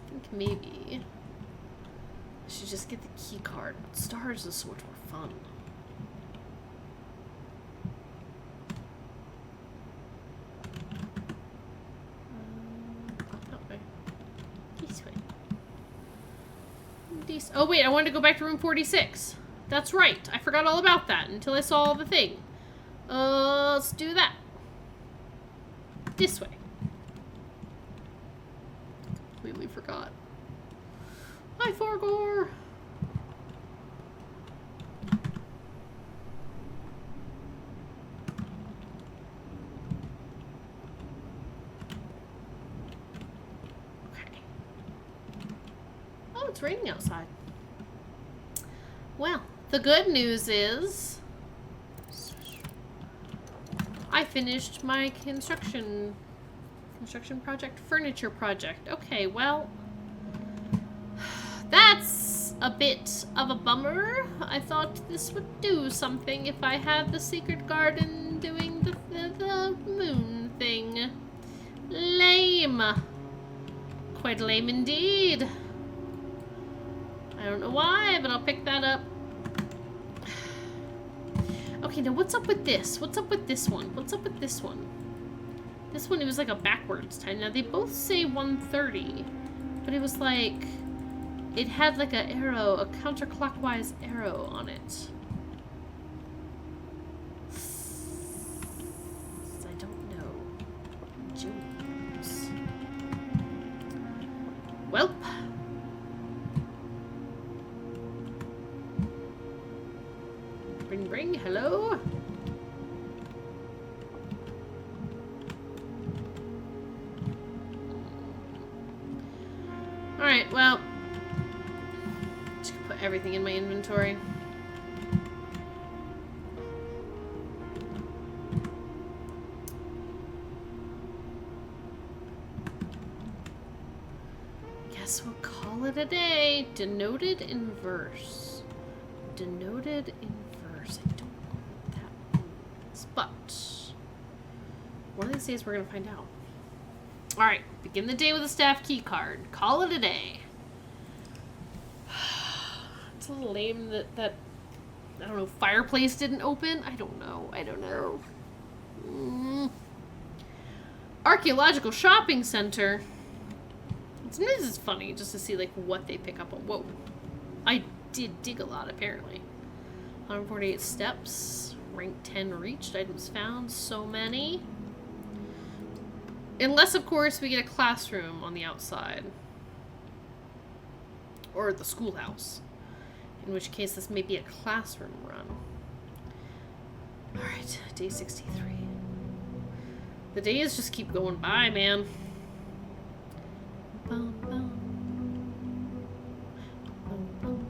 think maybe I should just get the key card. Stars is so much more fun. That way. This way. Oh wait, I wanted to go back to room 46. That's right. I forgot all about that until I saw the thing. Let's do that. This way. Completely forgot. Hi, Forgor. Okay. Oh, it's raining outside. Well, the good news is I finished my construction project, furniture project. Okay, well, that's a bit of a bummer. I thought this would do something if I had the secret garden doing the moon thing. Lame. Quite lame indeed. I don't know why, but I'll pick that up. Okay, now what's up with this? What's up with this one? What's up with this one? This one, it was like a backwards time. Now, they both say 130, but it was like, it had like a arrow, a counterclockwise arrow on it. I don't know. Jones. Welp. Ring, ring, hello? Alright, well, just gonna put everything in my inventory. Guess we'll call it a day. Denoted in verse. Denoted in verse. I don't know what that means, but one of these days we're gonna find out. Alright, begin the day with a staff key card. Call it a day. a little lame that I don't know, fireplace didn't open. I don't know. Archaeological shopping center. Sometimes it's funny just to see like what they pick up on. Whoa. I did dig a lot apparently. 148 steps. Rank 10 reached. Items found. So many. Unless of course we get a classroom on the outside. Or the schoolhouse. In which case this may be a classroom run. Alright, day 63. The days just keep going by, man. Bum, bum. Bum, bum.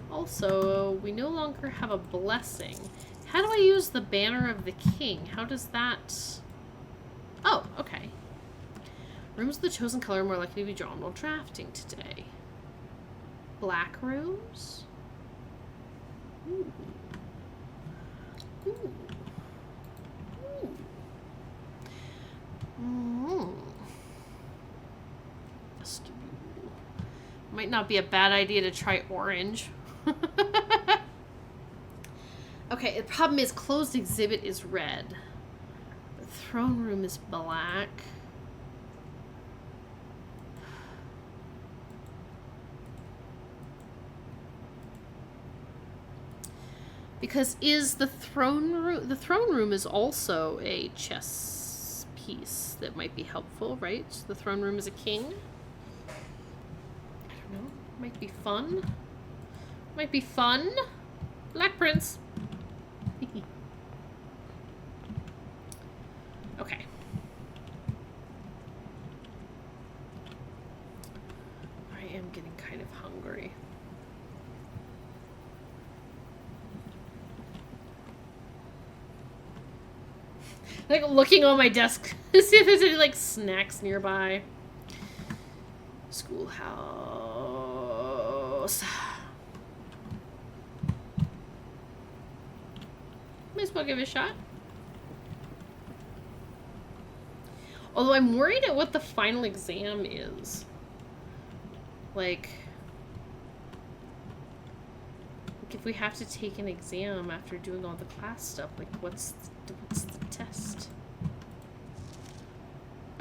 Also, we no longer have a blessing. How do I use the banner of the king? How does that... Oh, okay. Rooms of the chosen color are more likely to be drawn while drafting today. Black rooms? Ooh. Ooh. Ooh. Vestibule. Might not be a bad idea to try orange. Okay, the problem is closed exhibit is red. The throne room is black. Because is the throne room is also a chess piece that might be helpful, right? The throne room is a king. I don't know. Might be fun. Might be fun. Black Prince. Okay. I am getting kind of hungry. Like looking on my desk to see if there's any like snacks nearby. Schoolhouse. Might as well give it a shot. Although I'm worried at what the final exam is. Like if we have to take an exam after doing all the class stuff, like what's the test?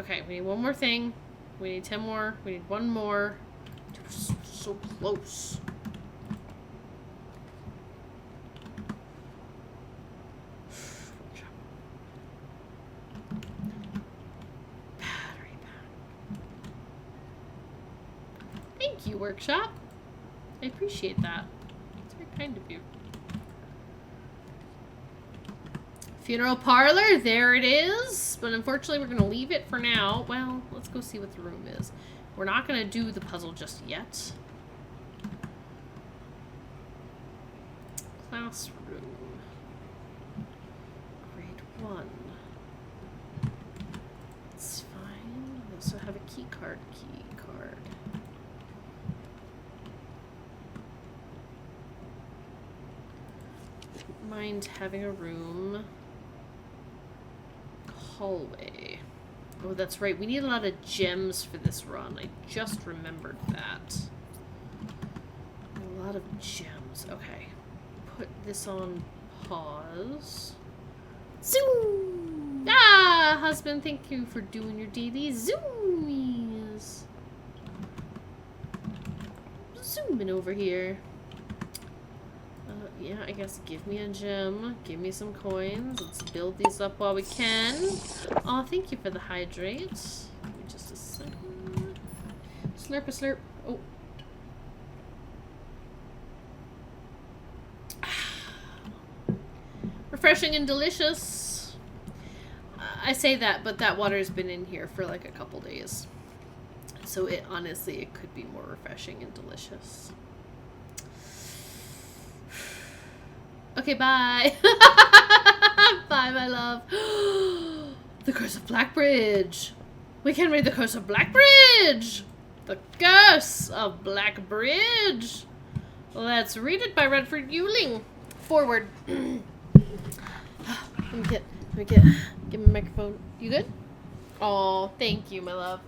Okay, we need one more thing. We need 10 more. We need one more. Dude, we're so close. Battery pack. Thank you, workshop. I appreciate that. It's very kind of you. Funeral parlor, there it is. But unfortunately, we're going to leave it for now. Well, let's go see what the room is. We're not going to do the puzzle just yet. Classroom. Grade 1. It's fine. We also have a key card. Don't mind having a room. Hallway. Oh, that's right. We need a lot of gems for this run. I just remembered that. A lot of gems. Okay. Put this on pause. Zoom! Ah, husband, thank you for doing your daily zoomies. Zooming over here. Yeah, I guess give me a gem. Give me some coins. Let's build these up while we can. Aw, thank you for the hydrate. Give me just a second. Slurp a slurp. Oh. Refreshing and delicious. I say that, but that water's been in here for like a couple days. So it honestly, it could be more refreshing and delicious. Okay, bye. Bye, my love. The Curse of Blackbridge. We can read The Curse of Blackbridge. The Curse of Blackbridge. Let's read it by Redford Ewing. Forward. Let me get give me a microphone. You good? Oh, thank you, my love.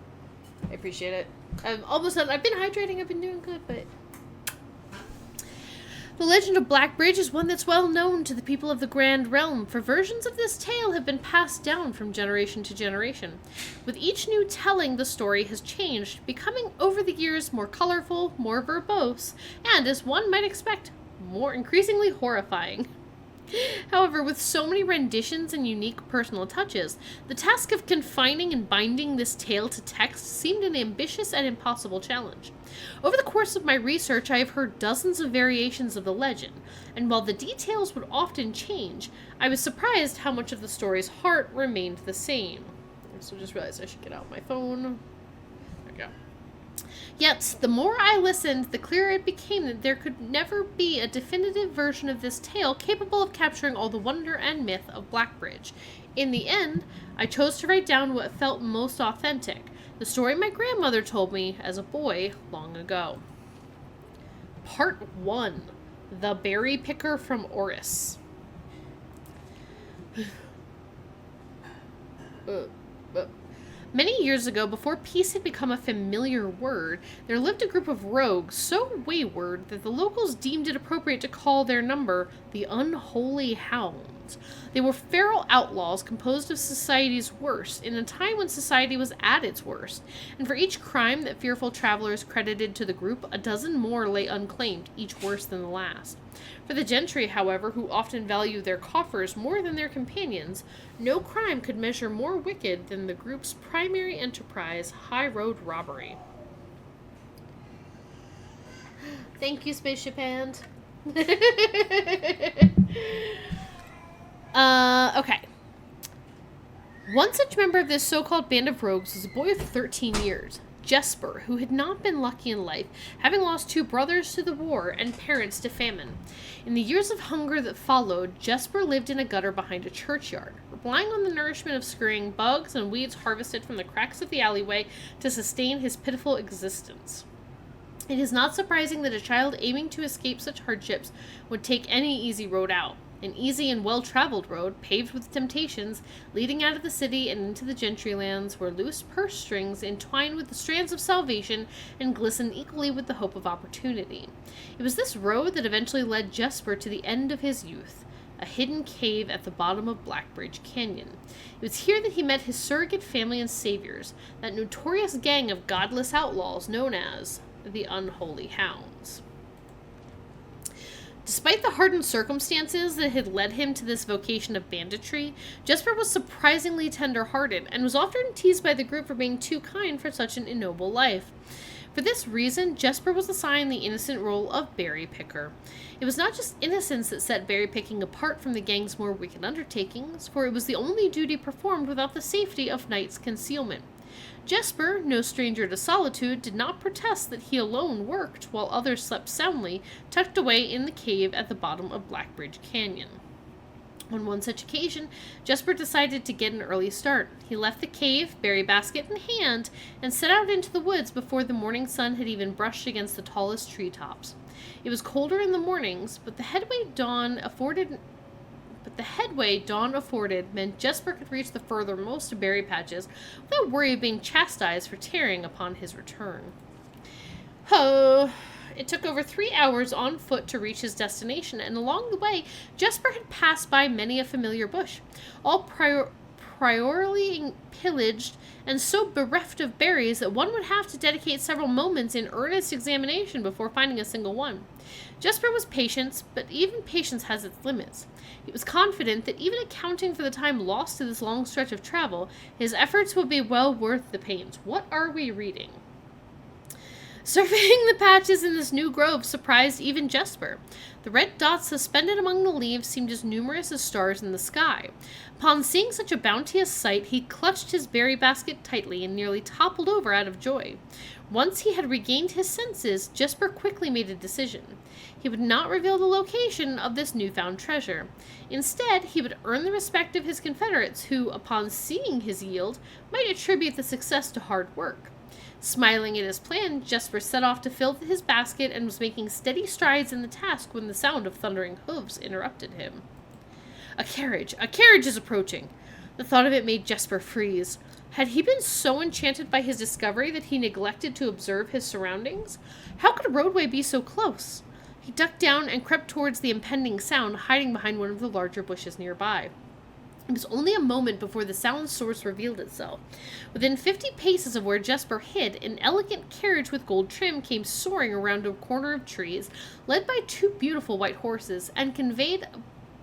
I appreciate it. I'm almost done. I've been hydrating. I've been doing good, but The legend of Blackbridge is one that's well known to the people of the Grand Realm, for versions of this tale have been passed down from generation to generation. With each new telling, the story has changed, becoming over the years more colorful, more verbose, and, as one might expect, more increasingly horrifying. However, with so many renditions and unique personal touches, the task of confining and binding this tale to text seemed an ambitious and impossible challenge. Over the course of my research, I have heard dozens of variations of the legend, and while the details would often change, I was surprised how much of the story's heart remained the same. So just realized I should get out my phone. There we go. Yet, the more I listened, the clearer it became that there could never be a definitive version of this tale capable of capturing all the wonder and myth of Blackbridge. In the end, I chose to write down what felt most authentic, the story my grandmother told me as a boy long ago. Part 1. The Berry Picker from Oris. Many years ago, before peace had become a familiar word, there lived a group of rogues so wayward that the locals deemed it appropriate to call their number the Unholy Hounds. They were feral outlaws composed of society's worst, in a time when society was at its worst, and for each crime that fearful travelers credited to the group, a dozen more lay unclaimed, each worse than the last. For the gentry, however, who often value their coffers more than their companions, no crime could measure more wicked than the group's primary enterprise, high road robbery. Thank you, Spaceship Hand. Okay. One such member of this so-called band of rogues was a boy of 13 years. Jesper, who had not been lucky in life, having lost 2 brothers to the war and parents to famine. In the years of hunger that followed, Jesper lived in a gutter behind a churchyard, relying on the nourishment of scurrying bugs and weeds harvested from the cracks of the alleyway to sustain his pitiful existence. It is not surprising that a child aiming to escape such hardships would take any easy road out. An easy and well-traveled road, paved with temptations, leading out of the city and into the gentry lands, where loose purse strings entwined with the strands of salvation and glistened equally with the hope of opportunity. It was this road that eventually led Jesper to the end of his youth, a hidden cave at the bottom of Blackbridge Canyon. It was here that he met his surrogate family and saviors, that notorious gang of godless outlaws known as the Unholy Hounds. Despite the hardened circumstances that had led him to this vocation of banditry, Jesper was surprisingly tender-hearted and was often teased by the group for being too kind for such an ignoble life. For this reason, Jesper was assigned the innocent role of berry picker. It was not just innocence that set berry picking apart from the gang's more wicked undertakings, for it was the only duty performed without the safety of night's concealment. Jesper, no stranger to solitude, did not protest that he alone worked while others slept soundly, tucked away in the cave at the bottom of Blackbridge Canyon. On one such occasion, Jesper decided to get an early start. He left the cave, berry basket in hand, and set out into the woods before the morning sun had even brushed against the tallest treetops. It was colder in the mornings, but the headway dawn afforded meant Jesper could reach the furthermost of berry patches without worry of being chastised for tarrying upon his return. It took over 3 hours on foot to reach his destination, and along the way, Jesper had passed by many a familiar bush, all priorly pillaged and so bereft of berries that one would have to dedicate several moments in earnest examination before finding a single one. Jesper was patient, but even patience has its limits. He was confident that even accounting for the time lost to this long stretch of travel, his efforts would be well worth the pains. What are we reading? Surveying the patches in this new grove surprised even Jesper. The red dots suspended among the leaves seemed as numerous as stars in the sky. Upon seeing such a bounteous sight, he clutched his berry basket tightly and nearly toppled over out of joy. Once he had regained his senses, Jesper quickly made a decision. He would not reveal the location of this newfound treasure. Instead, he would earn the respect of his confederates who, upon seeing his yield, might attribute the success to hard work. Smiling at his plan, Jesper set off to fill his basket and was making steady strides in the task when the sound of thundering hooves interrupted him. A carriage is approaching! The thought of it made Jesper freeze. Had he been so enchanted by his discovery that he neglected to observe his surroundings? How could a roadway be so close? He ducked down and crept towards the impending sound, hiding behind one of the larger bushes nearby. It was only a moment before the sound's source revealed itself. Within 50 paces of where Jesper hid, an elegant carriage with gold trim came soaring around a corner of trees, led by 2 beautiful white horses, and conveyed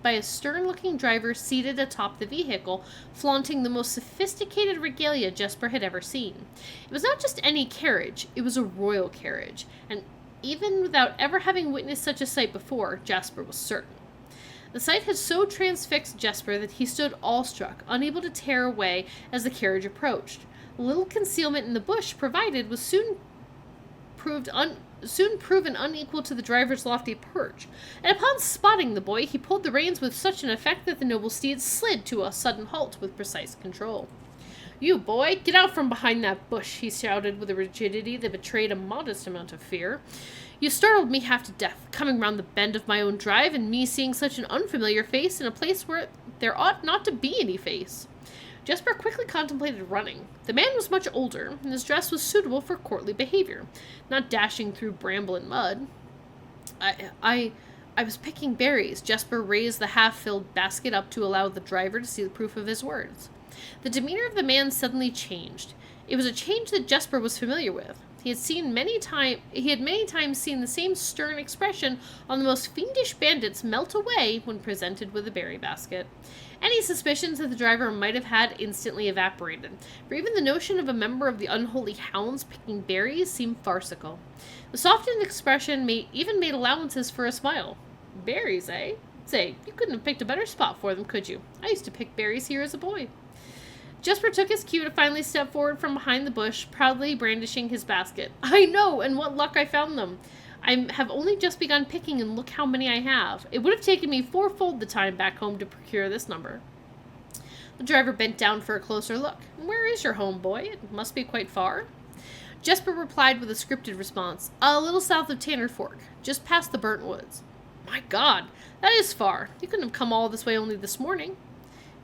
by a stern-looking driver seated atop the vehicle, flaunting the most sophisticated regalia Jesper had ever seen. It was not just any carriage, it was a royal carriage, and even without ever having witnessed such a sight before, Jesper was certain. The sight had so transfixed Jesper that he stood awestruck, unable to tear away as the carriage approached. The little concealment in the bush provided was soon proven unequal to the driver's lofty perch, and upon spotting the boy, he pulled the reins with such an effect that the noble steed slid to a sudden halt with precise control. "You, boy, get out from behind that bush," he shouted with a rigidity that betrayed a modest amount of fear. "You startled me half to death, coming round the bend of my own drive, and me seeing such an unfamiliar face in a place where there ought not to be any face." Jesper quickly contemplated running. The man was much older, and his dress was suitable for courtly behavior, not dashing through bramble and mud. I was picking berries." Jesper raised the half-filled basket up to allow the driver to see the proof of his words. The demeanor of the man suddenly changed. It was a change that Jesper was familiar with. He had many times seen the same stern expression on the most fiendish bandits melt away when presented with a berry basket. Any suspicions that the driver might have had instantly evaporated, for even the notion of a member of the unholy hounds picking berries seemed farcical. The softened expression even made allowances for a smile. "Berries, eh? Say, you couldn't have picked a better spot for them, could you? I used to pick berries here as a boy." Jesper took his cue to finally step forward from behind the bush, proudly brandishing his basket. "I know, and what luck I found them. I have only just begun picking, and look how many I have. It would have taken me 4-fold the time back home to procure this number." The driver bent down for a closer look. "Where is your home, boy? It must be quite far." Jesper replied with a scripted response. "A little south of Tanner Fork, just past the burnt woods." "My God, that is far. You couldn't have come all this way only this morning."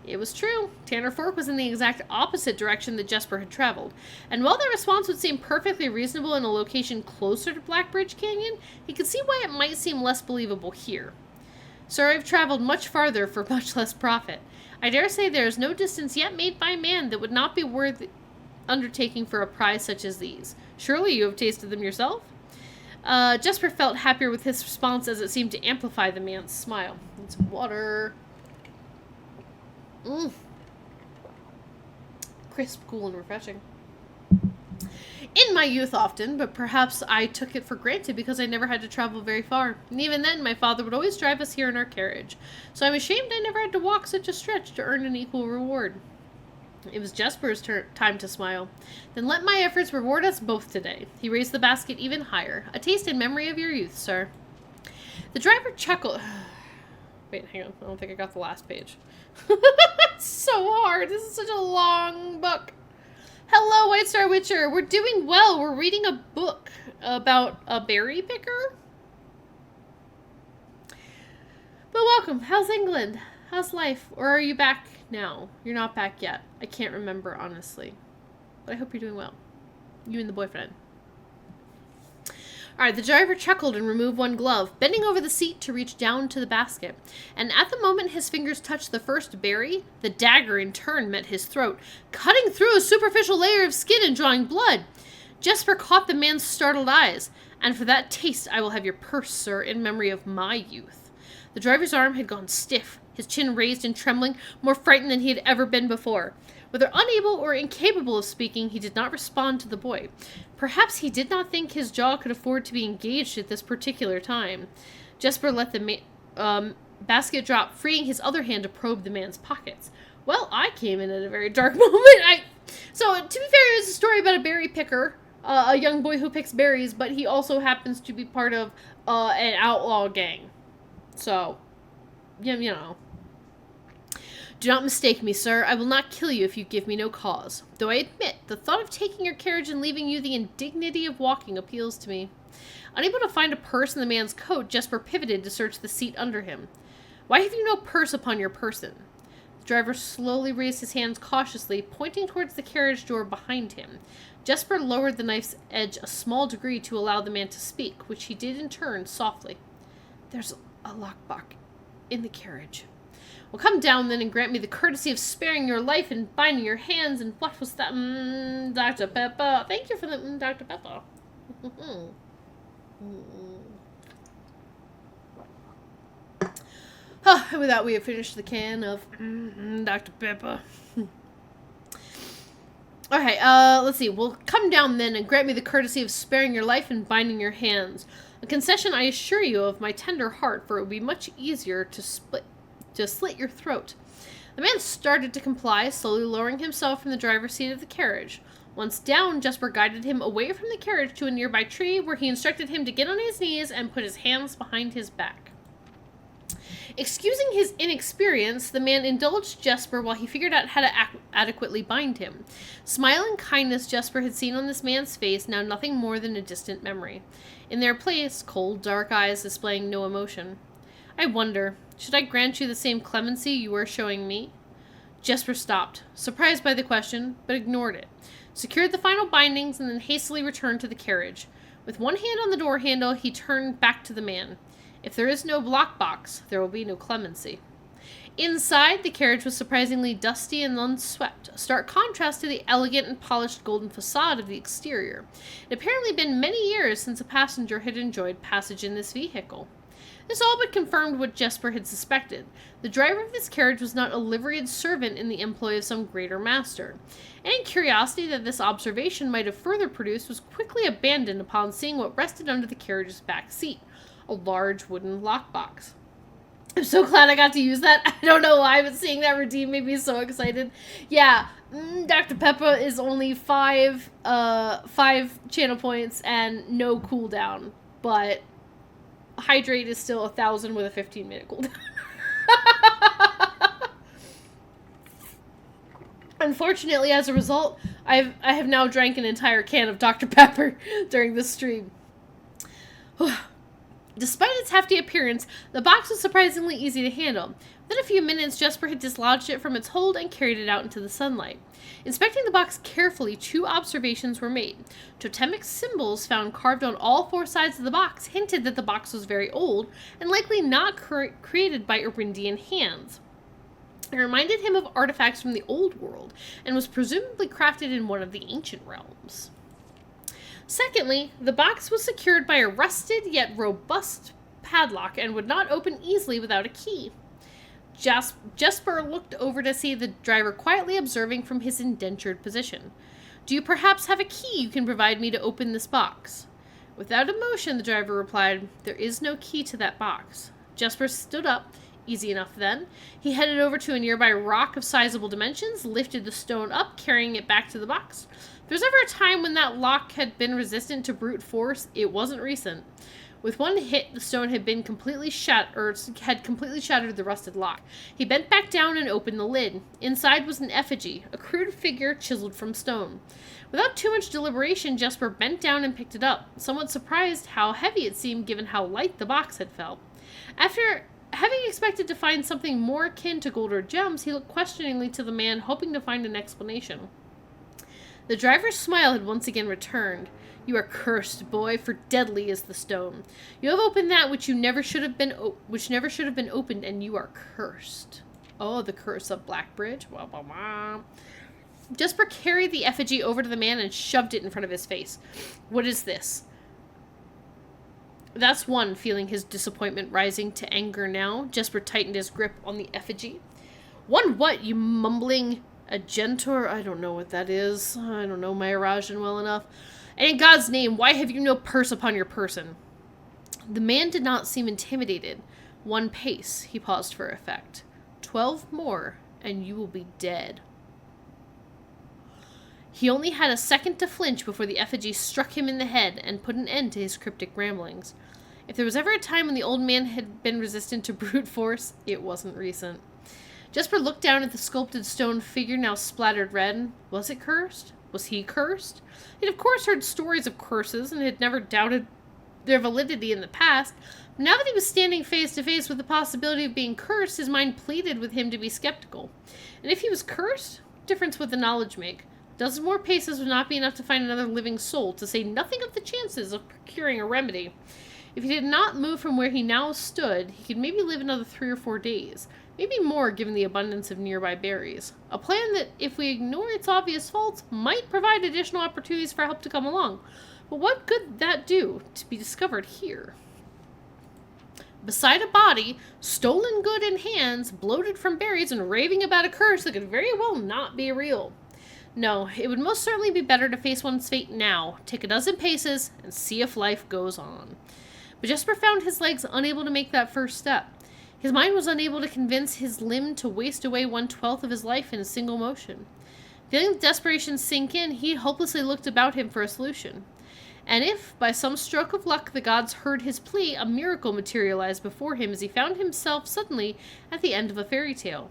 It was true. Tanner Fork was in the exact opposite direction that Jesper had traveled, and while that response would seem perfectly reasonable in a location closer to Blackbridge Canyon, he could see why it might seem less believable here. "Sir, I've traveled much farther for much less profit. I dare say there is no distance yet made by man that would not be worth undertaking for a prize such as these. Surely you have tasted them yourself?" Jesper felt happier with his response as it seemed to amplify the man's smile. "It's water." Crisp, cool, and refreshing. "In my youth often, but perhaps I took it for granted because I never had to travel very far. And even then, my father would always drive us here in our carriage. So I'm ashamed I never had to walk such a stretch to earn an equal reward." It was Jesper's time to smile. "Then let my efforts reward us both today." He raised the basket even higher. "A taste in memory of your youth, sir." The driver chuckled. Wait, hang on. I don't think I got the last page. It's so hard. This is such a long book. "Hello, White Star Witcher. We're doing well. We're reading a book about a berry picker. But welcome. How's England? How's life? Or are you back now? You're not back yet. I can't remember, honestly. But I hope you're doing well. You and the boyfriend." Alright, the driver chuckled and removed one glove, bending over the seat to reach down to the basket. And at the moment his fingers touched the first berry, the dagger in turn met his throat, cutting through a superficial layer of skin and drawing blood. Jesper caught the man's startled eyes. "And for that taste I will have your purse, sir, in memory of my youth." The driver's arm had gone stiff, his chin raised and trembling, more frightened than he had ever been before. Whether unable or incapable of speaking, he did not respond to the boy. Perhaps he did not think his jaw could afford to be engaged at this particular time. Jesper let the basket drop, freeing his other hand to probe the man's pockets. "Well, I came in at a very dark moment. So, to be fair, it's a story about a berry picker, a young boy who picks berries, but he also happens to be part of an outlaw gang. So, you know. "Do not mistake me, sir. I will not kill you if you give me no cause. Though I admit, the thought of taking your carriage and leaving you the indignity of walking appeals to me." Unable to find a purse in the man's coat, Jesper pivoted to search the seat under him. "Why have you no purse upon your person?" The driver slowly raised his hands cautiously, pointing towards the carriage door behind him. Jesper lowered the knife's edge a small degree to allow the man to speak, which he did in turn softly. There's a lockbox in the carriage. Well, come down then and grant me the courtesy of sparing your life and binding your hands. And what was that? Dr. Pepper. Thank you for the Dr. Pepper. And with that, we have finished the can of Dr. Pepper. Okay, let's see. Well, come down then and grant me the courtesy of sparing your life and binding your hands. A concession I assure you of my tender heart, for it would be much easier to slit your throat. The man started to comply, slowly lowering himself from the driver's seat of the carriage. Once down, Jesper guided him away from the carriage to a nearby tree, where he instructed him to get on his knees and put his hands behind his back. Excusing his inexperience, the man indulged Jesper while he figured out how to adequately bind him. Smile and kindness Jesper had seen on this man's face, now nothing more than a distant memory. In their place, cold, dark eyes displaying no emotion. I wonder, should I grant you the same clemency you are showing me? Jesper stopped, surprised by the question, but ignored it, secured the final bindings, and then hastily returned to the carriage. With one hand on the door handle, he turned back to the man. If there is no lockbox, there will be no clemency. Inside, the carriage was surprisingly dusty and unswept, a stark contrast to the elegant and polished golden facade of the exterior. It had apparently been many years since a passenger had enjoyed passage in this vehicle. This all but confirmed what Jesper had suspected. The driver of this carriage was not a liveried servant in the employ of some greater master. Any curiosity that this observation might have further produced was quickly abandoned upon seeing what rested under the carriage's back seat. A large wooden lockbox. I'm so glad I got to use that. I don't know why, but seeing that redeem made me so excited. Yeah, Dr. Pepper is only 5 channel points and no cooldown, but Hydrate is still 1,000 with a 15-minute cooldown. Unfortunately, as a result, I have now drank an entire can of Dr. Pepper during this stream. Despite its hefty appearance, the box was surprisingly easy to handle. Within a few minutes, Jesper had dislodged it from its hold and carried it out into the sunlight. Inspecting the box carefully, 2 observations were made. Totemic symbols found carved on all 4 sides of the box hinted that the box was very old and likely not created by Arindian hands. It reminded him of artifacts from the old world and was presumably crafted in one of the ancient realms. Secondly, the box was secured by a rusted yet robust padlock and would not open easily without a key. Jesper looked over to see the driver quietly observing from his indentured position. Do you perhaps have a key you can provide me to open this box? Without emotion, the driver replied, there is no key to that box. Jesper stood up. Easy enough then. He headed over to a nearby rock of sizable dimensions, lifted the stone up, carrying it back to the box. If there's ever a time when that lock had been resistant to brute force, it wasn't recent. With one hit, the stone had completely shattered the rusted lock. He bent back down and opened the lid. Inside was an effigy, a crude figure chiseled from stone. Without too much deliberation, Jesper bent down and picked it up, somewhat surprised how heavy it seemed given how light the box had felt. After having expected to find something more akin to gold or gems, he looked questioningly to the man, hoping to find an explanation. The driver's smile had once again returned. You are cursed, boy, for deadly is the stone. You have opened that which never should have been opened, and you are cursed. Oh, the curse of Blackbridge. Wah, wah, wah. Jesper carried the effigy over to the man and shoved it in front of his face. What is this? That's one, feeling his disappointment rising to anger now. Jesper tightened his grip on the effigy. One what, you mumbling agentor? I don't know what that is. I don't know my Arajan well enough. And in God's name, why have you no purse upon your person? The man did not seem intimidated. 1 pace, he paused for effect. 12 more, and you will be dead. He only had a second to flinch before the effigy struck him in the head and put an end to his cryptic ramblings. If there was ever a time when the old man had been resistant to brute force, it wasn't recent. Jesper looked down at the sculpted stone figure now splattered red. Was it cursed? Was he cursed? He'd of course heard stories of curses and had never doubted their validity in the past. But now that he was standing face to face with the possibility of being cursed, his mind pleaded with him to be skeptical. And if he was cursed, what difference would the knowledge make? A dozen more paces would not be enough to find another living soul, to say nothing of the chances of procuring a remedy. If he did not move from where he now stood, he could maybe live another 3 or 4 days. Maybe more given the abundance of nearby berries. A plan that, if we ignore its obvious faults, might provide additional opportunities for help to come along. But what could that do to be discovered here? Beside a body, stolen good in hands, bloated from berries, and raving about a curse that could very well not be real. No, it would most certainly be better to face one's fate now, take a dozen paces, and see if life goes on. But Jesper found his legs unable to make that first step. His mind was unable to convince his limb to waste away 1/12 of his life in a single motion. Feeling desperation sink in, he hopelessly looked about him for a solution. And if, by some stroke of luck, the gods heard his plea, a miracle materialized before him as he found himself suddenly at the end of a fairy tale.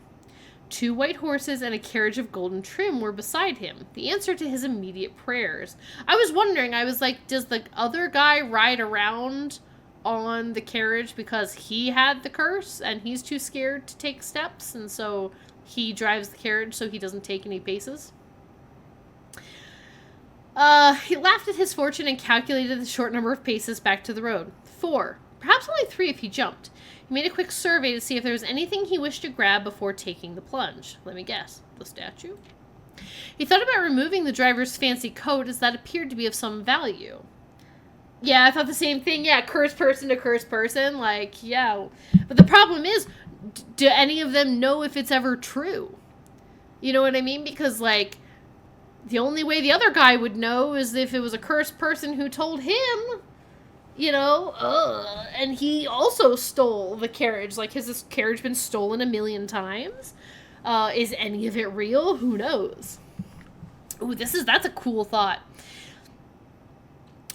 2 white horses and a carriage of golden trim were beside him, the answer to his immediate prayers. I was wondering, I was like, does the other guy ride around on the carriage because he had the curse and he's too scared to take steps, and so he drives the carriage so he doesn't take any paces? He laughed at his fortune and calculated the short number of paces back to the road. 4. Perhaps only 3 if he jumped. He made a quick survey to see if there was anything he wished to grab before taking the plunge. Let me guess. The statue? He thought about removing the driver's fancy coat, as that appeared to be of some value. Yeah, I thought the same thing. Yeah, cursed person to cursed person. Like, yeah. But the problem is, do any of them know if it's ever true? You know what I mean? Because, like, the only way the other guy would know is if it was a cursed person who told him, you know, and he also stole the carriage. Like, has this carriage been stolen a million times? Is any of it real? Who knows? Ooh, that's a cool thought.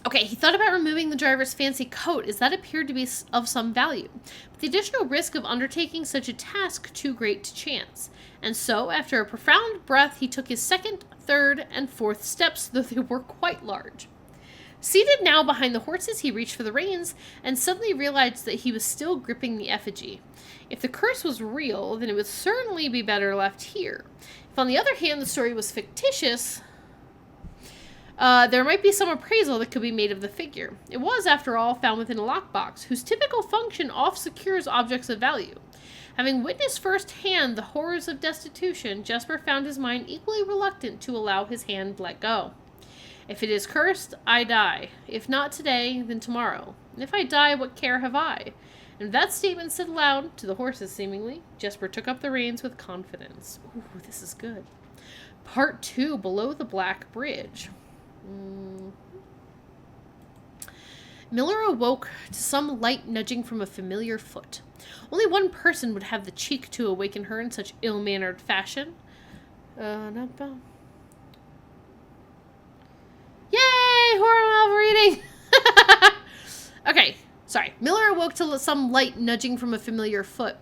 Okay, he thought about removing the driver's fancy coat, as that appeared to be of some value, but the additional risk of undertaking such a task too great to chance. And so, after a profound breath, he took his 2nd, 3rd, and 4th steps, though they were quite large. Seated now behind the horses, he reached for the reins, and suddenly realized that he was still gripping the effigy. If the curse was real, then it would certainly be better left here. If, on the other hand, the story was fictitious, there might be some appraisal that could be made of the figure. It was, after all, found within a lockbox, whose typical function oft secures objects of value. Having witnessed firsthand the horrors of destitution, Jesper found his mind equally reluctant to allow his hand let go. If it is cursed, I die. If not today, then tomorrow. And if I die, what care have I? And with that statement said aloud, to the horses seemingly, Jesper took up the reins with confidence. Ooh, this is good. Part 2, Below the Black Bridge. Miller awoke to some light nudging from a familiar foot. Only one person would have the cheek to awaken her in such ill-mannered fashion. Yay! Horror novel reading! Okay, sorry. Miller awoke to some light nudging from a familiar foot.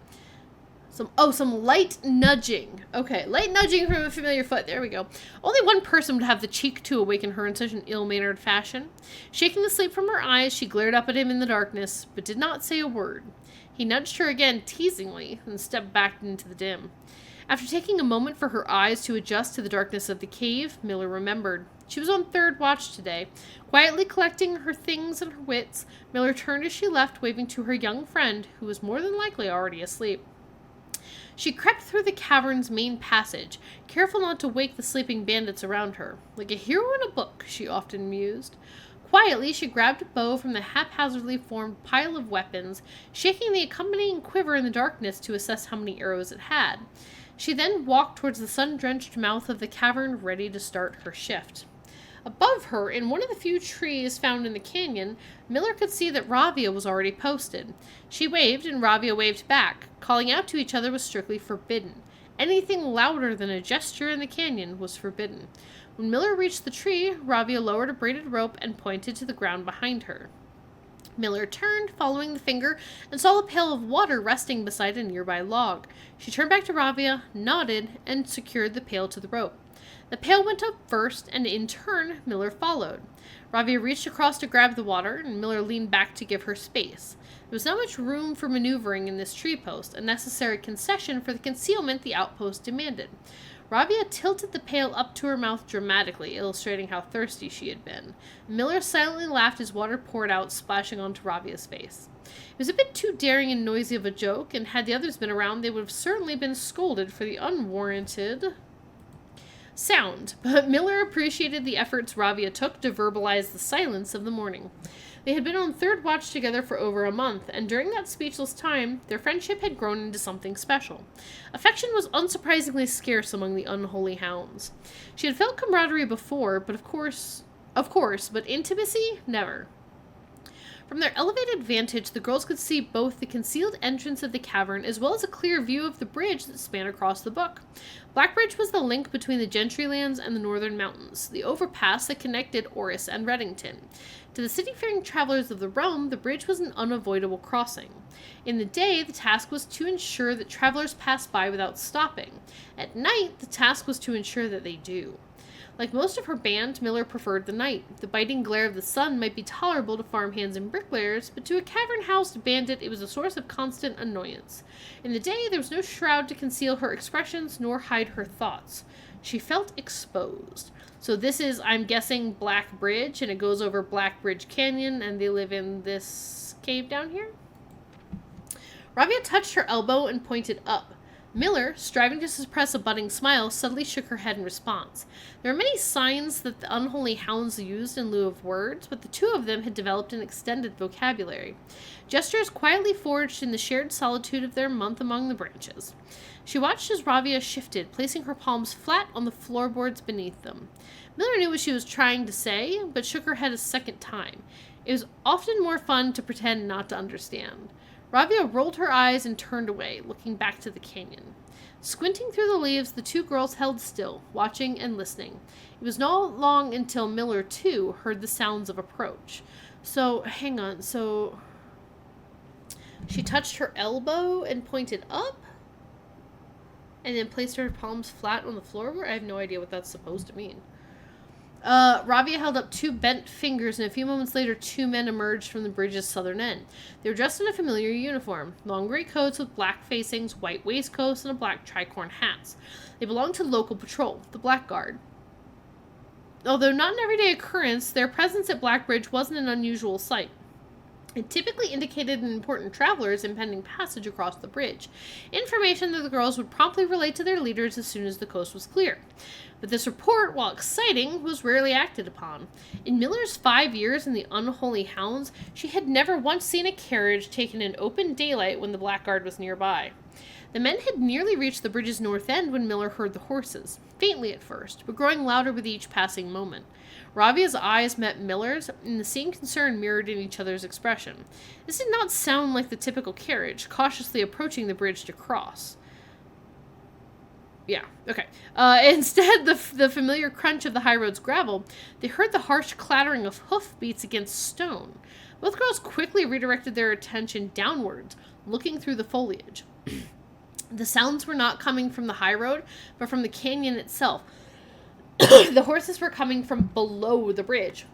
Some light nudging. Okay, light nudging from a familiar foot. There we go. Only one person would have the cheek to awaken her in such an ill-mannered fashion. Shaking the sleep from her eyes, she glared up at him in the darkness, but did not say a word. He nudged her again teasingly, and stepped back into the dim. After taking a moment for her eyes to adjust to the darkness of the cave, Miller remembered. She was on 3rd watch today. Quietly collecting her things and her wits, Miller turned as she left, waving to her young friend, who was more than likely already asleep. She crept through the cavern's main passage, careful not to wake the sleeping bandits around her. Like a hero in a book, she often mused. Quietly, she grabbed a bow from the haphazardly formed pile of weapons, shaking the accompanying quiver in the darkness to assess how many arrows it had. She then walked towards the sun-drenched mouth of the cavern, ready to start her shift. Above her, in one of the few trees found in the canyon, Miller could see that Ravia was already posted. She waved, and Ravia waved back. Calling out to each other was strictly forbidden. Anything louder than a gesture in the canyon was forbidden. When Miller reached the tree, Ravia lowered a braided rope and pointed to the ground behind her. Miller turned, following the finger, and saw a pail of water resting beside a nearby log. She turned back to Ravia, nodded, and secured the pail to the rope. The pail went up first, and in turn, Miller followed. Ravia reached across to grab the water, and Miller leaned back to give her space. There was not much room for maneuvering in this tree post, a necessary concession for the concealment the outpost demanded. Ravia tilted the pail up to her mouth dramatically, illustrating how thirsty she had been. Miller silently laughed as water poured out, splashing onto Ravia's face. It was a bit too daring and noisy of a joke, and had the others been around, they would have certainly been scolded for the unwarranted sound, but Miller appreciated the efforts Ravia took to verbalize the silence of the morning. They had been on third watch together for over a month, and during that speechless time, their friendship had grown into something special. Affection was unsurprisingly scarce among the unholy hounds. She had felt camaraderie before, but of course, but intimacy, never. From their elevated vantage, the girls could see both the concealed entrance of the cavern as well as a clear view of the bridge that spanned across the brook. Blackbridge was the link between the Gentrylands and the northern mountains, the overpass that connected Oris and Reddington. To the city-faring travelers of the realm, the bridge was an unavoidable crossing. In the day, the task was to ensure that travelers passed by without stopping. At night, the task was to ensure that they do. Like most of her band, Miller preferred the night. The biting glare of the sun might be tolerable to farmhands and bricklayers, but to a cavern-housed bandit it was a source of constant annoyance. In the day, there was no shroud to conceal her expressions nor hide her thoughts. She felt exposed. So this is, I'm guessing, Black Bridge, and it goes over Black Bridge Canyon, and they live in this cave down here? Ravia touched her elbow and pointed up. Miller, striving to suppress a budding smile, suddenly shook her head in response. There were many signs that the unholy hounds used in lieu of words, but the two of them had developed an extended vocabulary. Gestures quietly forged in the shared solitude of their month among the branches. She watched as Ravia shifted, placing her palms flat on the floorboards beneath them. Miller knew what she was trying to say, but shook her head a second time. It was often more fun to pretend not to understand. Ravia rolled her eyes and turned away, looking back to the canyon. Squinting through the leaves, the two girls held still, watching and listening. It was not long until Miller, too, heard the sounds of approach. Hang on, she touched her elbow and pointed up? And then placed her palms flat on the floorboard? I have no idea what that's supposed to mean. Ravia held up two bent fingers, and a few moments later, two men emerged from the bridge's southern end. They were dressed in a familiar uniform, long gray coats with black facings, white waistcoats, and black tricorn hats. They belonged to local patrol, the Black Guard. Although not an everyday occurrence, their presence at Blackbridge wasn't an unusual sight. It typically indicated an important traveler's impending passage across the bridge, information that the girls would promptly relate to their leaders as soon as the coast was clear. But this report, while exciting, was rarely acted upon. In Miller's 5 years in the Unholy Hounds, she had never once seen a carriage taken in open daylight when the Blackguard was nearby. The men had nearly reached the bridge's north end when Miller heard the horses, faintly at first, but growing louder with each passing moment. Ravia's eyes met Miller's, and the same concern mirrored in each other's expression. This did not sound like the typical carriage, cautiously approaching the bridge to cross. Yeah, okay. Instead, the familiar crunch of the high road's gravel, they heard the harsh clattering of hoofbeats against stone. Both girls quickly redirected their attention downwards, looking through the foliage. The sounds were not coming from the high road, but from the canyon itself. The horses were coming from below the bridge.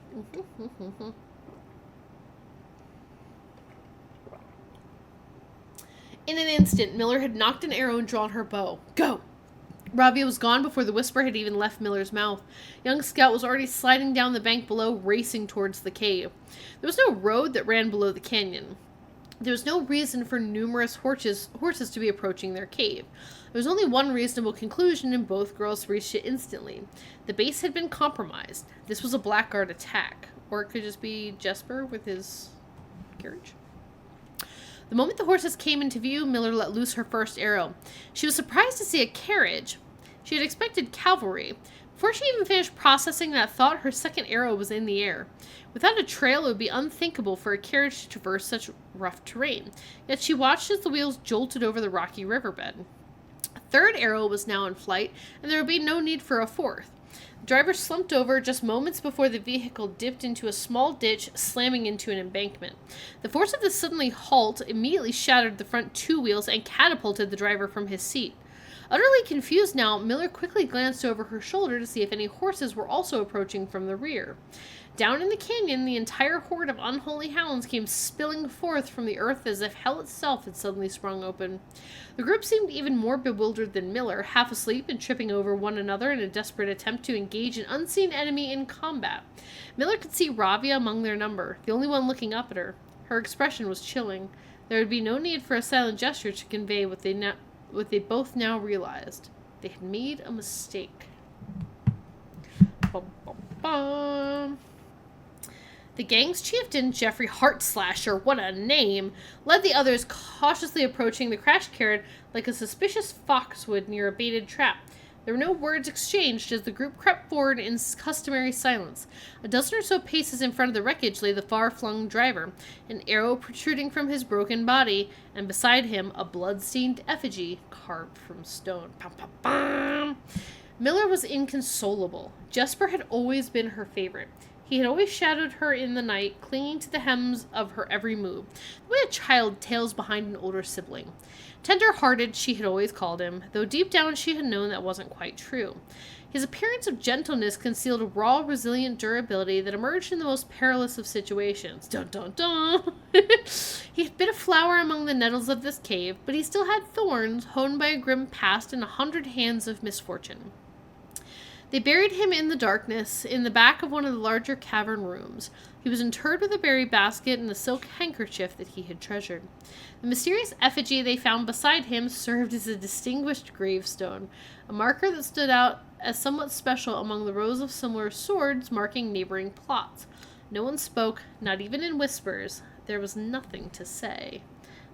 In an instant, Miller had knocked an arrow and drawn her bow. Go! Ravia was gone before the whisper had even left Miller's mouth. Young Scout was already sliding down the bank below, racing towards the cave. There was no road that ran below the canyon. There was no reason for numerous horses to be approaching their cave. There was only one reasonable conclusion, and both girls reached it instantly. The base had been compromised. This was a Blackguard attack. Or it could just be Jesper with his carriage. The moment the horses came into view, Miller let loose her first arrow. She was surprised to see a carriage. She had expected cavalry. Before she even finished processing that thought, her second arrow was in the air. Without a trail, it would be unthinkable for a carriage to traverse such rough terrain. Yet she watched as the wheels jolted over the rocky riverbed. A third arrow was now in flight, and there would be no need for a fourth. The driver slumped over just moments before the vehicle dipped into a small ditch, slamming into an embankment. The force of the suddenly halt immediately shattered the front two wheels and catapulted the driver from his seat. Utterly confused now, Miller quickly glanced over her shoulder to see if any horses were also approaching from the rear. Down in the canyon, the entire horde of unholy hounds came spilling forth from the earth as if hell itself had suddenly sprung open. The group seemed even more bewildered than Miller, half asleep and tripping over one another in a desperate attempt to engage an unseen enemy in combat. Miller could see Ravia among their number, the only one looking up at her. Her expression was chilling. There would be no need for a silent gesture to convey what they both now realized. They had made a mistake. Bum, bum, bum. The gang's chieftain, Jeffrey Heartslasher, what a name, led the others, cautiously approaching the crash carrot like a suspicious fox would near a baited trap. There were no words exchanged as the group crept forward in customary silence. A dozen or so paces in front of the wreckage lay the far-flung driver, an arrow protruding from his broken body, and beside him a blood-stained effigy carved from stone. Pum, pum, pum. Miller was inconsolable. Jesper had always been her favorite. He had always shadowed her in the night, clinging to the hems of her every move, the way a child tails behind an older sibling. Tender-hearted, she had always called him, though deep down she had known that wasn't quite true. His appearance of gentleness concealed a raw, resilient durability that emerged in the most perilous of situations. Dun dun dun! He had been a flower among the nettles of this cave, but he still had thorns, honed by a grim past and 100 hands of misfortune. They buried him in the darkness, in the back of one of the larger cavern rooms. He was interred with a berry basket and the silk handkerchief that he had treasured. The mysterious effigy they found beside him served as a distinguished gravestone, a marker that stood out as somewhat special among the rows of similar swords marking neighboring plots. No one spoke, not even in whispers. There was nothing to say.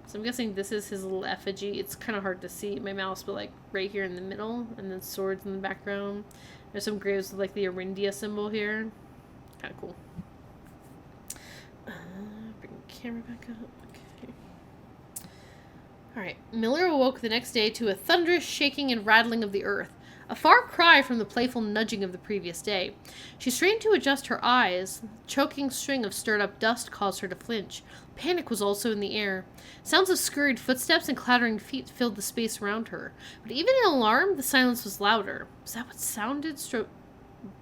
So I'm guessing this is his little effigy. It's kind of hard to see my mouse, but like right here in the middle, and then swords in the background. There's some graves with like the Arindia symbol here. Kind of cool. Bring the camera back up. Okay. Alright. Miller awoke the next day to a thunderous shaking and rattling of the earth. A far cry from the playful nudging of the previous day. She strained to adjust her eyes. The choking string of stirred-up dust caused her to flinch. Panic was also in the air. Sounds of scurried footsteps and clattering feet filled the space around her. But even in alarm, the silence was louder. Was that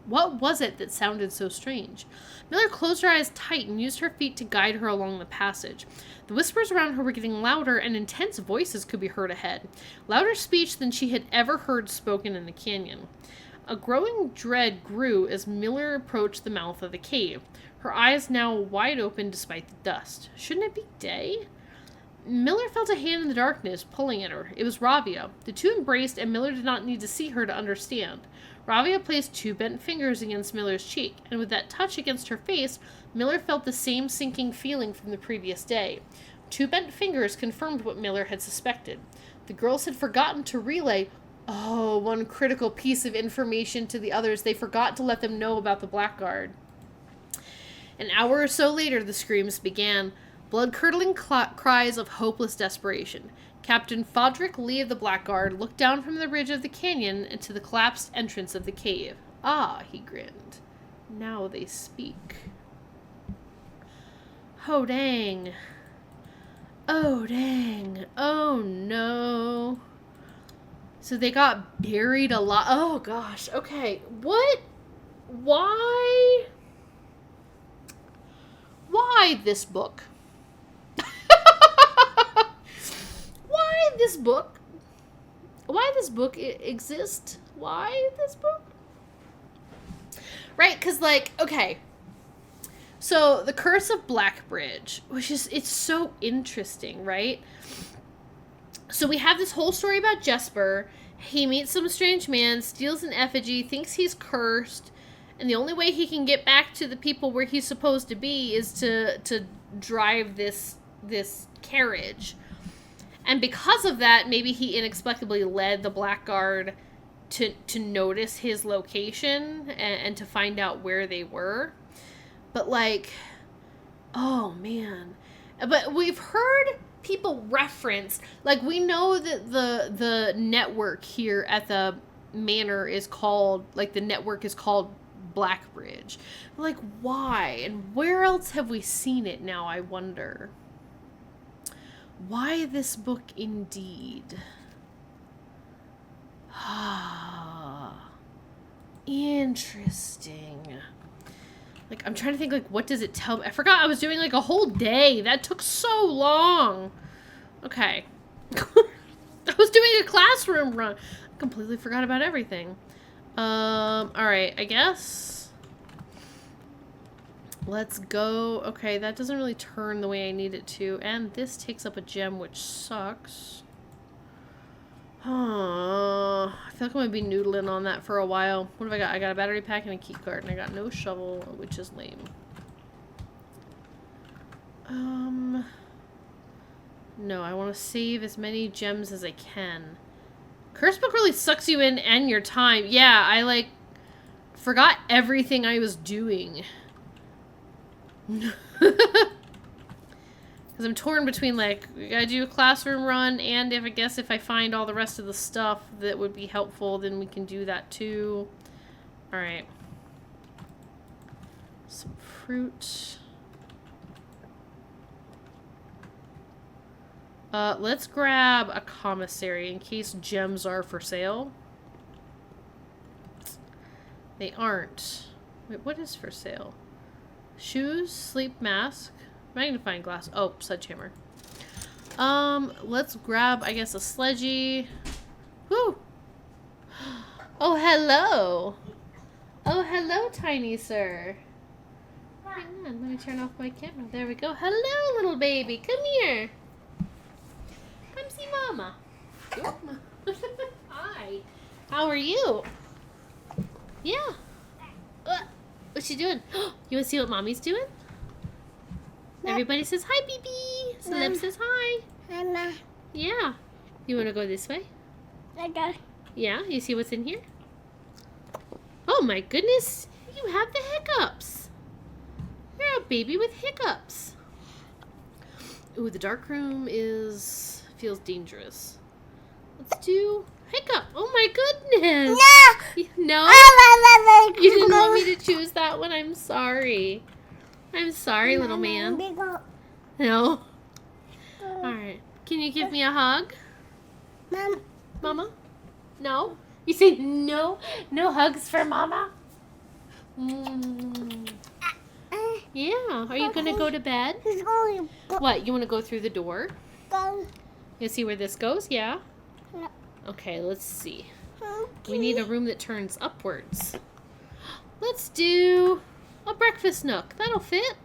what was it that sounded so strange? Miller closed her eyes tight and used her feet to guide her along the passage. The whispers around her were getting louder, and intense voices could be heard ahead. Louder speech than she had ever heard spoken in the canyon. A growing dread grew as Miller approached the mouth of the cave, her eyes now wide open despite the dust. Shouldn't it be day? Miller felt a hand in the darkness pulling at her. It was Ravia. The two embraced, and Miller did not need to see her to understand. Ravia placed 2 bent fingers against Miller's cheek, and with that touch against her face, Miller felt the same sinking feeling from the previous day. 2 bent fingers confirmed what Miller had suspected. The girls had forgotten to relay, one critical piece of information to the others. They forgot to let them know about the Blackguard. An hour or so later, the screams began. Blood-curdling cries of hopeless desperation. Captain Fodrick Lee of the Blackguard looked down from the ridge of the canyon into the collapsed entrance of the cave. Ah, he grinned. Now they speak. Oh, dang. Oh, dang. Oh, no. So they got buried alive. Oh, gosh. Okay. What? Why? Why this book? Why this book? Why this book exists? Why this book? Right, because, like, okay. So, The Curse of Blackbridge, which is, it's so interesting, right? So we have this whole story about Jesper. He meets some strange man, steals an effigy, thinks he's cursed, and the only way he can get back to the people where he's supposed to be is to drive this carriage. And because of that, maybe he inexplicably led the Blackguard to notice his location and to find out where they were. But, like, oh, man. But we've heard people reference, like, we know that the network here at the manor is called, like, the network is called Blackbridge. Like, why? And where else have we seen it now, I wonder? Why this book indeed? Interesting. Like, I'm trying to think, like, what does it tell me? I forgot I was doing, like, a whole day. That took so long. Okay. I was doing a classroom run. I completely forgot about everything. Alright, I guess. Let's go. Okay, that doesn't really turn the way I need it to. And this takes up a gem, which sucks. I feel like I'm gonna be noodling on that for a while. What have I got? I got a battery pack and a key card, and I got no shovel, which is lame. No, I want to save as many gems as I can. Curse book really sucks you in and your time. Yeah, I like forgot everything I was doing. Because I'm torn between, like, we gotta do a classroom run, and I guess if I find all the rest of the stuff that would be helpful, then we can do that too. Alright. Some fruit. Let's grab a commissary in case gems are for sale. They aren't. Wait, what is for sale? Shoes, sleep mask. Magnifying glass. Oh, sledgehammer. Let's grab, I guess, a sledgy. Woo! Oh, hello! Oh, hello, tiny sir. Hang on, let me turn off my camera. There we go. Hello, little baby. Come here. Come see Mama. Hi. How are you? Yeah. What's she doing? You want to see what Mommy's doing? Everybody says hi, BB. Celeb says hi. Mama. Yeah. You want to go this way? Okay. Yeah. You see what's in here? Oh my goodness. You have the hiccups. You're a baby with hiccups. Ooh, the dark room feels dangerous. Let's do hiccup. Oh my goodness. No. No? You didn't want me to choose that one? I'm sorry. I'm sorry, little man. No? Alright. Can you give me a hug? Mom. Mama? No? You say no? No hugs for Mama? Yeah. Are you going to go to bed? He's going to What? You want to go through the door? go. You see where this goes? Yeah? No. Okay, let's see. We need a room that turns upwards. Let's do a breakfast nook. That'll fit.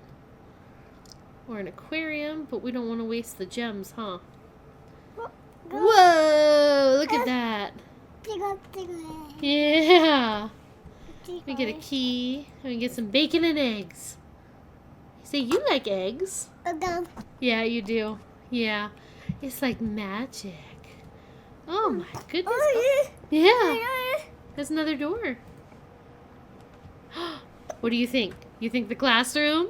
Or an aquarium, but we don't want to waste the gems, huh? Whoa! Look at that. Yeah. We get a key. And we get some bacon and eggs. You say you like eggs? Yeah, you do. Yeah. It's like magic. Oh my goodness. Yeah. There's another door. What do you think? You think the classroom?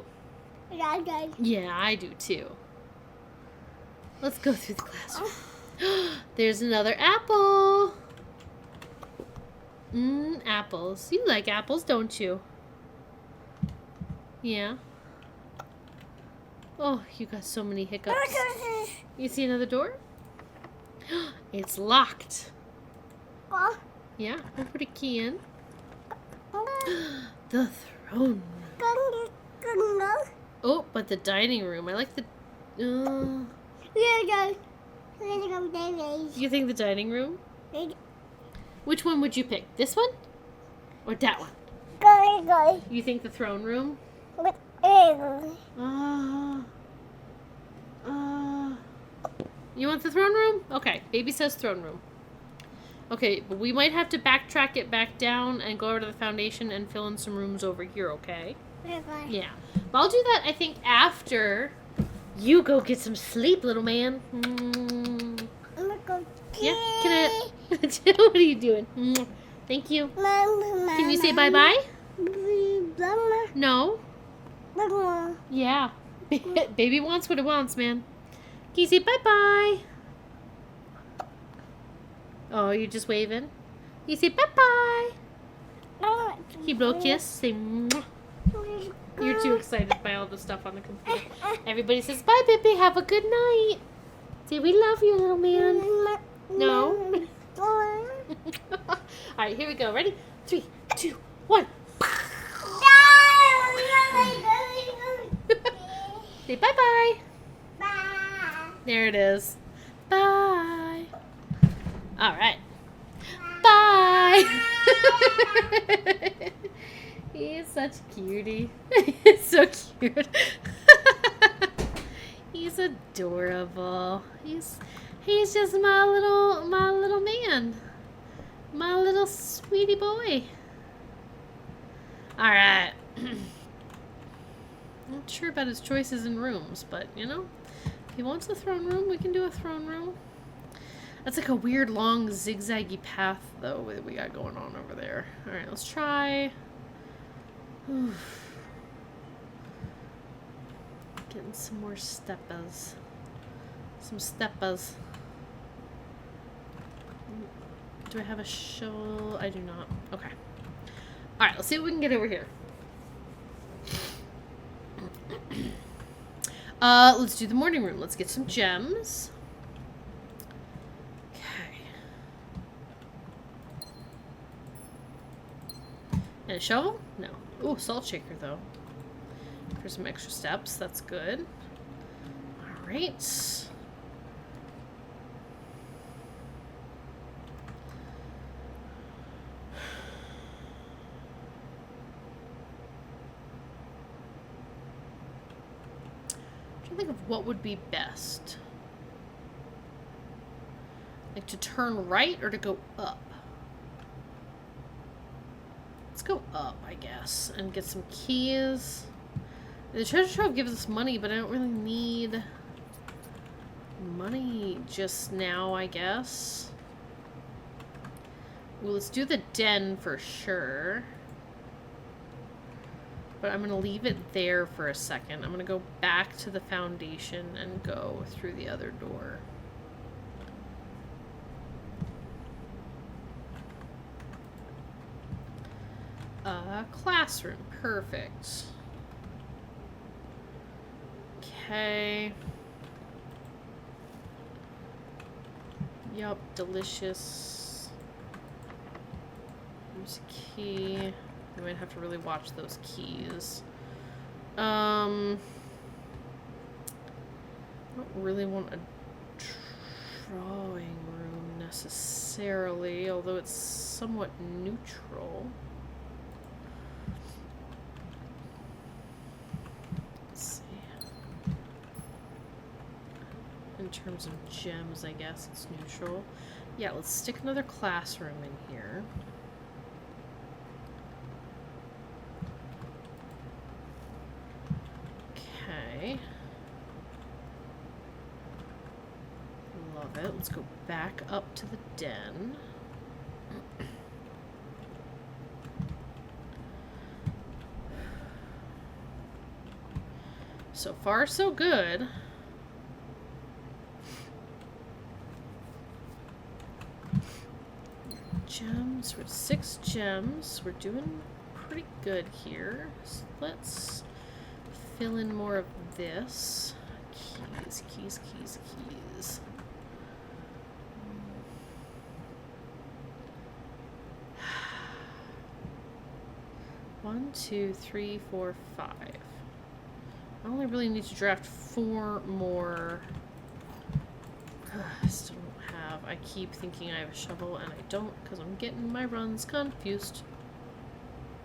Yeah, I do too. Let's go through the classroom. There's another apple. Apples. You like apples, don't you? Yeah. Oh, you got so many hiccups. You see another door? It's locked. Yeah, we'll put a key in. The throne room. Oh, but the dining room. I like the... You think the dining room? Which one would you pick? This one? Or that one? You think the throne room? You want the throne room? Okay, baby says throne room. Okay, but we might have to backtrack it back down and go over to the foundation and fill in some rooms over here, okay? Yeah. But I'll do that, I think, after you go get some sleep, little man. Yeah, can I... What are you doing? Thank you. Can you say bye-bye? No? Yeah. Baby wants what it wants, man. Can you say bye-bye? Oh, you're just waving? You say bye-bye. Can you blow a kiss? Say mwah. You're too excited by all the stuff on the computer. Everybody says, bye, baby. Have a good night. Say, we love you, little man. No? Alright, here we go. Ready? 3, 2, 1. Say bye-bye. Bye. There it is. Bye. Alright. Bye. He's such a cutie. He's so cute. He's adorable. He's just my little man. My little sweetie boy. Alright. Not sure about his choices in rooms, but you know, if he wants a throne room, we can do a throne room. That's like a weird long zigzaggy path though that we got going on over there. Alright, let's try. Getting some more steppas. Some steppas. Do I have a shovel? I do not. Okay. Alright, let's see what we can get over here. Let's do the morning room. Let's get some gems. Okay. And a shovel? No. Ooh, salt shaker though. For some extra steps. That's good. Alright. Think of what would be best. Like to turn right or to go up? Let's go up, I guess, and get some keys. The treasure trove gives us money, but I don't really need money just now, I guess. Well, let's do the den for sure. But I'm going to leave it there for a second. I'm going to go back to the foundation and go through the other door. Classroom. Perfect. Okay. Yup, delicious. There's a key. We might have to really watch those keys. I don't really want a drawing room necessarily, although it's somewhat neutral. Let's see. In terms of gems, I guess it's neutral. Yeah, let's stick another classroom in here. Love it. Let's go back up to the den. So far, so good. Gems. We're at 6 gems. We're doing pretty good here. So let's fill in more of this. Keys, keys, keys, keys. 1, 2, 3, 4, 5. I only really need to draft 4 more. I still don't have. I keep thinking I have a shovel and I don't because I'm getting my runs confused.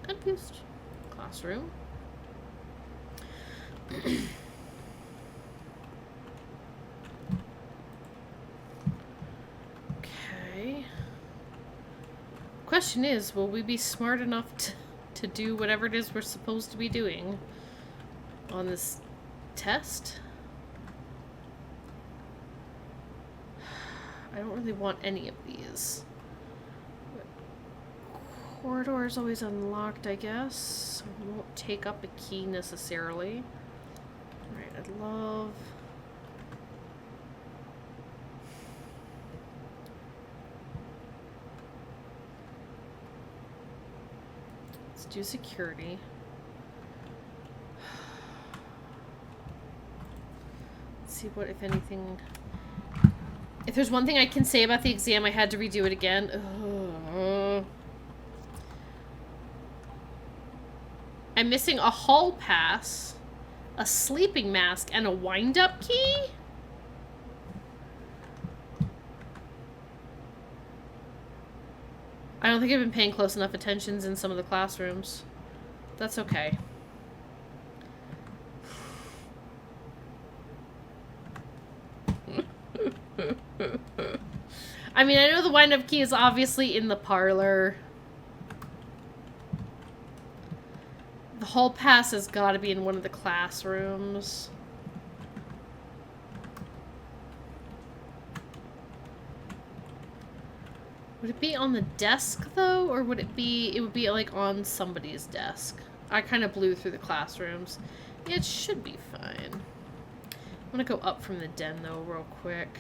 Confused. Classroom. Okay. Question is, will we be smart enough to do whatever it is we're supposed to be doing on this test? I don't really want any of these. Corridor is always unlocked, I guess. I won't take up a key necessarily. Alright, I'd love... Let's do security. Let's see what, if anything... If there's one thing I can say about the exam, I had to redo it again. Ugh. I'm missing a hall pass, a sleeping mask, and a wind-up key? I don't think I've been paying close enough attention in some of the classrooms. That's okay. I mean, I know the wind-up key is obviously in the parlor. The hall pass has got to be in one of the classrooms. Would it be on the desk, though? Or would it be... It would be, like, on somebody's desk. I kind of blew through the classrooms. It should be fine. I'm gonna go up from the den, though, real quick.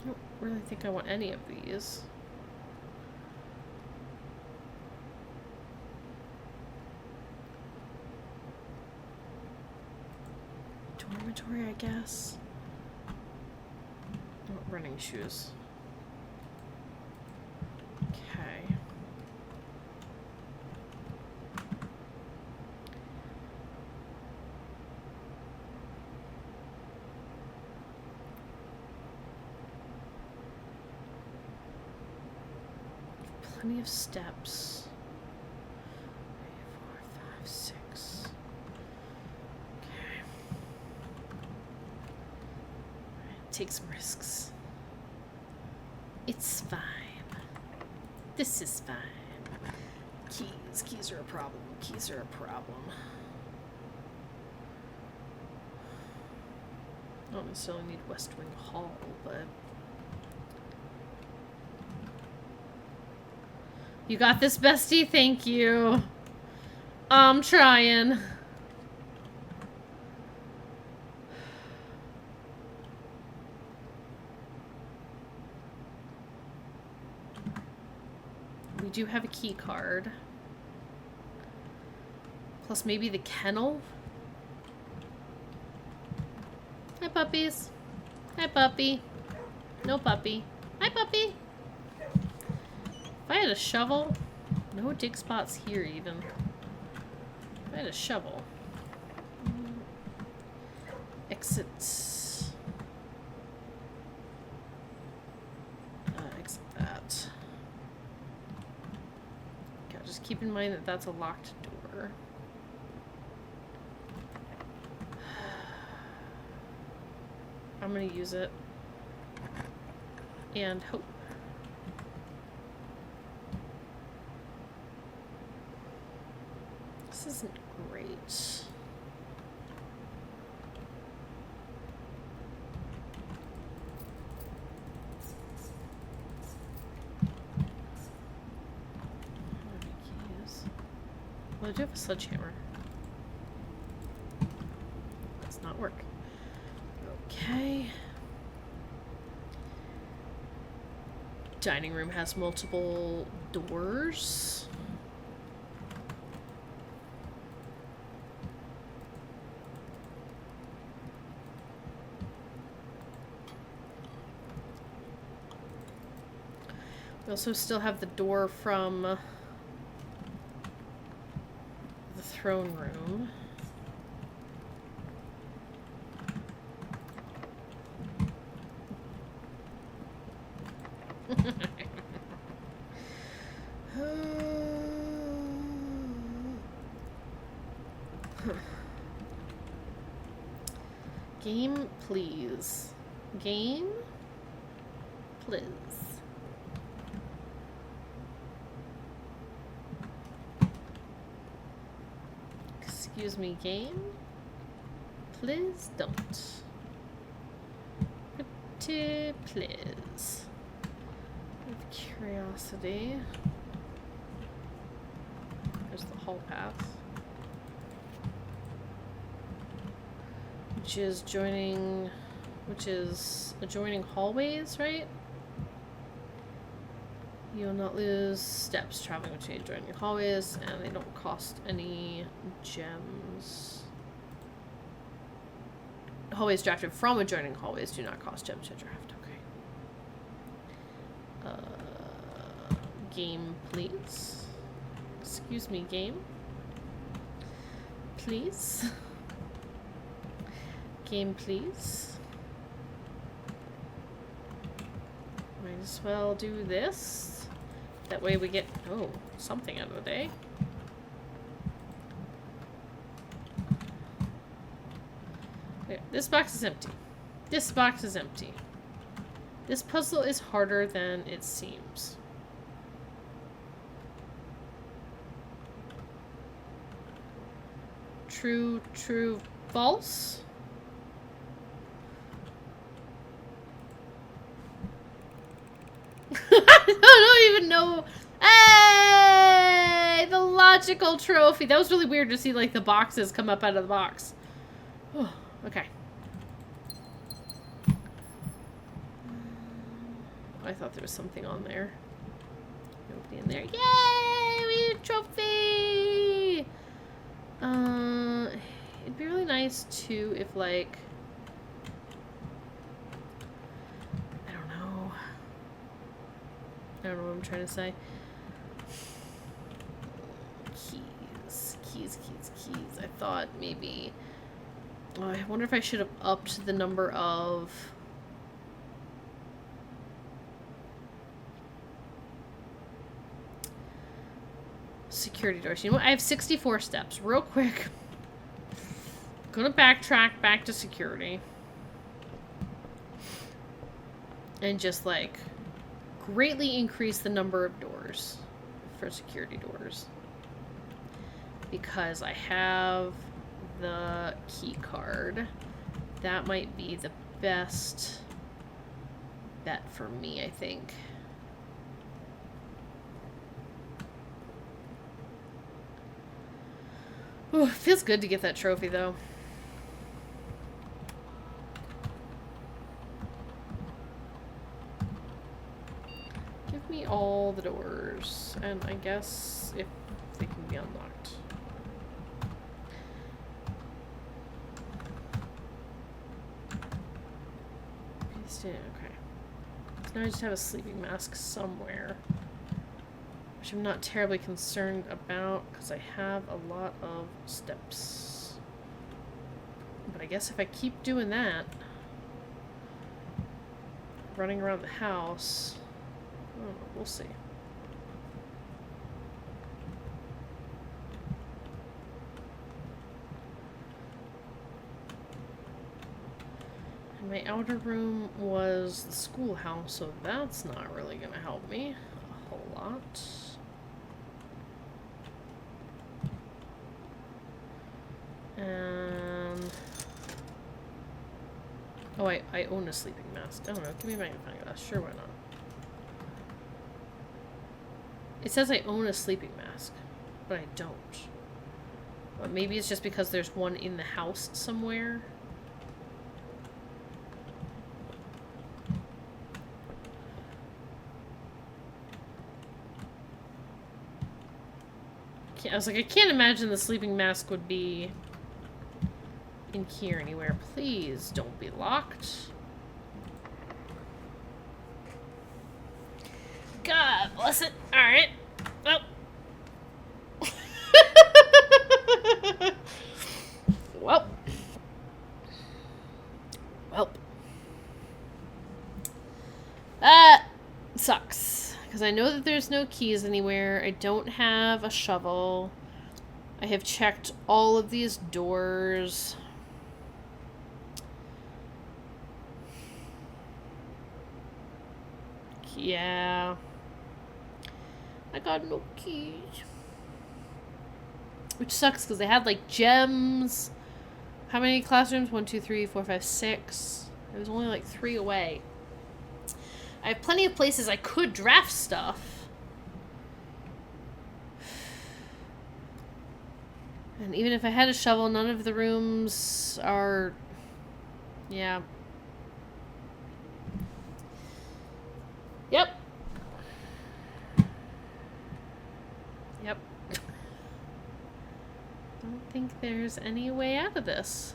I don't really think I want any of these. Dormitory, I guess. Oh, running shoes. Okay. Plenty of steps. 3, 4, 5, 6. Okay. Take some risks. It's fine. This is fine. Keys. Keys are a problem. Keys are a problem. I don't necessarily need West Wing Hall, but... You got this, bestie? Thank you. I'm trying. We do have a key card. Plus maybe the kennel? Hi, puppies. Hi, puppy. No puppy. Hi, puppy. If I had a shovel... No dig spots here, even. If I had a shovel... Exit... exit that. Okay, just keep in mind that that's a locked door. I'm gonna use it. And hope. This isn't great. Well, I do have a sledgehammer. Does not work. Okay. Dining room has multiple doors. We also still have the door from the throne room. Game, please. Game, please. Excuse me, game. Please don't. Pretty please. With curiosity. There's the hall path. which is adjoining hallways, right? You'll not lose steps traveling between adjoining hallways, and they don't cost any gems. Hallways drafted from adjoining hallways do not cost gems to draft. Okay. Game, please. Excuse me, game. Please. Game, please. Might as well do this. That way we get, oh, something out of the day. Okay, this box is empty. This box is empty. This puzzle is harder than it seems. True, true, false? I don't even know. Hey! The logical trophy. That was really weird to see, like, the boxes come up out of the box. Oh, okay. I thought there was something on there. Nobody in there. Yay! We need a trophy! It'd be really nice, too, if, like... I don't know what I'm trying to say. Keys. I thought maybe... Oh, I wonder if I should have upped the number of... security doors. You know what? I have 64 steps. Real quick. Gonna backtrack back to security. And just, like, greatly increase the number of doors for security doors. Because I have the key card. That might be the best bet for me, I think. Ooh, it feels good to get that trophy, though. Give me all the doors, and I guess if they can be unlocked. Okay. So now I just have a sleeping mask somewhere. Which I'm not terribly concerned about, because I have a lot of steps. But I guess if I keep doing that, running around the house, I don't know, we'll see. And my outer room was the schoolhouse, so that's not really going to help me a whole lot. And... oh, I own a sleeping mask. I don't know. Give me a magnifying glass. Sure, why not? It says I own a sleeping mask, but I don't. But maybe it's just because there's one in the house somewhere. I was like, I can't imagine the sleeping mask would be in here anywhere. Please don't be locked. God bless it. Alright. Well. Well. That sucks. Because I know that there's no keys anywhere. I don't have a shovel. I have checked all of these doors. Yeah. I got no keys. Which sucks because they had like gems. How many classrooms? 1, 2, 3, 4, 5, 6. It was only like 3 away. I have plenty of places I could draft stuff. And even if I had a shovel, none of the rooms are Yeah. Yep. Yep. Don't think there's any way out of this.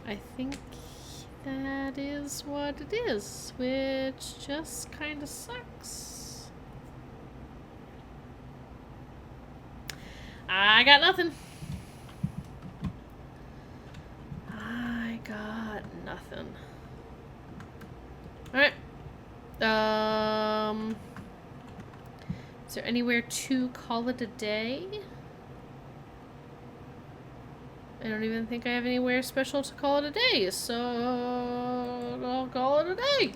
I think that is what it is, which just kind of sucks. I got nothing. I got nothing. Alright. Is there anywhere to call it a day? I don't even think I have anywhere special to call it a day, so I'll call it a day.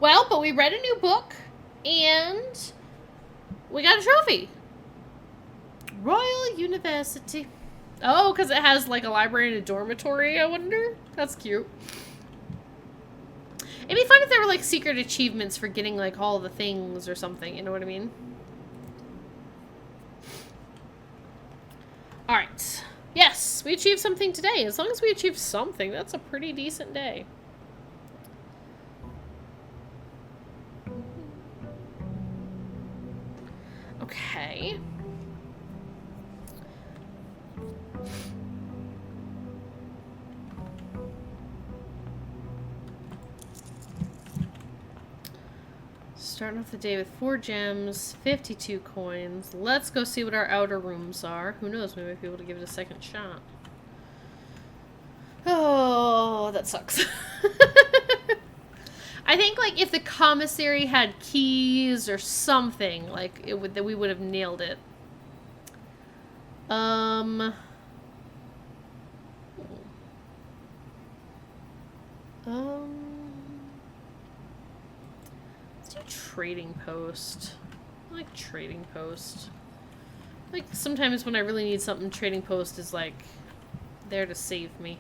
Well, but we read a new book, and we got a trophy. Royal University. Oh, because it has like a library and a dormitory, I wonder? That's cute. It'd be fun if there were like secret achievements for getting like all the things or something, you know what I mean? Alright. Yes, we achieved something today. As long as we achieved something, that's a pretty decent day. Okay. Starting off the day with 4 gems, 52 coins. Let's go see what our outer rooms are. Who knows, we might be able to give it a second shot. Oh, that sucks. I think, like, if the commissary had keys or something, like, it would, that we would have nailed it. Let's do trading post. I like trading post. Like, sometimes when I really need something, trading post is, like, there to save me.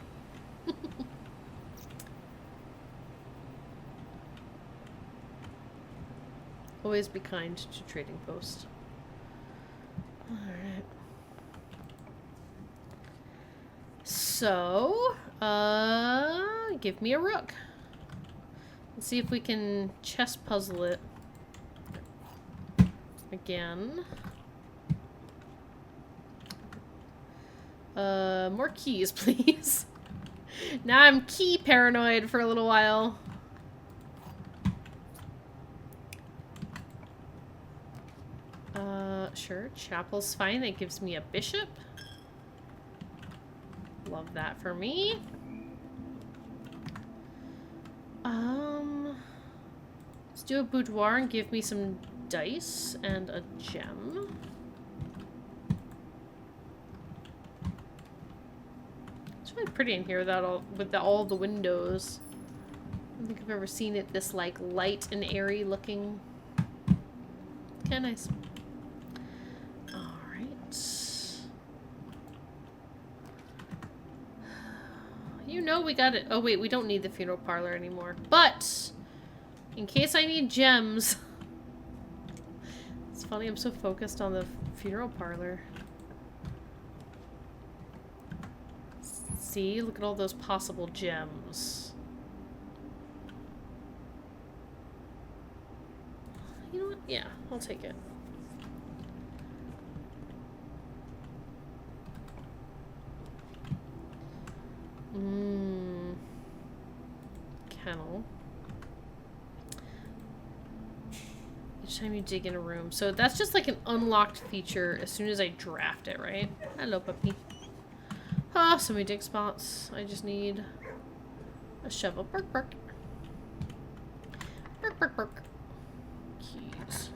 Always be kind to trading post. Alright. So, give me a rook. Let's see if we can chess puzzle it again. More keys, please. Now I'm key paranoid for a little while. Sure, chapel's fine. That gives me a bishop. Love that for me. Let's do a boudoir and give me some dice and a gem. It's really pretty in here with all the windows. I don't think I've ever seen it this like light and airy looking. Okay, nice. You know we got it. Oh wait, we don't need the funeral parlor anymore. But in case I need gems. It's funny, I'm so focused on the funeral parlor. See, look at all those possible gems. You know what? Yeah, I'll take it. Kennel. Each time you dig in a room. So that's just like an unlocked feature as soon as I draft it, right? Hello, puppy. Ah, so many dig spots. I just need a shovel. Bark, bark. Bark, bark, bark. Keys.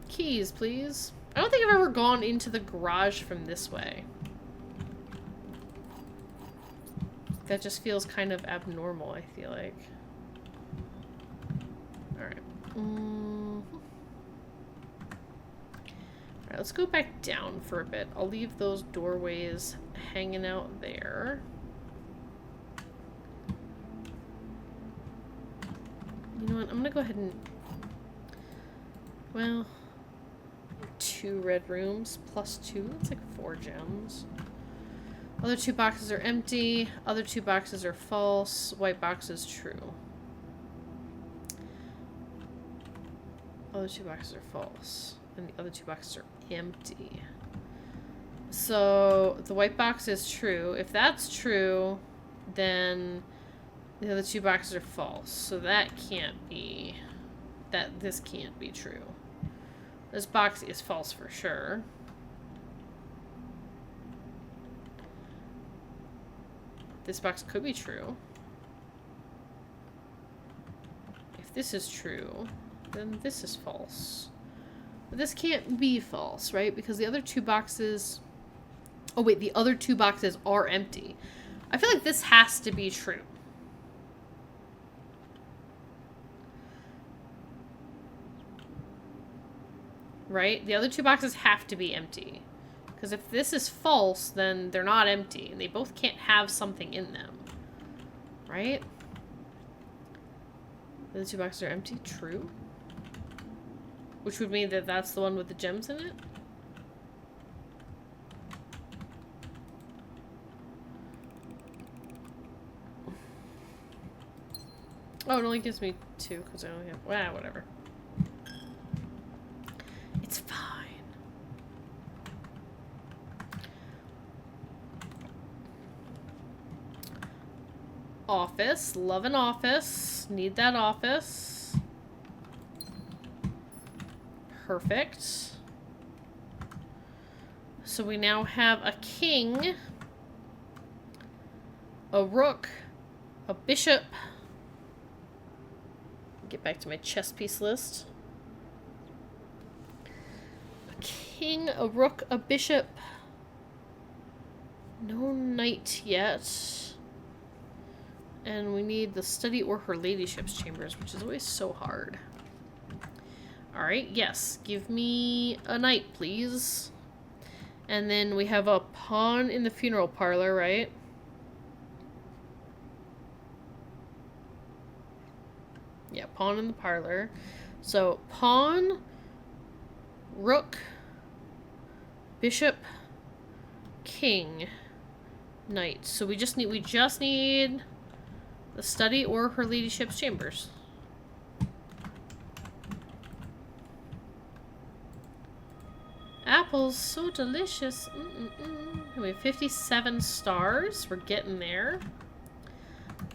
Keys, please. I don't think I've ever gone into the garage from this way. That just feels kind of abnormal, I feel like. Alright. Alright, let's go back down for a bit. I'll leave those doorways hanging out there. You know what? I'm gonna go ahead and... Well... 2 2 red rooms. Plus 2. That's like 4 gems. Other 2 boxes are empty. Other 2 boxes are false. White box is true. Other 2 boxes are false. And the other 2 boxes are empty. So the white box is true. If that's true, then the other 2 boxes are false. So that can't be... This can't be true. This box is false for sure. This box could be true. If this is true, then this is false. But this can't be false, right? Because the other 2 boxes... Oh wait, the other 2 boxes are empty. I feel like this has to be true. Right? The other 2 boxes have to be empty. Because if this is false, then they're not empty. And they both can't have something in them. Right? The other 2 boxes are empty? True. Which would mean that that's the one with the gems in it? Oh, it only gives me 2 because I only have... Well, whatever. It's fine. Office. Love an office. Need that office. Perfect. So we now have a king, a rook, a bishop. Get back to my chess piece list. A king, a rook, a bishop. No knight yet. And we need the study or her ladyship's chambers, which is always so hard. Alright, yes. Give me a knight, please. And then we have a pawn in the funeral parlor, right? Yeah, pawn in the parlor. So, pawn, rook, bishop, king, knight. So we just need the study or her ladyship's chambers. Apples, so delicious. We have 57 stars. We're getting there.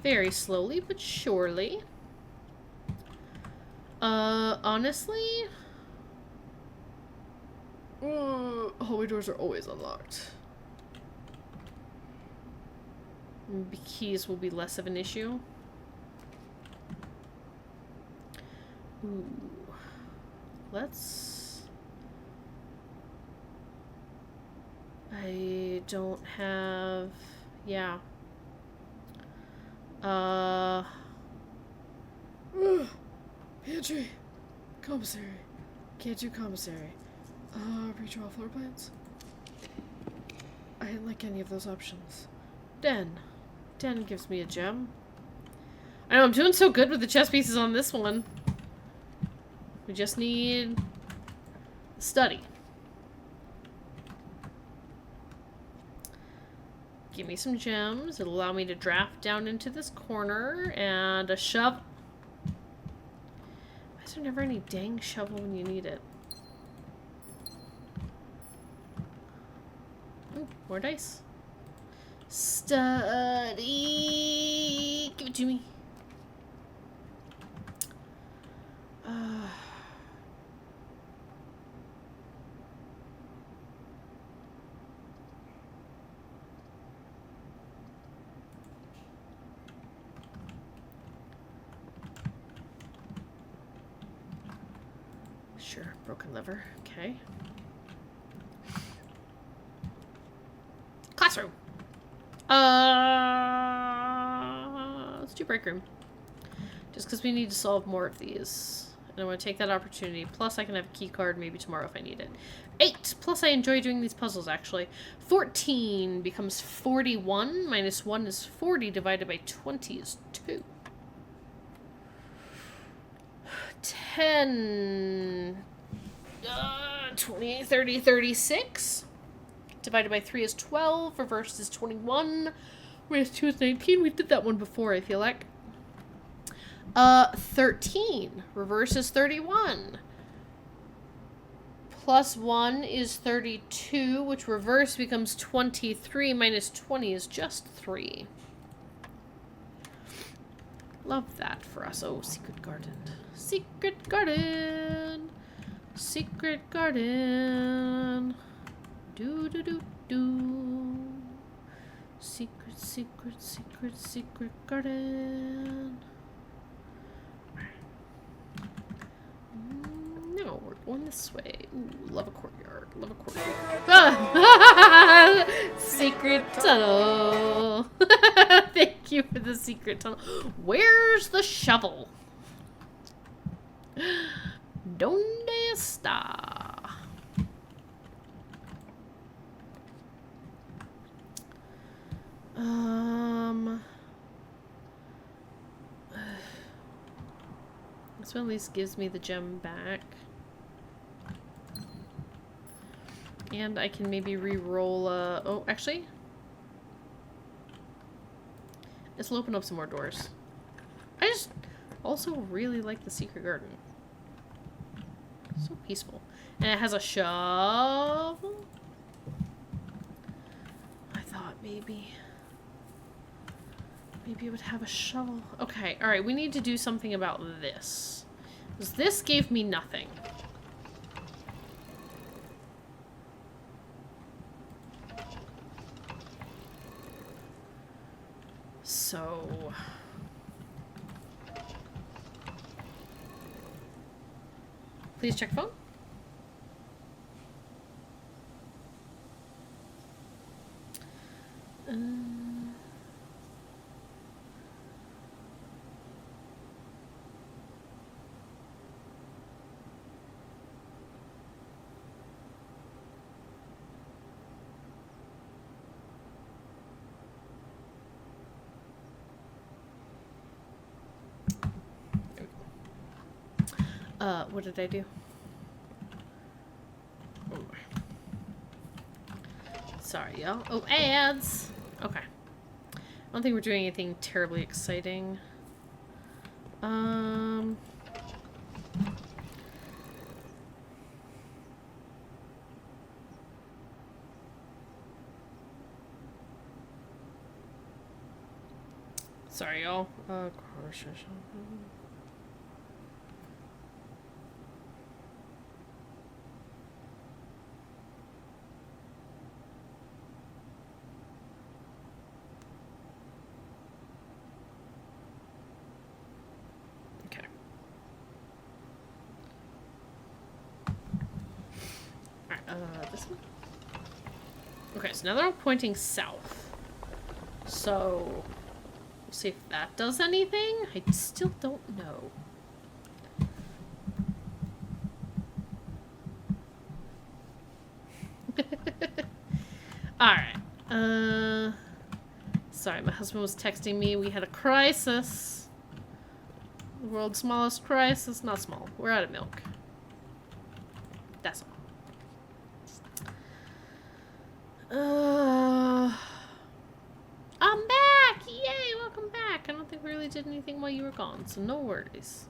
Very slowly, but surely. Honestly... hallway doors are always unlocked. Maybe keys will be less of an issue. Ooh. Let's... I don't have... Yeah. Pantry. Commissary. Can't do commissary. Redraw floor plans? I didn't like any of those options. Den. Den gives me a gem. I know, I'm doing so good with the chess pieces on this one. We just need... study. Give me some gems. It'll allow me to draft down into this corner. And a shove. Why is there never any dang shovel when you need it? Ooh, more dice. Study. Give it to me. Sure, broken lever. Okay. Classroom. Let's do break room. Just because we need to solve more of these. And I want to take that opportunity. Plus, I can have a key card maybe tomorrow if I need it. 8! Plus, I enjoy doing these puzzles, actually. 14 becomes 41. Minus 1 is 40. Divided by 20 is 2. 10. 20, 30, 36. Divided by 3 is 12. Reversed is 21. Raised 2 is 19. We did that one before, I feel like. 13. Reverse is 31. Plus 1 is 32, which reverse becomes 23. Minus 20 is just 3. Love that for us. Oh, secret garden. Secret garden. Secret garden. Do do do do. Secret, secret, secret, secret garden. No, we're going this way. Ooh, love a courtyard. Love a courtyard. Ah! Secret tunnel. Thank you for the secret tunnel. Where's the shovel? ¿Dónde está? This one at least gives me the gem back. And I can maybe re-roll, oh, actually. This will open up some more doors. I just also really like the secret garden. So peaceful. And it has a shovel. I thought maybe it would have a shovel. Okay, alright, we need to do something about this. Because this gave me nothing. So... Please check phone. What did I do? Oh. Sorry, y'all. Oh, ads! Okay. I don't think we're doing anything terribly exciting. Sorry, y'all. This one? Okay, so now they're all pointing south. So, we'll see if that does anything. I still don't know. Alright. Sorry, my husband was texting me. We had a crisis. The world's smallest crisis. Not small. We're out of milk. That's all. I'm back! Yay, welcome back. I don't think we really did anything while you were gone, so no worries.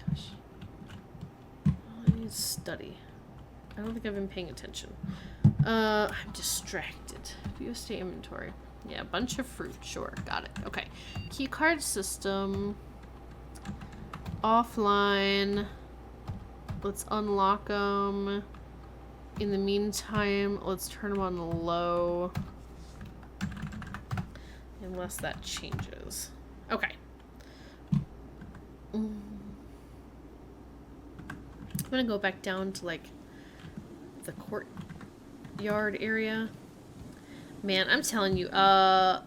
Gosh. I need to study. I don't think I've been paying attention. I'm distracted. View state inventory. Yeah, a bunch of fruit. Sure, got it. Okay. Key card system. Offline. Let's unlock them. In the meantime, let's turn them on low. Unless that changes. Okay. I'm gonna go back down to, like, the courtyard area. Man, I'm telling you, a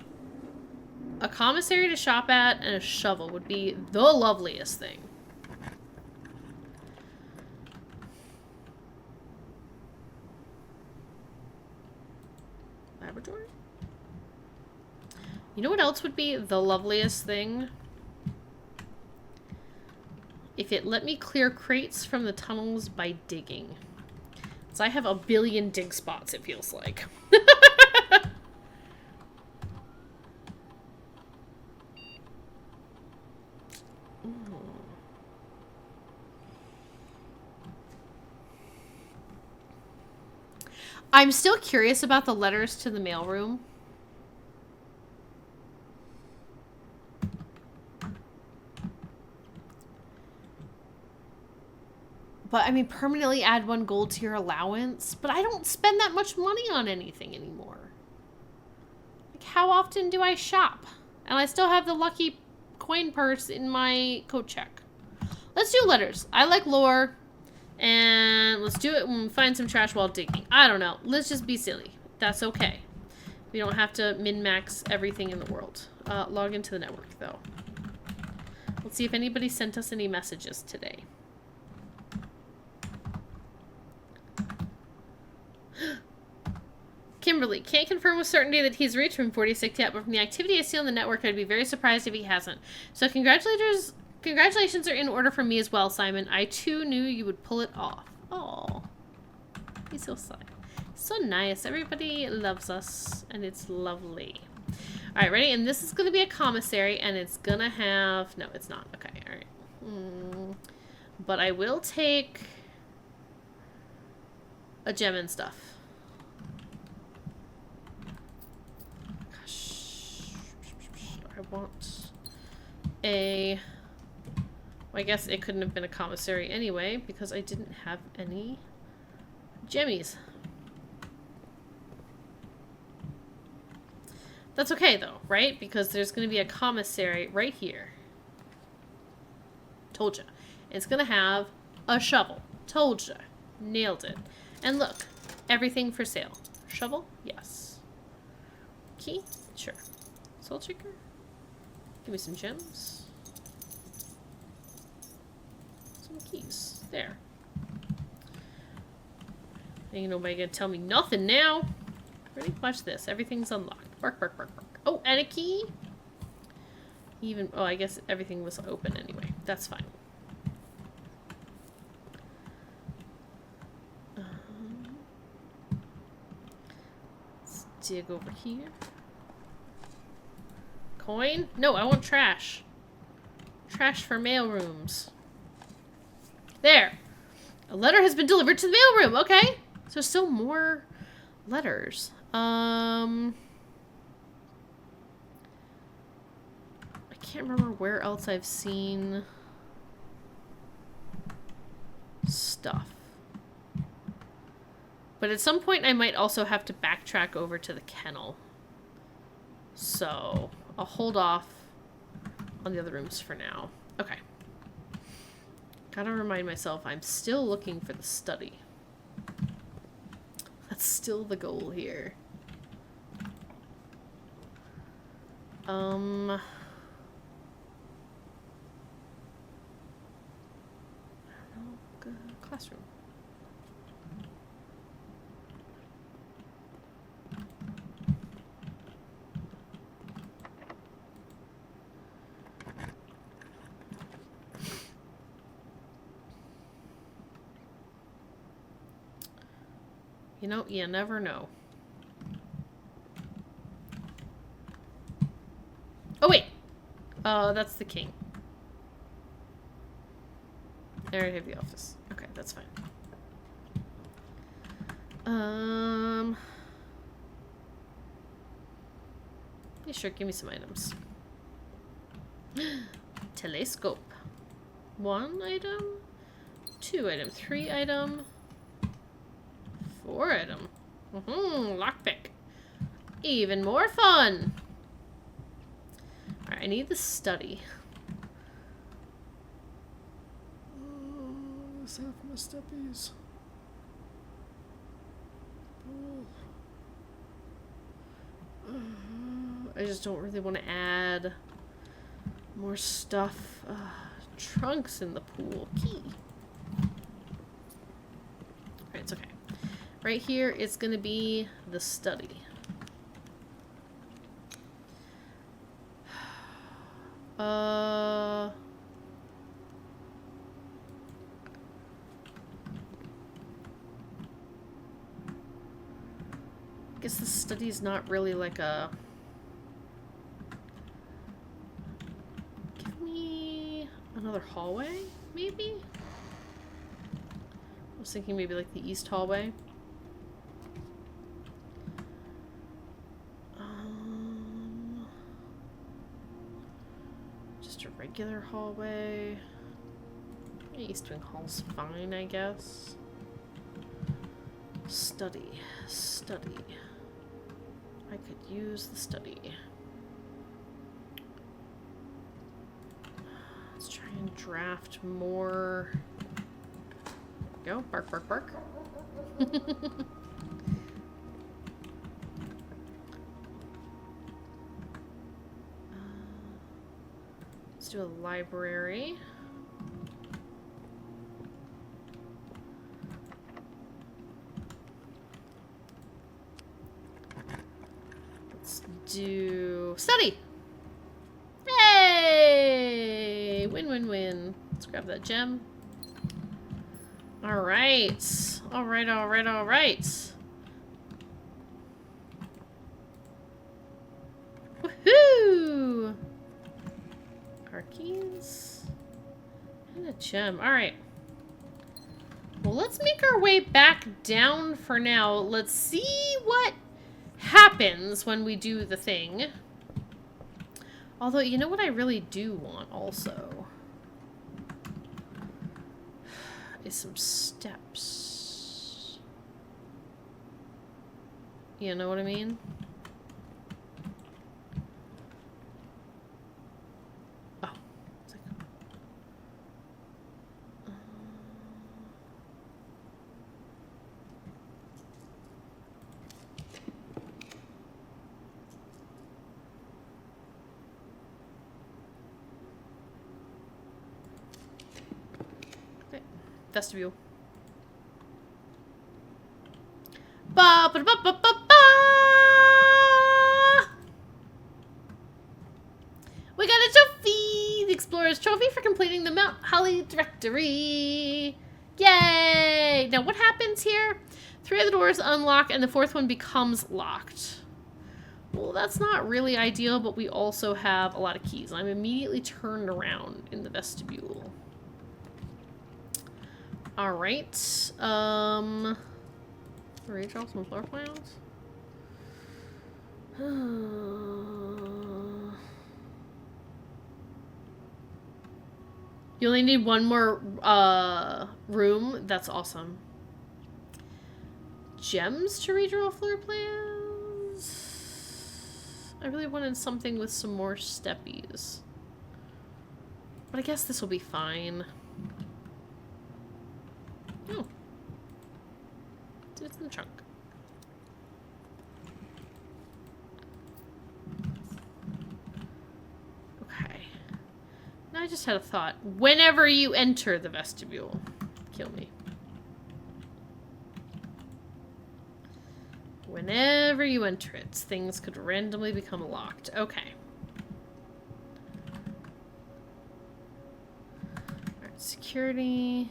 commissary to shop at and a shovel would be the loveliest thing. Laboratory? You know what else would be the loveliest thing? if it let me clear crates from the tunnels by digging. So I have a billion dig spots, it feels like. I'm still curious about the letters to the mailroom. But, I mean, permanently add 1 gold to your allowance. But I don't spend that much money on anything anymore. Like, how often do I shop? And I still have the lucky coin purse in my coat check. Let's do letters. I like lore. And let's do it when we find some trash while digging. I don't know. Let's just be silly. That's okay. We don't have to min-max everything in the world. Log into the network, though. Let's see if anybody sent us any messages today. Kimberly, can't confirm with certainty that he's reached room 46 yet, but from the activity I see on the network, I'd be very surprised if he hasn't. So congratulations are in order for me as well, Simon. I too knew you would pull it off. Oh, he's so so nice. Everybody loves us, and it's lovely. All right, ready? And this is going to be a commissary, and it's going to have... No, it's not. Okay, all right. But I will take a gem and stuff. Gosh. I want a... Well, I guess it couldn't have been a commissary anyway, because I didn't have any gemmies. That's okay, though, right? Because there's going to be a commissary right here. Told ya. It's going to have a shovel. Told ya. Nailed it. And look, everything for sale. Shovel? Yes. Key? Sure. Soul shaker? Give me some gems. Some keys. There. Ain't nobody gonna tell me nothing now. Ready? Watch this. Everything's unlocked. Bark, bark, bark, bark. Oh, and a key? Even... Oh, I guess everything was open anyway. That's fine. Let's dig over here. Coin? No, I want trash. Trash for mail rooms. There! A letter has been delivered to the mail room. Okay. So there's still more letters. I can't remember where else I've seen stuff. But at some point I might also have to backtrack over to the kennel. So I'll hold off on the other rooms for now. Okay. Gotta remind myself I'm still looking for the study. That's still the goal here. Classroom. You know, you never know. Oh, wait! That's the king. There I have the office. Okay, that's fine. Yeah, sure, give me some items. Telescope. 1 item, 2 item, 3 item, 4 item. Lockpick. Even more fun. Alright, I need the study. Let's have my steppies. I just don't really want to add more stuff. Trunks in the pool. Key. Alright, it's okay. Right here, it's going to be the study. guess the study is not really like a... Give me another hallway, maybe? I was thinking maybe like the east hallway. Just a regular hallway. East wing hall's fine, I guess. Study. Study. I could use the study. Let's try and draft more. There we go. Bark, bark, bark. Let's do a library. Do study. Hey! Win, win, win. Let's grab that gem. All right. All right, all right, all right. Woohoo! Car keys. And a gem. All right. Well, let's make our way back down for now. Let's see what happens when we do the thing. Although, you know what I really do want also? Is some steps. You know what I mean? Oh. It's like... Vestibule. Ba ba ba ba ba ba. We got a trophy! The Explorer's Trophy for completing the Mount Holly Directory. Yay! Now what happens here? 3 of the doors unlock and the 4th one becomes locked. Well, that's not really ideal, but we also have a lot of keys. I'm immediately turned around in the vestibule. Alright, redraw some floor plans? You only need one more, room? That's awesome. Gems to redraw floor plans? I really wanted something with some more steppies. But I guess this will be fine. Oh. It's in the trunk. Okay. Now I just had a thought. Whenever you enter the vestibule, kill me. Whenever you enter it, things could randomly become locked. Okay. Alright, security.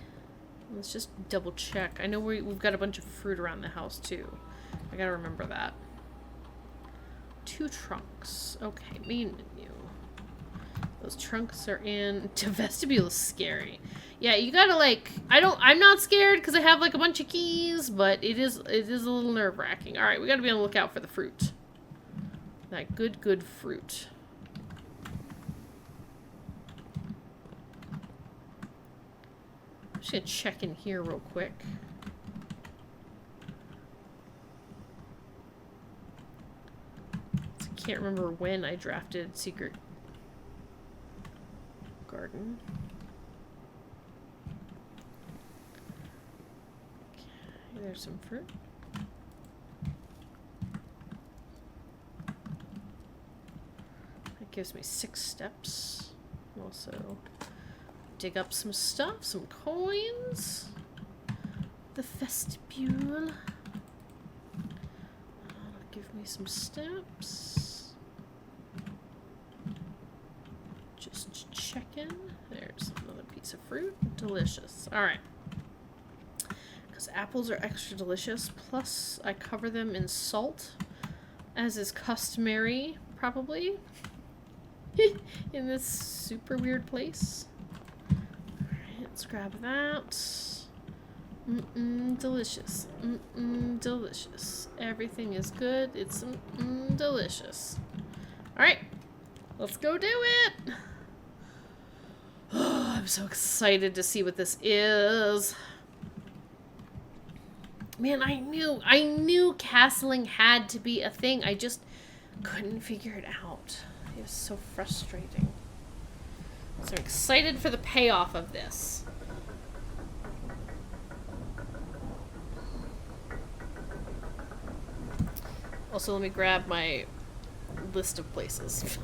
Let's just double check. I know we've got a bunch of fruit around the house too. I gotta remember that. 2 trunks. Okay, main menu. Those trunks are in. The vestibule is scary. Yeah, you gotta like. I'm not scared because I have like a bunch of keys, but it is a little nerve-wracking. All right, we gotta be on the lookout for the fruit. That good fruit. I'm just gonna check in here real quick. I can't remember when I drafted Secret Garden. Okay, there's some fruit. That gives me 6 steps. Also, dig up some stuff, some coins. The vestibule. Give me some steps. Just checking. There's another piece of fruit. Delicious. Alright. Because apples are extra delicious. Plus, I cover them in salt. as is customary, probably, in this super weird place. Alright, let's grab that. Delicious. Delicious. Everything is good. It's delicious. Alright, let's go do it! Oh, I'm so excited to see what this is. Man, I knew castling had to be a thing. I just couldn't figure it out. It was so frustrating. So I'm excited for the payoff of this. Also, let me grab my list of places.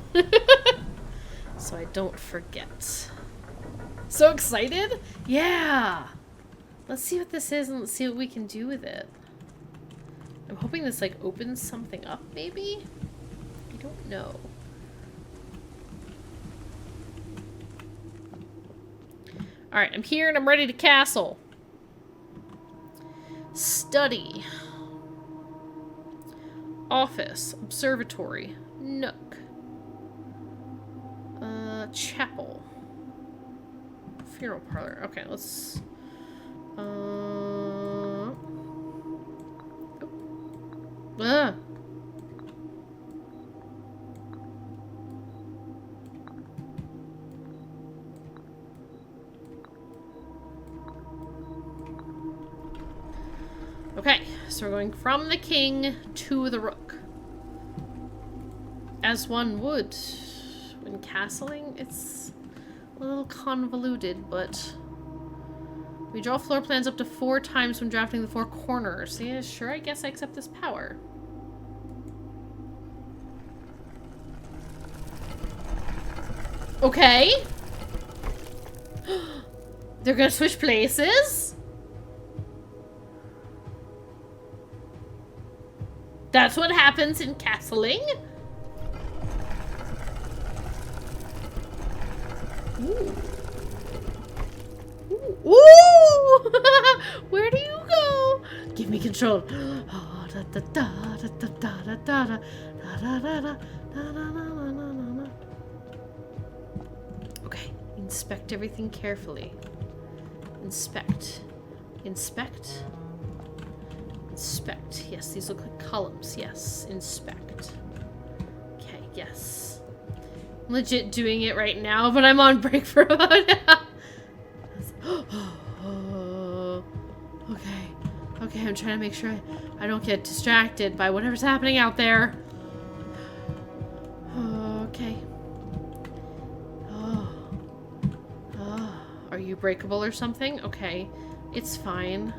So I don't forget. So excited? Yeah! Let's see what this is and let's see what we can do with it. I'm hoping this, like, opens something up, maybe? I don't know. Alright, I'm here and I'm ready to castle. Study. Office. Observatory. Nook. Chapel. Funeral parlor. Okay, let's... Okay, so we're going from the king to the rook. As one would. When castling, it's a little convoluted, but... We draw floor plans up to 4 times when drafting the 4 corners. Yeah, sure, I guess I accept this power. Okay. They're gonna switch places? That's what happens in castling? Ooh. Ooh! Where do you go? Give me control. Okay, inspect everything carefully. Inspect. Inspect. Inspect. Yes, these look like columns. Yes, inspect. Okay, yes. I'm legit doing it right now, but I'm on break for about Okay, I'm trying to make sure I don't get distracted by whatever's happening out there. Okay. Are you breakable or something? Okay, it's fine.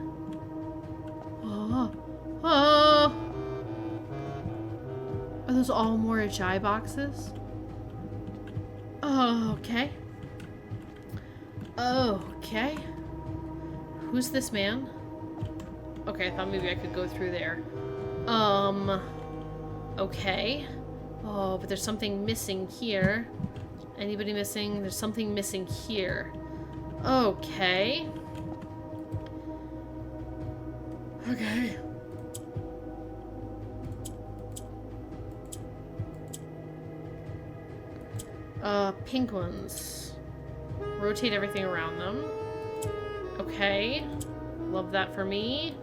Are those all more Ajay boxes? Okay. Okay. Who's this man? Okay, I thought maybe I could go through there. Okay. Oh, but there's something missing here. Anybody missing? There's something missing here. Okay. Okay. Pink ones. Rotate everything around them. Okay. Love that for me.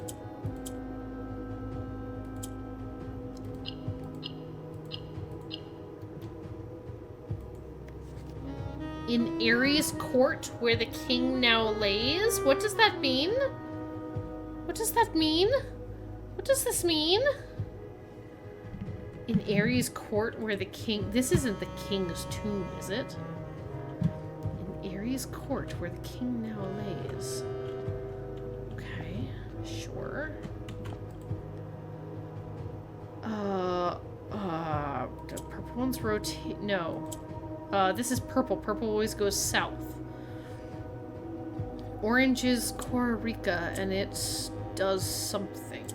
In Ares' court, where the king now lays? What does that mean? What does that mean? What does this mean? In Ares' court, where the king... This isn't the king's tomb, is it? In Ares' court, where the king now lays. Okay, sure. The purple ones rotate... No. This is purple. Purple always goes south. Orange is Costa Rica, and it does something.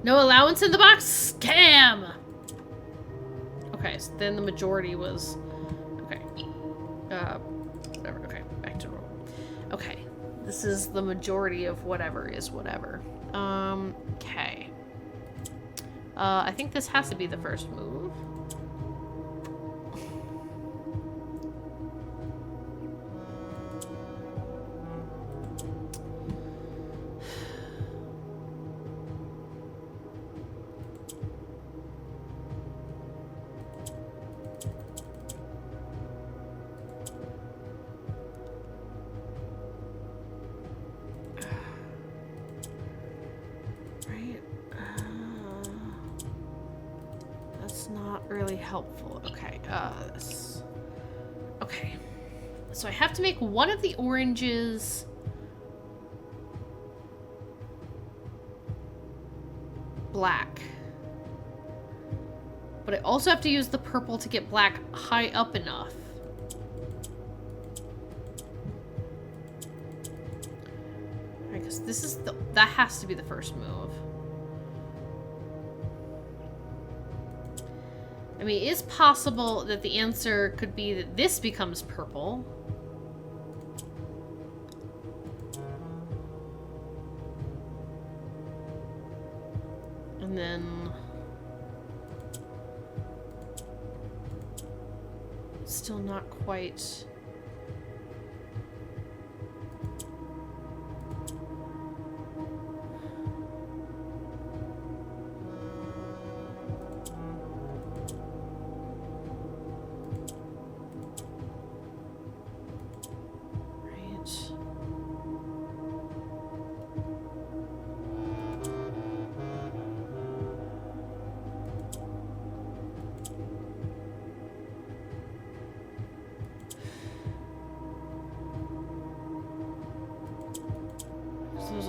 No allowance in the box? Scam! Okay, so then the majority was Whatever. Okay, back to normal. Okay, this is the majority of whatever is whatever. Okay. I think this has to be the first move. Really helpful. Okay, this. Okay. So I have to make one of the oranges black. But I also have to use the purple to get black high up enough. Alright, because this is the... That has to be the first move. I mean, it is possible that the answer could be that this becomes purple. And then... Still not quite...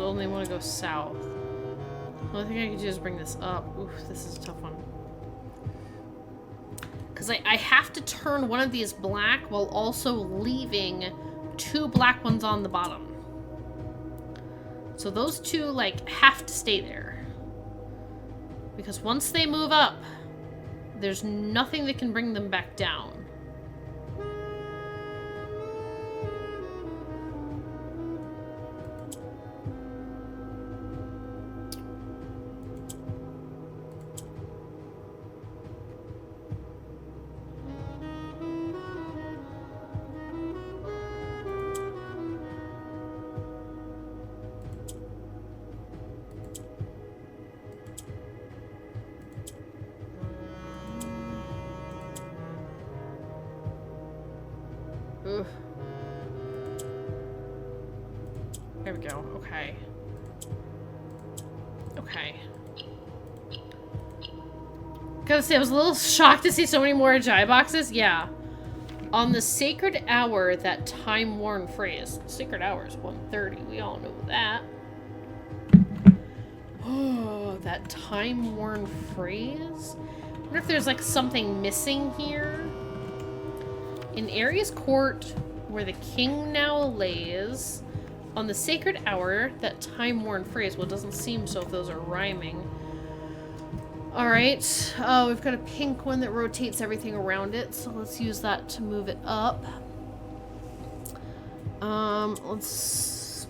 only want to go south. The only thing I can do is bring this up. Oof, this is a tough one. Because I have to turn one of these black while also leaving two black ones on the bottom. So those two, like, have to stay there. Because once they move up, there's nothing that can bring them back down. Ugh. There we go. Okay. Okay. Gotta say, I was a little shocked to see so many more Ajay boxes. Yeah. On the sacred hour, that time-worn phrase. Sacred hour is 1:30. We all know that. Oh, that time-worn phrase? I wonder if there's, like, something missing here. In Ares Court, where the king now lays, on the sacred hour, that time-worn phrase. Well, it doesn't seem so if those are rhyming. Alright, we've got a pink one that rotates everything around it, so let's use that to move it up. Let's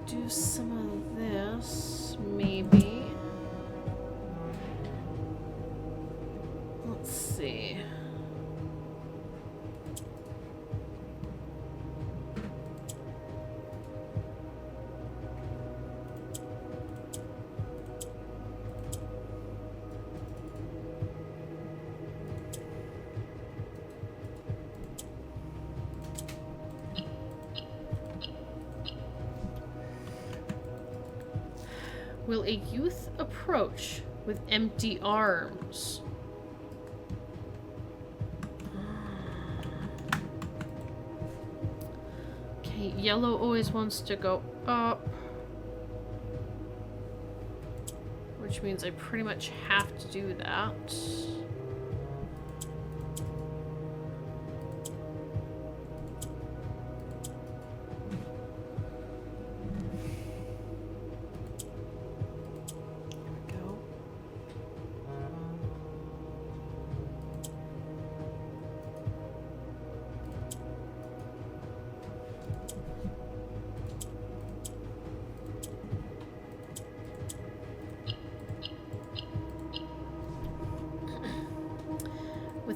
do some of this, maybe. Let's see. Will a youth approach with empty arms? Okay, yellow always wants to go up. Which means I pretty much have to do that. There we go.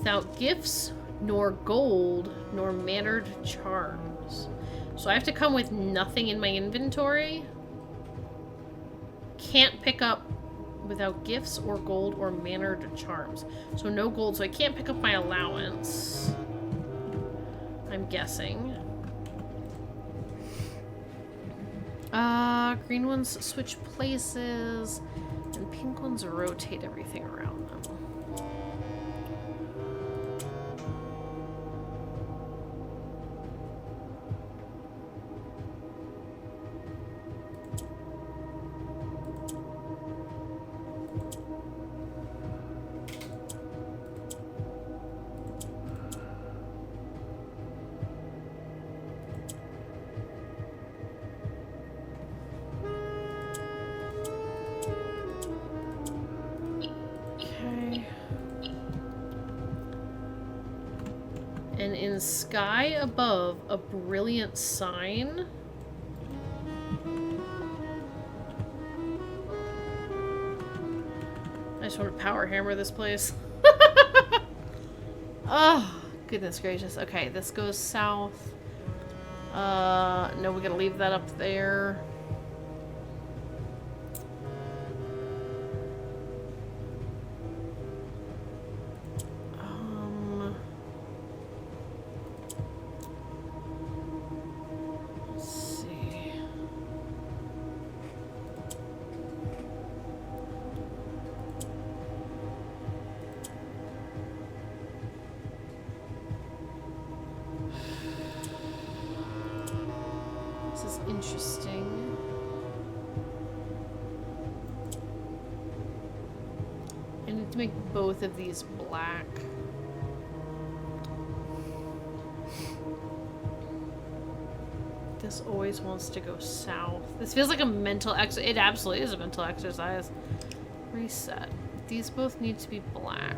without gifts, nor gold, nor mannered charms. So I have to come with nothing in my inventory. Can't pick up without gifts or gold or mannered charms. So no gold, so I can't pick up my allowance. I'm guessing. Green ones switch places, and pink ones rotate everything around them. And in sky above, a brilliant sign. I just want to power hammer this place. Oh, goodness gracious. Okay, this goes south. No, we're gonna leave that up there. Interesting. I need to make both of these black. This always wants to go south. This feels like a mental exercise. It absolutely is a mental exercise. Reset. These both need to be black.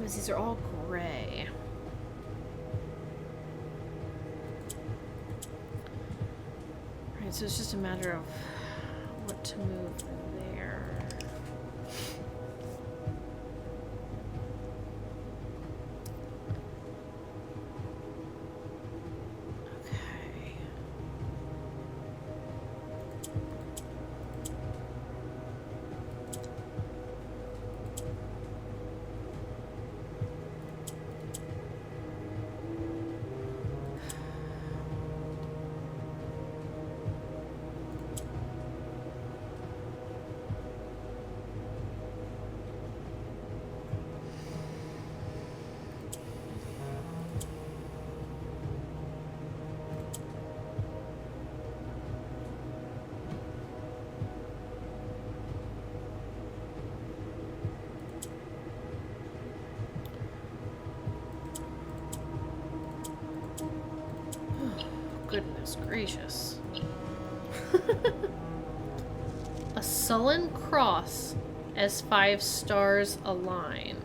These are all gray. Alright, so it's just a matter of what to move there. Okay. Goodness gracious. A sullen cross as 5 stars align.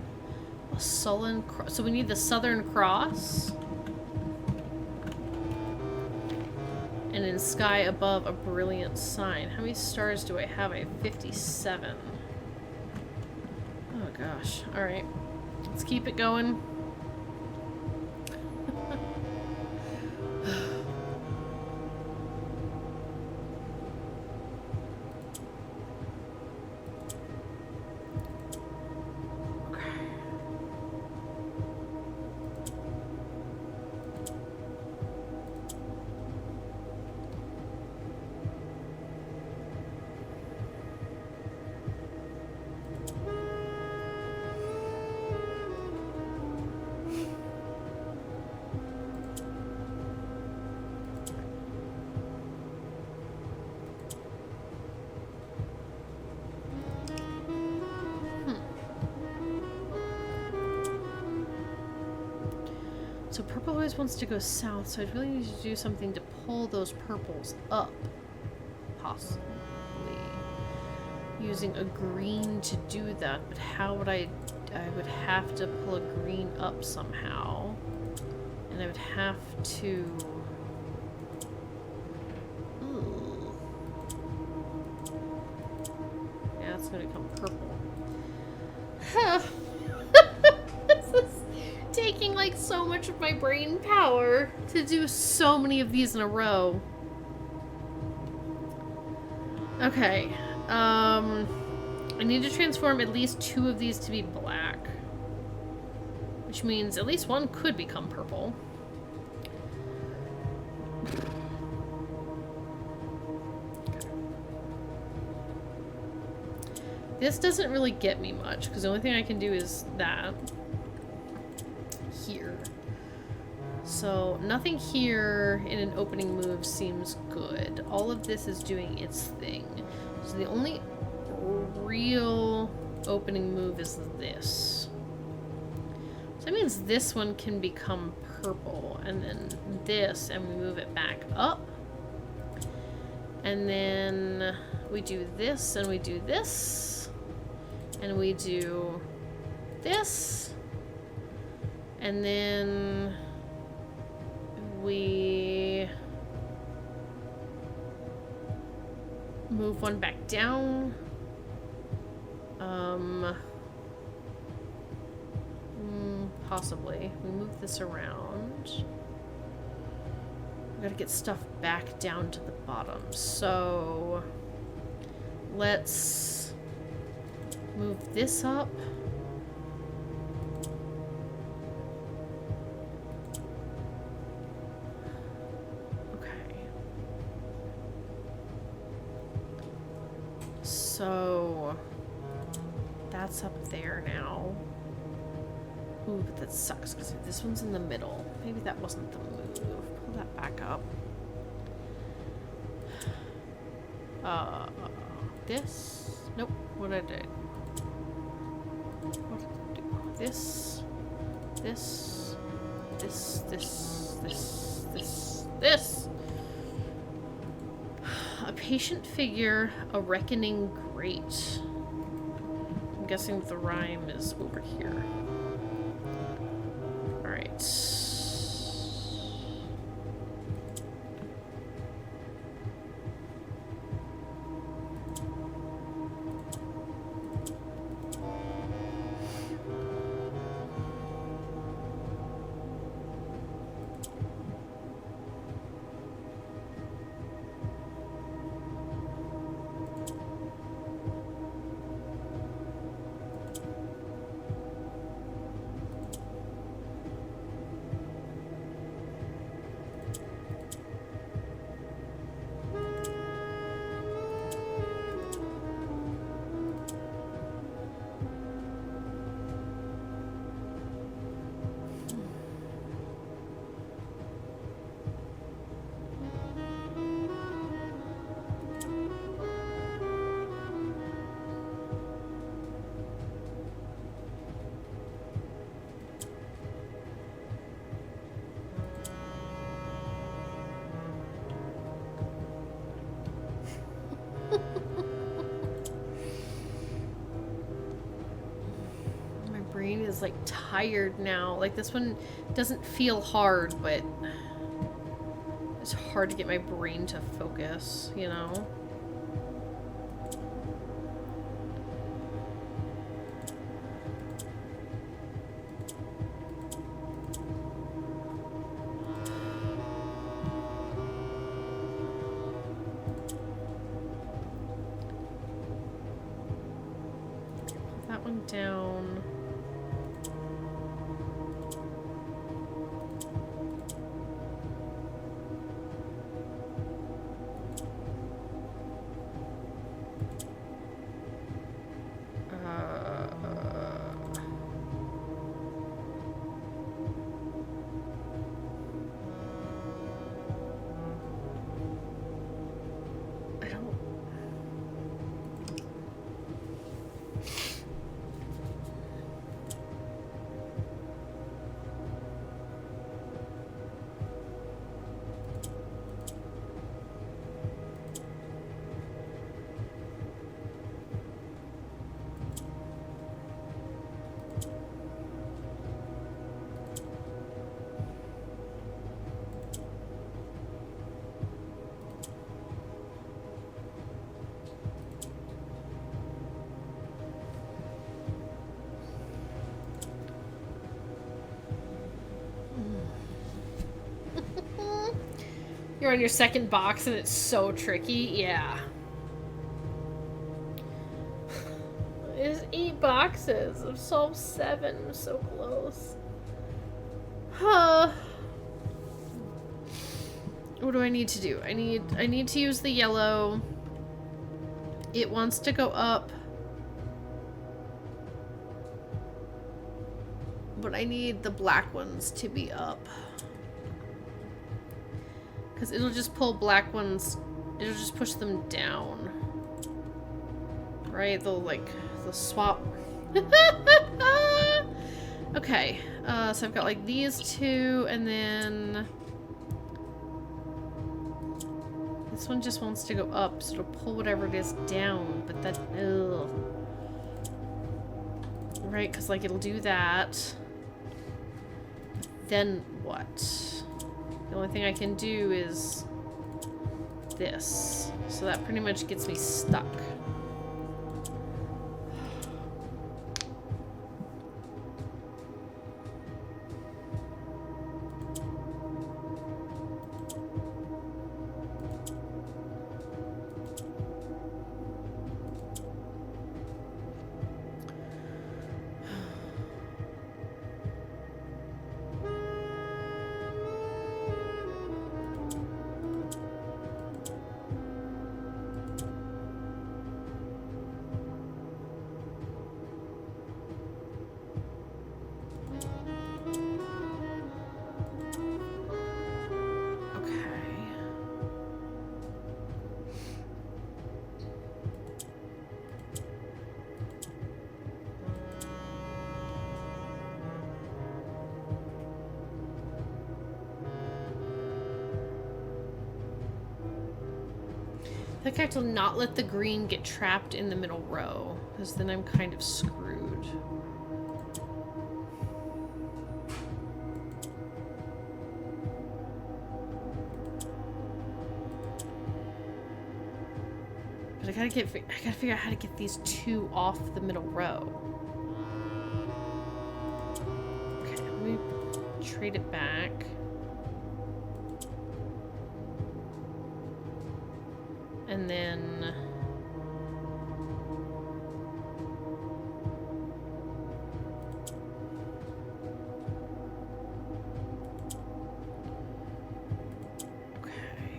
A sullen cross. So we need the Southern Cross. And in sky above, a brilliant sign. How many stars do I have? I have 57. Oh gosh. Alright. Let's keep it going. So purple always wants to go south, so I'd really need to do something to pull those purples up. Possibly. using a green to do that, but how would I would have to pull a green up somehow. And I would have to... Ooh. Yeah, it's gonna become purple. This is taking like so much of my brain power to do so many of these in a row. Okay. I need to transform at least 2 of these to be black. Which means at least one could become purple. This doesn't really get me much, because the only thing I can do is that. Here. So, nothing here in an opening move seems good. All of this is doing its thing. So the only real opening move is this. So that means this one can become purple, and then this, and we move it back up. And then we do this, and we do this, and we do this, and then we move one back down. Possibly. We move this around. We gotta get stuff back down to the bottom. So let's move this up. Okay. So that's up there now. Ooh, but that sucks because this one's in the middle. Maybe that wasn't the move. Pull that back up. This? Nope. What did I do? What did I do? This. This. This. This. This. This. This. A patient figure, a reckoning great. I'm guessing the rhyme is over here. Alright. Is like tired now. Like this one doesn't feel hard, but it's hard to get my brain to focus, you know? Put that one down. You're on your second box and it's so tricky. Yeah. It's 8 boxes. I've solved 7. I'm so close. Huh. What do I need to do? I need to use the yellow. It wants to go up. But I need the black ones to be up. Because it'll just pull black ones, it'll just push them down. Right? They'll swap. Okay, so I've got like these 2, and then this one just wants to go up, so it'll pull whatever it is down, but that, ugh. Right, because like it'll do that. Then what? The only thing I can do is this. So that pretty much gets me stuck. I think I have to not let the green get trapped in the middle row, because then I'm kind of screwed. But I gotta figure out how to get these 2 off the middle row. Okay, let me trade it back. And then okay.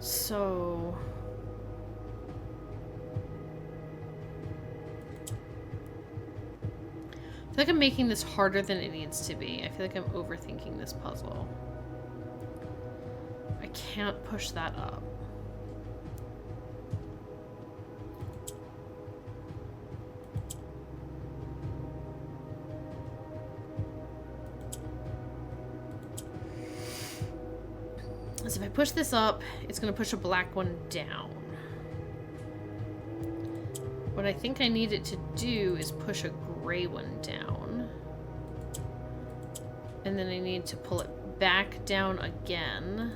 So I feel like I'm making this harder than it needs to be. I feel like I'm overthinking this puzzle. I can't push that up. So if I push this up, it's going to push a black one down. What I think I need it to do is push a gray one down. And then I need to pull it back down again.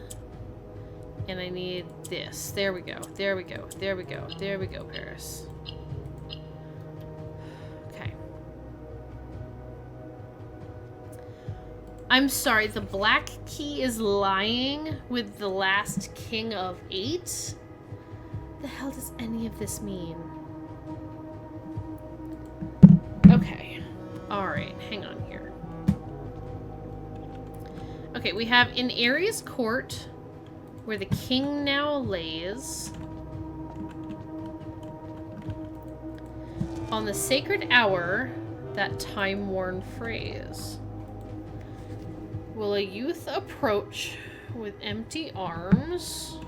And I need this. There we go. There we go. There we go. There we go, Paris. Okay. I'm sorry, the black key is lying with the last king of 8? The hell does any of this mean? Okay. Alright, hang on here. Okay, we have in Ares Court, where the king now lays. On the sacred hour, that time-worn phrase. Will a youth approach with empty arms,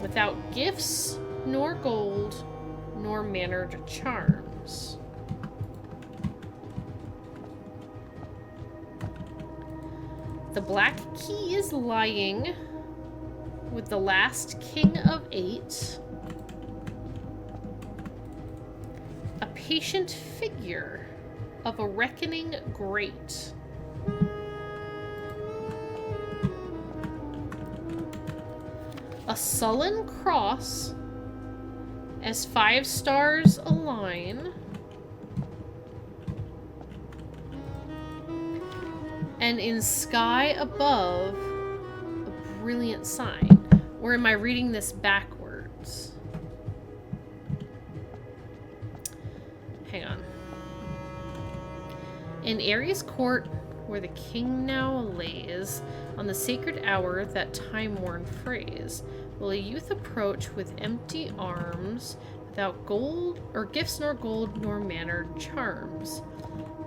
without gifts, nor gold, nor mannered charms? The black key is lying with the last king of 8. patient figure of a reckoning great. A sullen cross as 5 stars align. And in sky above, a brilliant sign. Or am I reading this backwards? Hang on. In Ares' court, where the king now lays, on the sacred hour, that time-worn phrase, will a youth approach with empty arms, without gold or gifts nor gold nor mannered charms.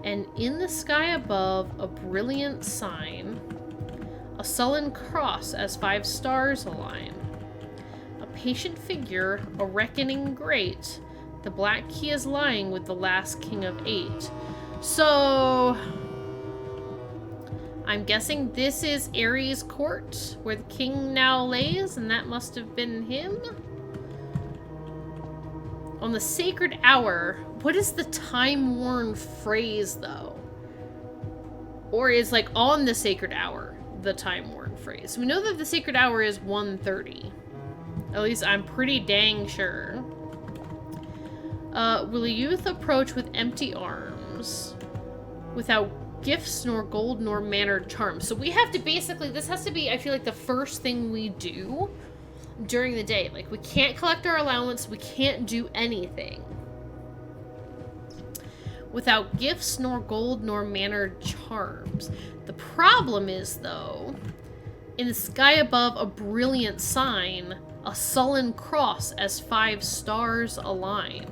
And in the sky above, a brilliant sign, a sullen cross as 5 stars align. A patient figure, a reckoning great, the black key is lying with the last king of 8. So, I'm guessing this is Ares' court, where the king now lays, and that must have been him? On the sacred hour, what is the time-worn phrase, though? Or is, like, on the sacred hour, the time-worn phrase? We know that the sacred hour is 1:30. At least I'm pretty dang sure. Will a youth approach with empty arms, without gifts nor gold nor mannered charms? So we have to basically, this has to be, I feel like, the first thing we do during the day. Like, we can't collect our allowance, we can't do anything without gifts nor gold nor mannered charms. The problem is, though, in the sky above, a brilliant sign, a sullen cross as 5 stars align.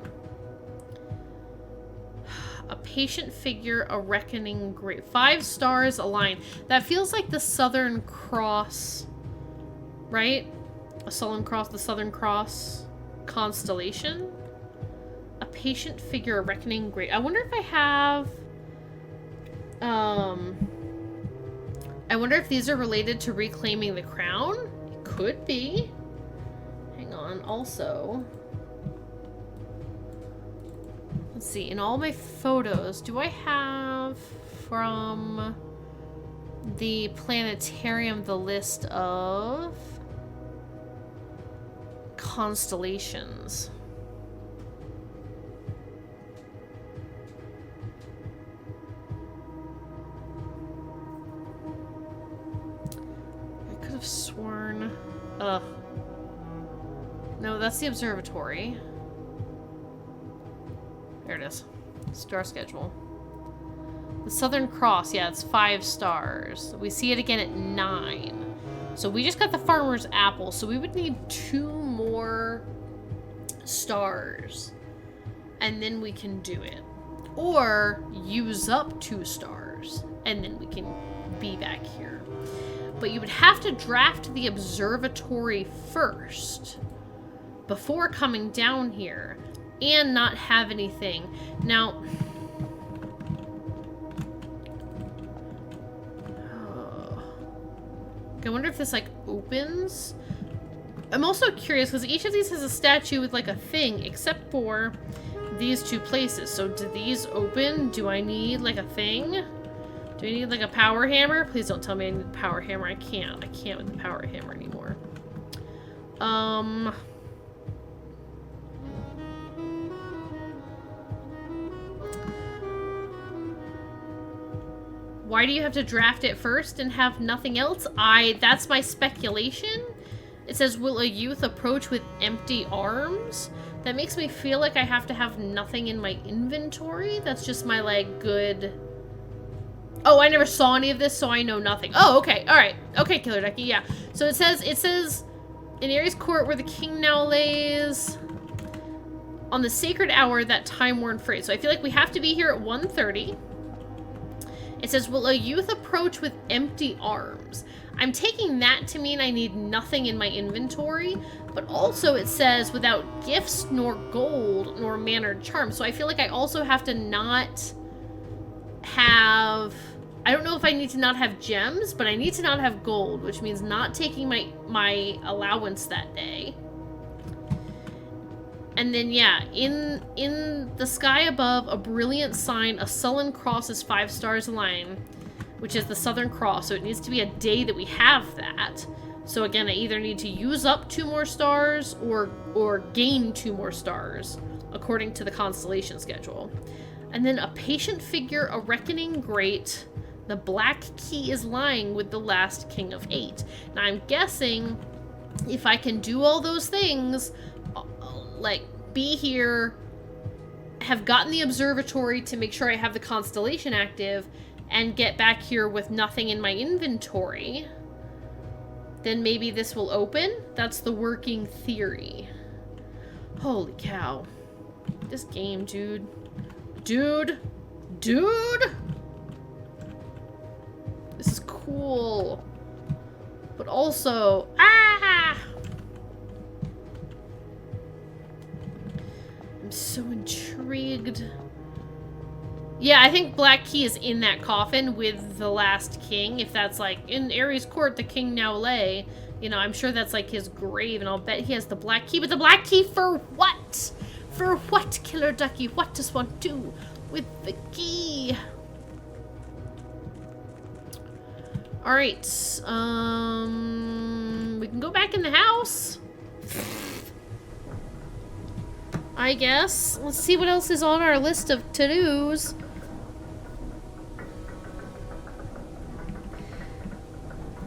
A patient figure, a reckoning great. 5 stars align. That feels like the Southern Cross, right? A sullen cross, the Southern Cross constellation. A patient figure, a reckoning great. I wonder if I have... I wonder if these are related to reclaiming the crown? It could be. Hang on, also... Let's see, in all my photos, do I have from the planetarium the list of constellations? I could have sworn... No, that's the observatory. There it is. Star schedule. The Southern Cross, yeah, it's 5 stars. We see it again at 9. So we just got the Farmer's Apple, so we would need 2 more stars. And then we can do it. Or use up 2 stars, and then we can be back here. But you would have to draft the observatory first before coming down here. And not have anything. Now, I wonder if this, like, opens. I'm also curious, because each of these has a statue with, like, a thing, except for these 2 places. So, do these open? Do I need, like, a thing? Do I need, like, a power hammer? Please don't tell me I need a power hammer. I can't. I can't with the power hammer anymore. Why do you have to draft it first and have nothing else? That's my speculation. It says, will a youth approach with empty arms? That makes me feel like I have to have nothing in my inventory. That's just my, like, good... Oh, I never saw any of this, so I know nothing. Oh, okay, alright. Okay, Killer Ducky, yeah. So it says, in Ares' court where the king now lays, on the sacred hour, that time-worn phrase. So I feel like we have to be here at 1:30. It says, will a youth approach with empty arms? I'm taking that to mean I need nothing in my inventory, but also it says, without gifts nor gold nor mannered charms. So I feel like I also have to not have... I don't know if I need to not have gems, but I need to not have gold, which means not taking my allowance that day. And then, yeah, in the sky above, a brilliant sign, a sullen cross is 5 stars align, which is the Southern Cross. So it needs to be a day that we have that. So again, I either need to use up 2 more stars or gain 2 more stars, according to the constellation schedule. And then a patient figure, a reckoning great. The black key is lying with the last king of 8. Now I'm guessing if I can do all those things, like be here, have gotten the observatory to make sure I have the constellation active, and get back here with nothing in my inventory, then maybe this will open. That's the working theory. Holy cow. This game, dude. Dude! This is cool. But also, I'm so intrigued. Yeah, I think Black Key is in that coffin with the last king. If that's like, in Ares Court, the king now lay. You know, I'm sure that's like his grave, and I'll bet he has the Black Key. But the Black Key for what? For what, Killer Ducky? What does one do with the key? Alright, we can go back in the house, I guess. Let's see what else is on our list of to-dos.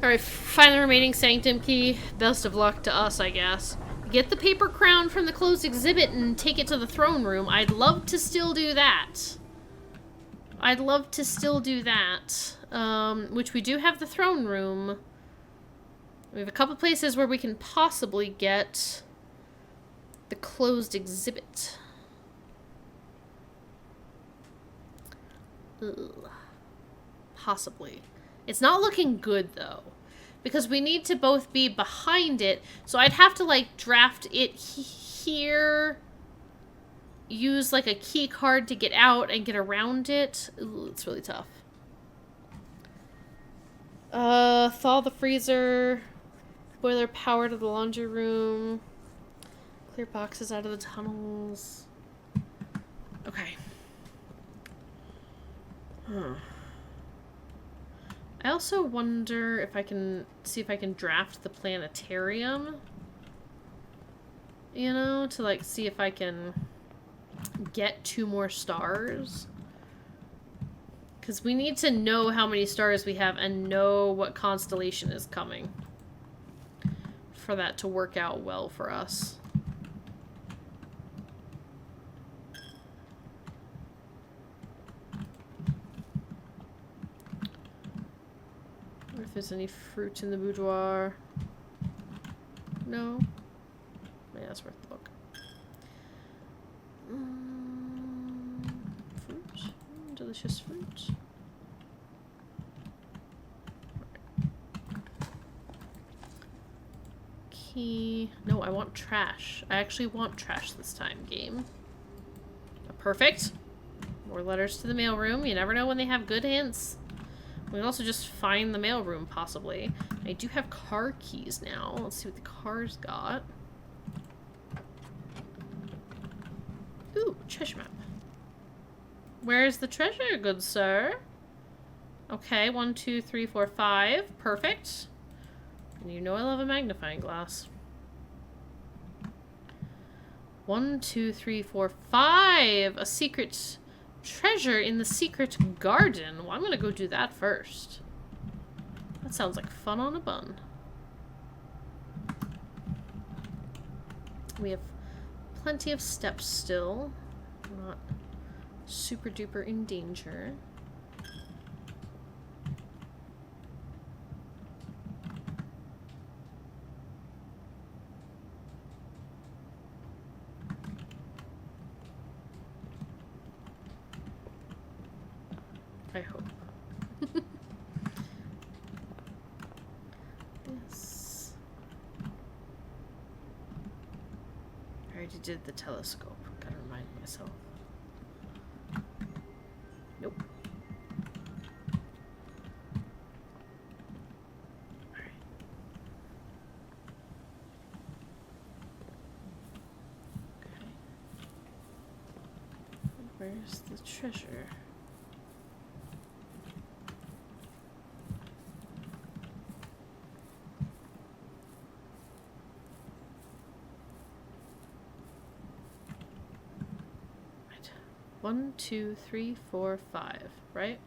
Alright, find the remaining Sanctum key. Best of luck to us, I guess. Get the paper crown from the closed exhibit and take it to the throne room. I'd love to still do that. Which we do have the throne room. We have a couple places where we can possibly get the closed exhibit. Ugh. Possibly. It's not looking good, though, because we need to both be behind it. So I'd have to, like, draft it here, use, like, a key card to get out and get around it. Ooh, it's really tough. Thaw the freezer, boiler power to the laundry room, clear boxes out of the tunnels. Okay. I also wonder if I can see if I can draft the planetarium, you know, to like see if I can get 2 more stars. Because we need to know how many stars we have and know what constellation is coming for that to work out well for us. I wonder if there's any fruit in the boudoir. No? Yeah, that's worth a look. Fruit. Delicious fruit. Key. No, I want trash. I actually want trash this time, game. Perfect. More letters to the mailroom. You never know when they have good hints. We can also just find the mailroom, possibly. I do have car keys now. Let's see what the car's got. Ooh, treasure map. Where's the treasure, good sir? Okay, 1, 2, 3, 4, 5. Perfect. And you know I love a magnifying glass. 1, 2, 3, 4, 5! A secret treasure in the secret garden. Well, I'm gonna go do that first. That sounds like fun on a bun. We have plenty of steps still. Not super duper in danger. I hope. Yes. I already did the telescope. Gotta remind myself. Nope. Alright. Okay. Where's the treasure? Right. 1, 2, 3, 4, 5, right?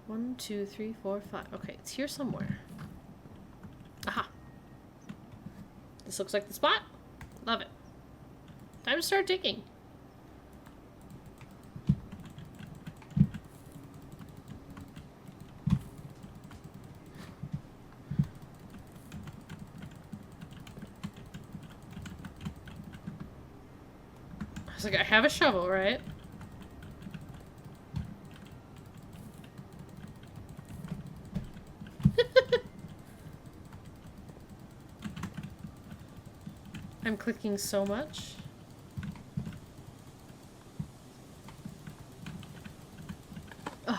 1, 2, 3, 4, 5. Okay, it's here somewhere. Aha. This looks like the spot. Love it. Time to start digging. I was like, I have a shovel, right? I'm clicking so much. Ugh.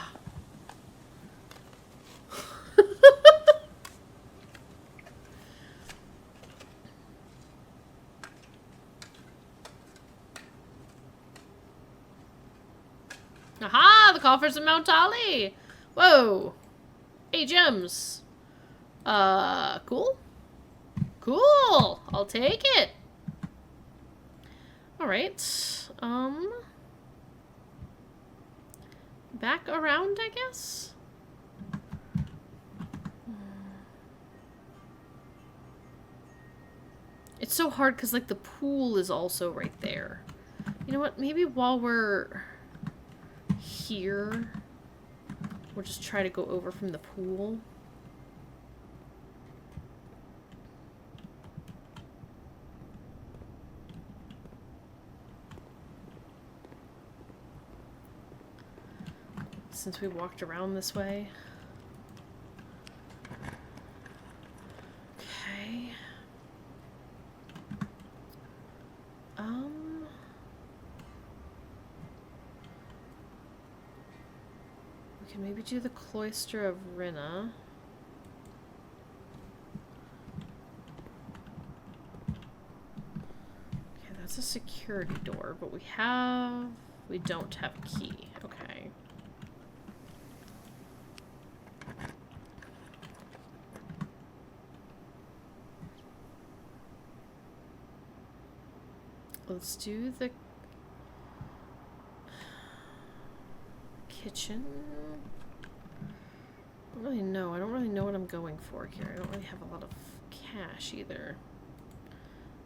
Aha! The coffers of Mount Ali! Whoa! 8 gems. Cool? Cool! I'll take it! Alright. Back around, I guess? It's so hard because, like, the pool is also right there. You know what? Maybe while we're here, we'll just try to go over from the pool. Since we walked around this way. Okay. We can maybe do the Cloister of Rinna. Okay, that's a security door, but we don't have a key. Okay. Let's do the kitchen. I don't really know. I don't really know what I'm going for here. I don't really have a lot of cash either.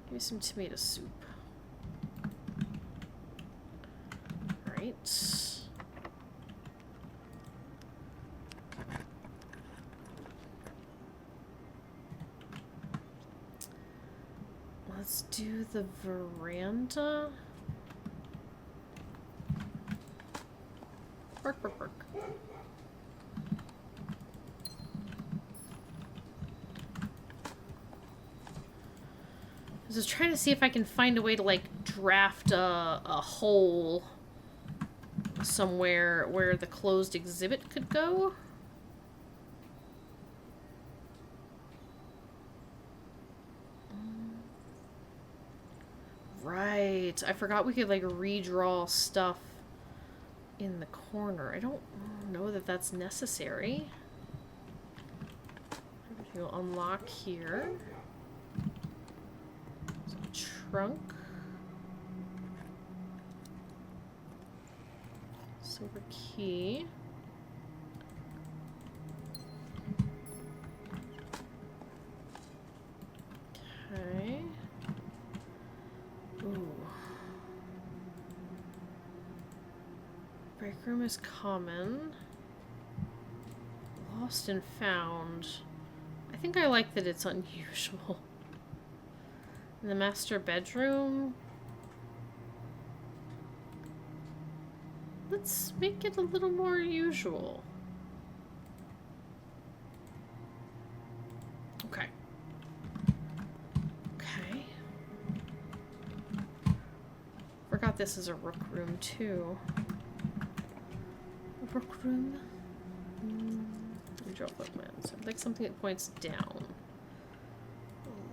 Give me some tomato soup. Alright. Let's do the veranda. Bark, bark, bark. I was just trying to see if I can find a way to, like, draft a hole somewhere where the closed exhibit could go. Right. I forgot we could, like, redraw stuff in the corner. I don't know that that's necessary. You'll unlock here. Trunk. Silver key. Okay. Ooh. Break room is common. Lost and found. I think I like that it's unusual. In the master bedroom. Let's make it a little more usual. Okay. Okay. Forgot this is a rook room too. Rook room. Draw footlands. I'd like something that points down.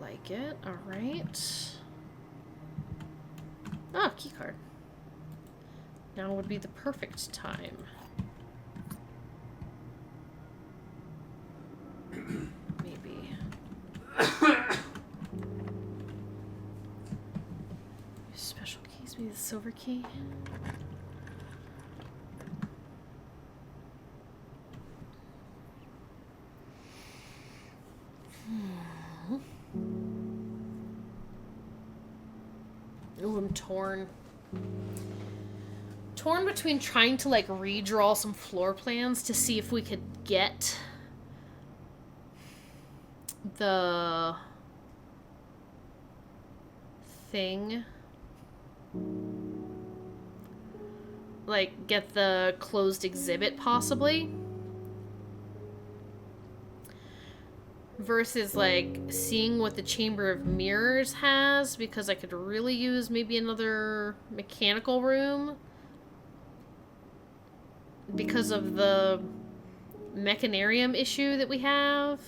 Like it. Alright. Oh, keycard. Now would be the perfect time. Maybe. Special keys, maybe the silver key. Ooh, I'm torn. Torn between trying to like redraw some floor plans to see if we could get the thing, like get the closed exhibit possibly, versus like seeing what the Chamber of Mirrors has, because I could really use maybe another mechanical room because of the mechanarium issue that we have.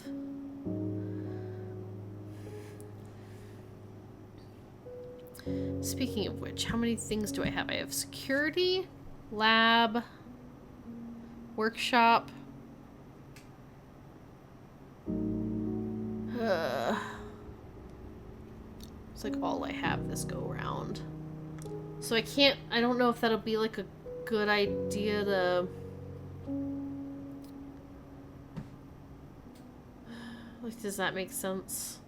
Speaking of which, how many things do I have? I have security, lab, workshop. It's like all I have this go round. So I don't know if that'll be like a good idea to... Like, does that make sense?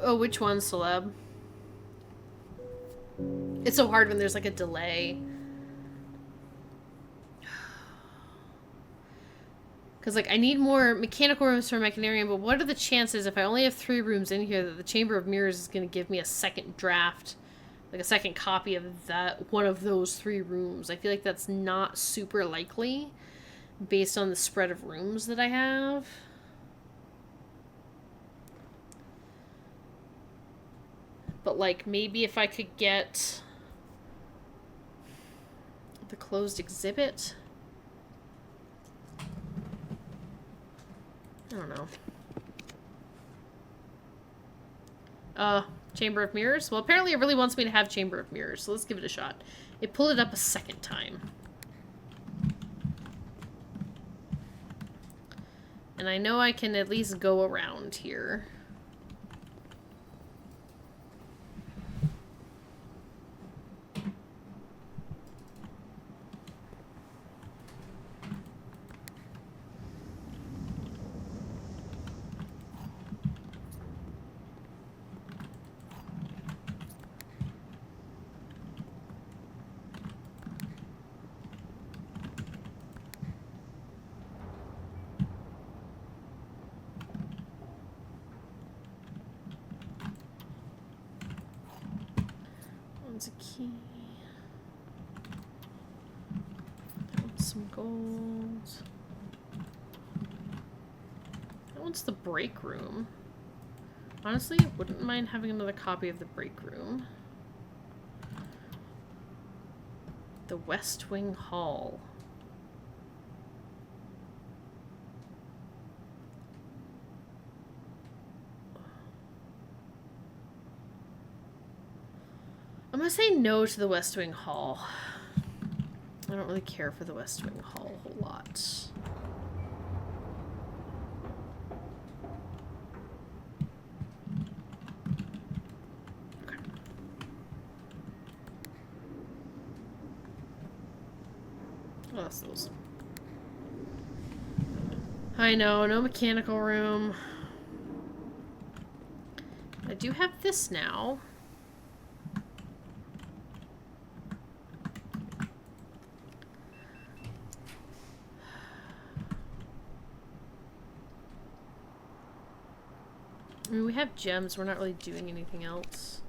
Oh, which one, Celeb? It's so hard when there's like a delay. Because, like, I need more mechanical rooms for Mechanarium, but what are the chances if I only have 3 rooms in here that the Chamber of Mirrors is going to give me a second draft, like a second copy of that one of those 3 rooms? I feel like that's not super likely based on the spread of rooms that I have. But, like, maybe if I could get the closed exhibit... I don't know. Chamber of Mirrors? Well, apparently it really wants me to have Chamber of Mirrors, so let's give it a shot. It pulled it up a second time. And I know I can at least go around here. A key. That one's some gold. That one's the break room. Honestly, wouldn't mind having another copy of the break room. The West Wing Hall. I'm gonna say no to the West Wing Hall. I don't really care for the West Wing Hall a whole lot. Okay. Oh, that's those. I know, no mechanical room. I do have this now. I mean, we have gems. We're not really doing anything else.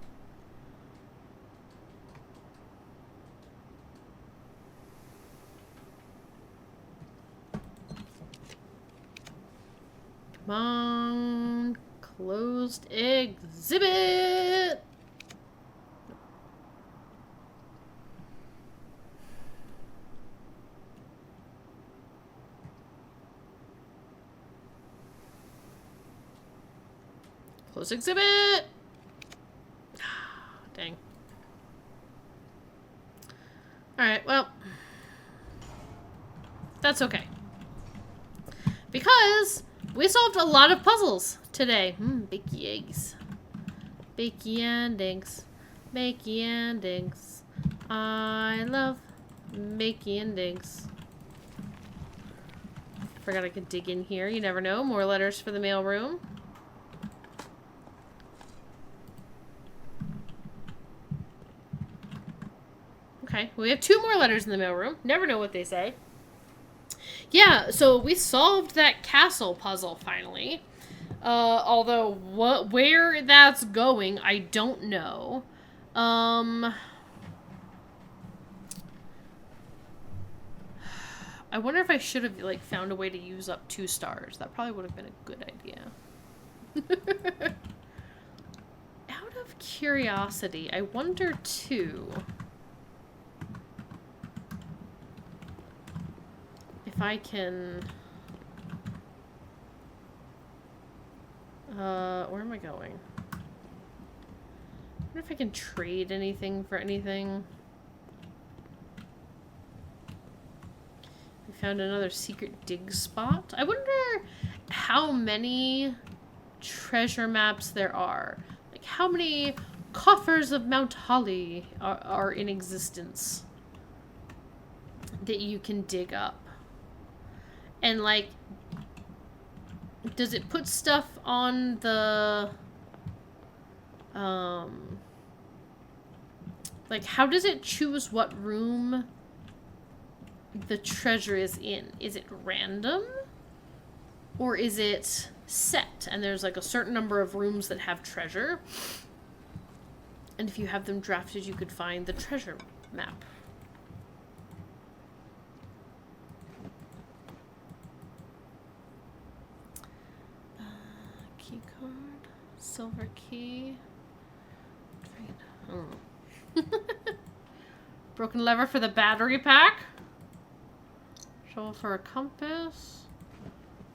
Come on. Closed exhibit! Close exhibit! Dang. Alright, well. That's okay. Because we solved a lot of puzzles today. Bakey eggs. Bakey endings. Bakey endings. I love bakey endings. Forgot I could dig in here. You never know. More letters for the mail room. Okay, we have 2 more letters in the mailroom. Never know what they say. Yeah, so we solved that castle puzzle finally. Although where that's going, I don't know. I wonder if I should have like found a way to use up 2 stars. That probably would have been a good idea. Out of curiosity, I wonder too. If I can... where am I going? I wonder if I can trade anything for anything. We found another secret dig spot. I wonder how many treasure maps there are. Like, how many coffers of Mount Holly are in existence that you can dig up. And, like, does it put stuff on the, like, how does it choose what room the treasure is in? Is it random? Or is it set? And there's, like, a certain number of rooms that have treasure. And if you have them drafted, you could find the treasure map. Keycard, silver key. Oh. Broken lever for the battery pack. Shovel for a compass.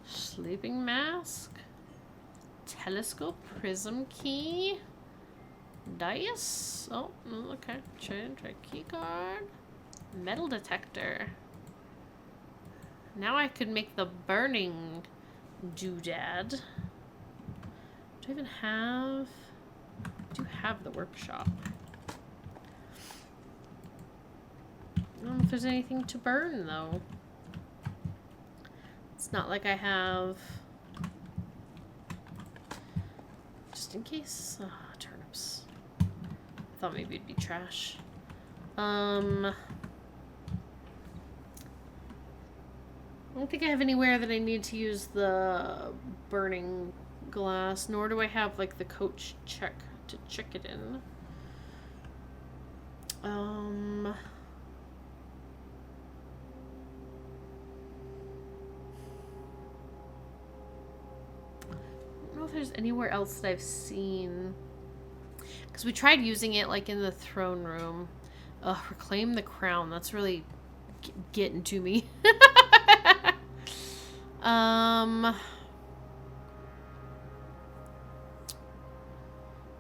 Sleeping mask. Telescope, prism key. Dice. Oh, okay. Try key card. Metal detector. Now I could make the burning doodad. Do I even have... I do have the workshop. I don't know if there's anything to burn, though. It's not like I have... Just in case. Ah, turnips. I thought maybe it'd be trash. I don't think I have anywhere that I need to use the burning glass, nor do I have like the coach check to check it in. I don't know if there's anywhere else that I've seen, because we tried using it like in the throne room. Ugh, reclaim the crown. That's really getting to me.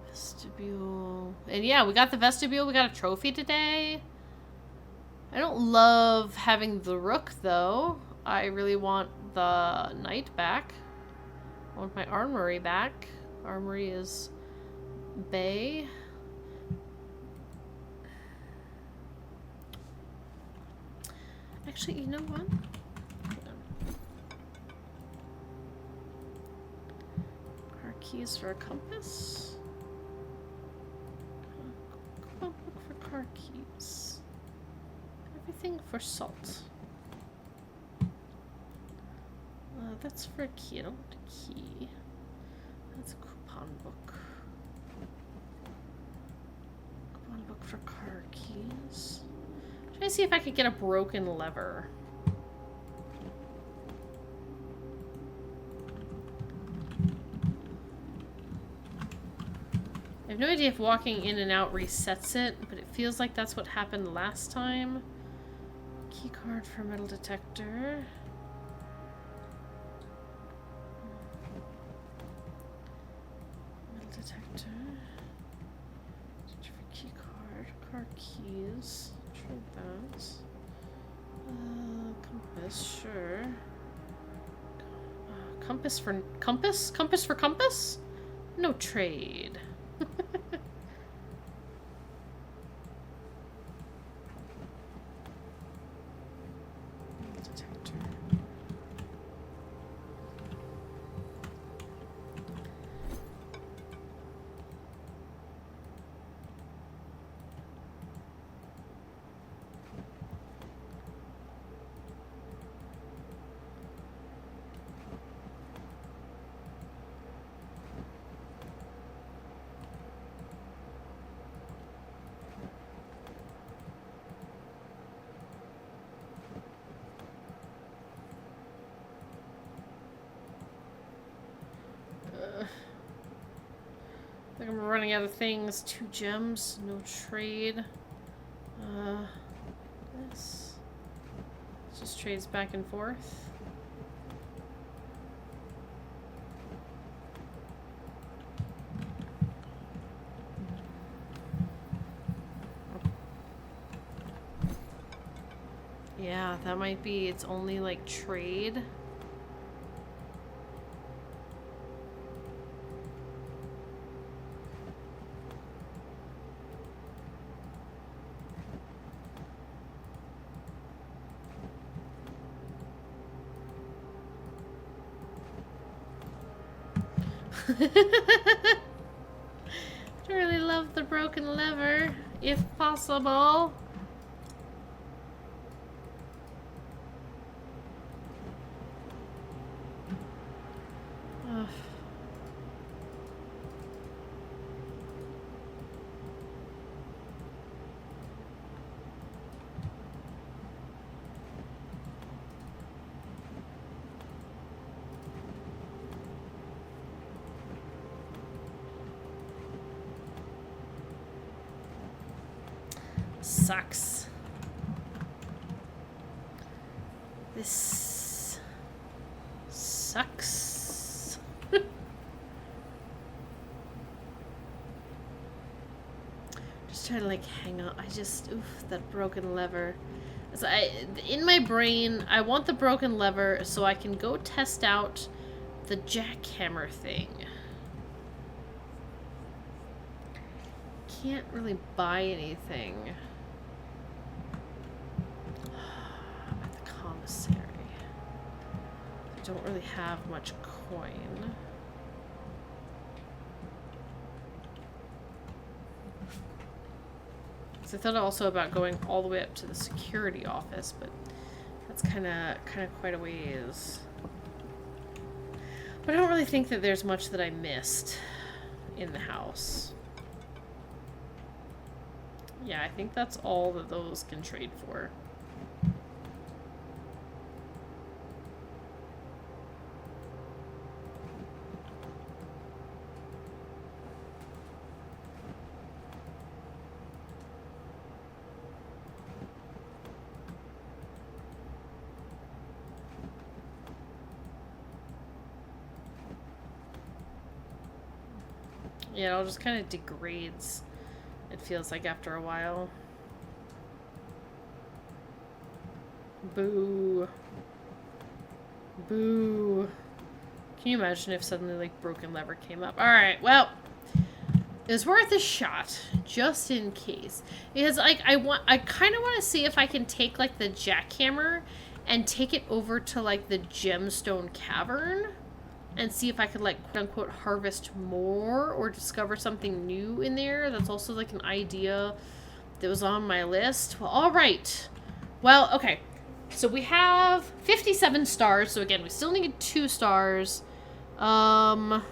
Vestibule. And yeah, we got the vestibule. We got a trophy today. I don't love having the rook, though. I really want the knight back. I want my armory back. Armory is bay. Actually, you know what? Car keys for a compass. Book for car keys. Everything for salt. That's for a key. I don't want a key. That's a coupon book. Coupon book for car keys. Trying to see if I could get a broken lever. I have no idea if walking in and out resets it, but it feels like that's what happened last time. Key card for metal detector. car keys. Trade that. Compass, sure. Compass for compass? Compass for compass? No trade. Detector. I think I'm running out of things. 2 gems, no trade. This just trades back and forth. Yeah, that might be its only like trade. I really love the broken lever, if possible. Ugh. Sucks. This sucks. Just try to like hang on. Oof, that broken lever. So in my brain, I want the broken lever so I can go test out the jackhammer thing. Can't really buy anything. At the commissary. I don't really have much coin. So I thought also about going all the way up to the security office, but that's kind of quite a ways. But I don't really think that there's much that I missed in the house. Yeah, I think that's all that those can trade for. Yeah, it all just kind of degrades. It feels like after a while. Boo. Boo. Can you imagine if suddenly, like, broken lever came up? Alright, well. It was worth a shot. Just in case. Because, like, I kind of want to see if I can take, like, the jackhammer and take it over to, like, the gemstone cavern. And see if I could, like, quote-unquote, harvest more or discover something new in there. That's also, like, an idea that was on my list. Well, all right. Well, okay. So we have 57 stars. So, again, we still need 2 stars. Let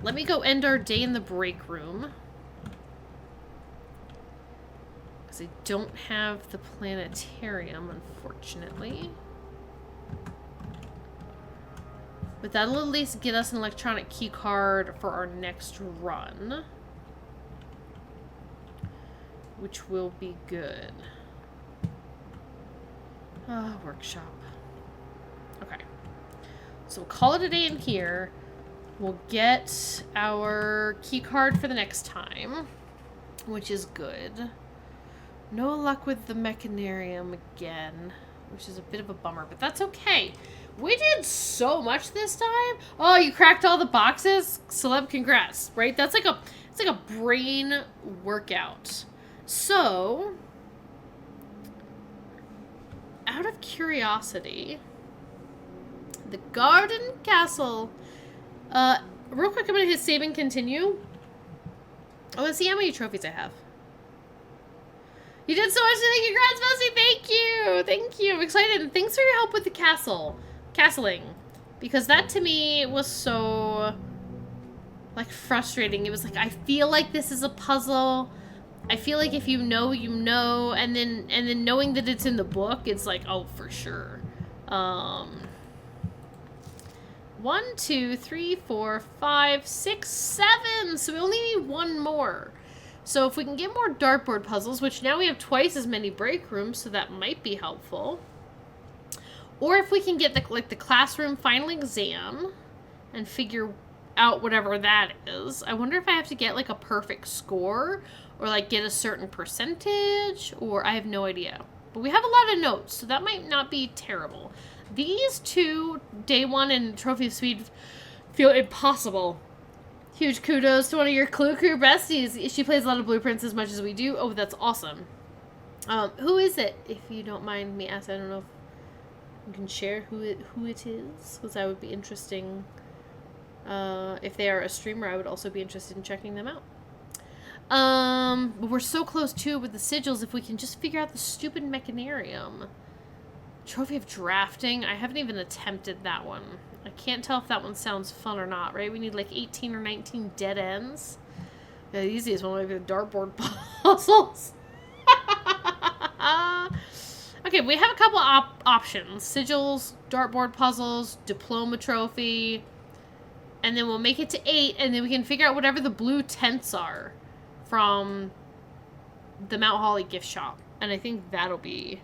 me go end our day in the break room. Because I don't have the planetarium, unfortunately. But that'll at least get us an electronic key card for our next run. Which will be good. Workshop. Okay. So we'll call it a day in here. We'll get our key card for the next time. which is good. No luck with the Mechanarium again, which is a bit of a bummer, but that's okay. We did so much this time. Oh, you cracked all the boxes? Celeb, congrats, right? It's like a brain workout. So, out of curiosity, the Garden Castle. Real quick, I'm gonna hit save and continue. I want to see how many trophies I have. You did so much today. Congrats, Bessie. Thank you. Thank you. I'm excited. And thanks for your help with the castling. Because that to me was so, like, frustrating. It was like, I feel like this is a puzzle. I feel like if you know, you know. And then knowing that it's in the book, it's like, oh, for sure. 1, 2, 3, 4, 5, 6, 7. So we only need one more. So if we can get more dartboard puzzles, which now we have twice as many break rooms, so that might be helpful. Or if we can get the classroom final exam and figure out whatever that is. I wonder if I have to get like a perfect score or like get a certain percentage, or I have no idea. But we have a lot of notes, so that might not be terrible. These two, Day 1 and Trophy of Speed, feel impossible. Huge kudos to one of your Clue Crew besties. She plays a lot of Blueprints as much as we do. Oh, that's awesome. Who is it? If you don't mind me asking, I don't know if you can share who it is, because that would be interesting. If they are a streamer, I would also be interested in checking them out. But we're so close too with the sigils. If we can just figure out the stupid Mechanarium. Trophy of Drafting. I haven't even attempted that one. I can't tell if that one sounds fun or not, right? We need like 18 or 19 dead ends. Yeah, the easiest one would be the dartboard puzzles. Okay, we have a couple options. Sigils, dartboard puzzles, diploma trophy. And then we'll make it to 8, and then we can figure out whatever the blue tents are from the Mount Holly gift shop. And I think that'll be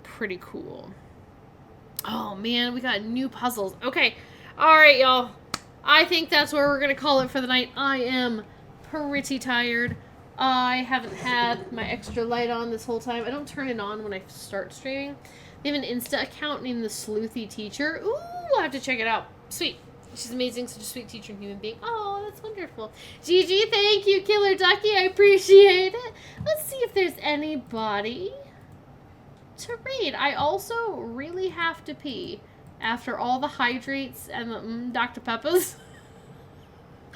pretty cool. Oh man, we got new puzzles. Okay, alright y'all. I think that's where we're gonna call it for the night. I am pretty tired. I haven't had my extra light on this whole time. I don't turn it on when I start streaming. They have an Insta account named the Sleuthy Teacher. Ooh, I'll have to check it out. Sweet. She's amazing, such a sweet teacher and human being. Oh, that's wonderful. Gigi, thank you, Killer Ducky. I appreciate it. Let's see if there's anybody to read. I also really have to pee after all the hydrates and the Dr. Peppa's.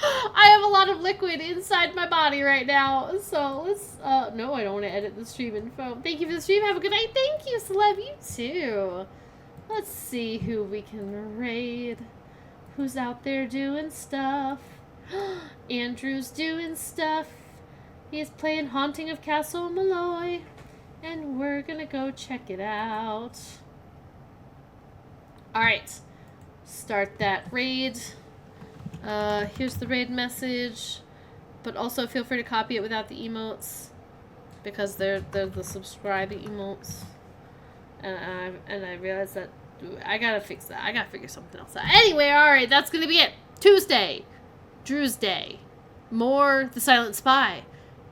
I have a lot of liquid inside my body right now, so let's, no, I don't want to edit the stream info. Thank you for the stream. Have a good night. Thank you, Celeb. You too. Let's see who we can raid. Who's out there doing stuff? Andrew's doing stuff. He's playing Haunting of Castle Malloy. And we're gonna go check it out. Alright. Start that raid. Here's the raid message. But also feel free to copy it without the emotes. Because they're the subscribe emotes. And I realized that I gotta fix that. I gotta figure something else out. Anyway, alright, that's gonna be it. Tuesday. Drew's Day. More The Silent Spy.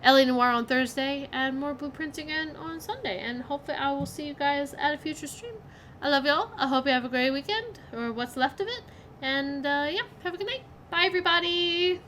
L.A. Noire on Thursday, and more Blueprints again on Sunday. And hopefully I will see you guys at a future stream. I love y'all. I hope you have a great weekend, or what's left of it. And, yeah, have a good night. Bye, everybody.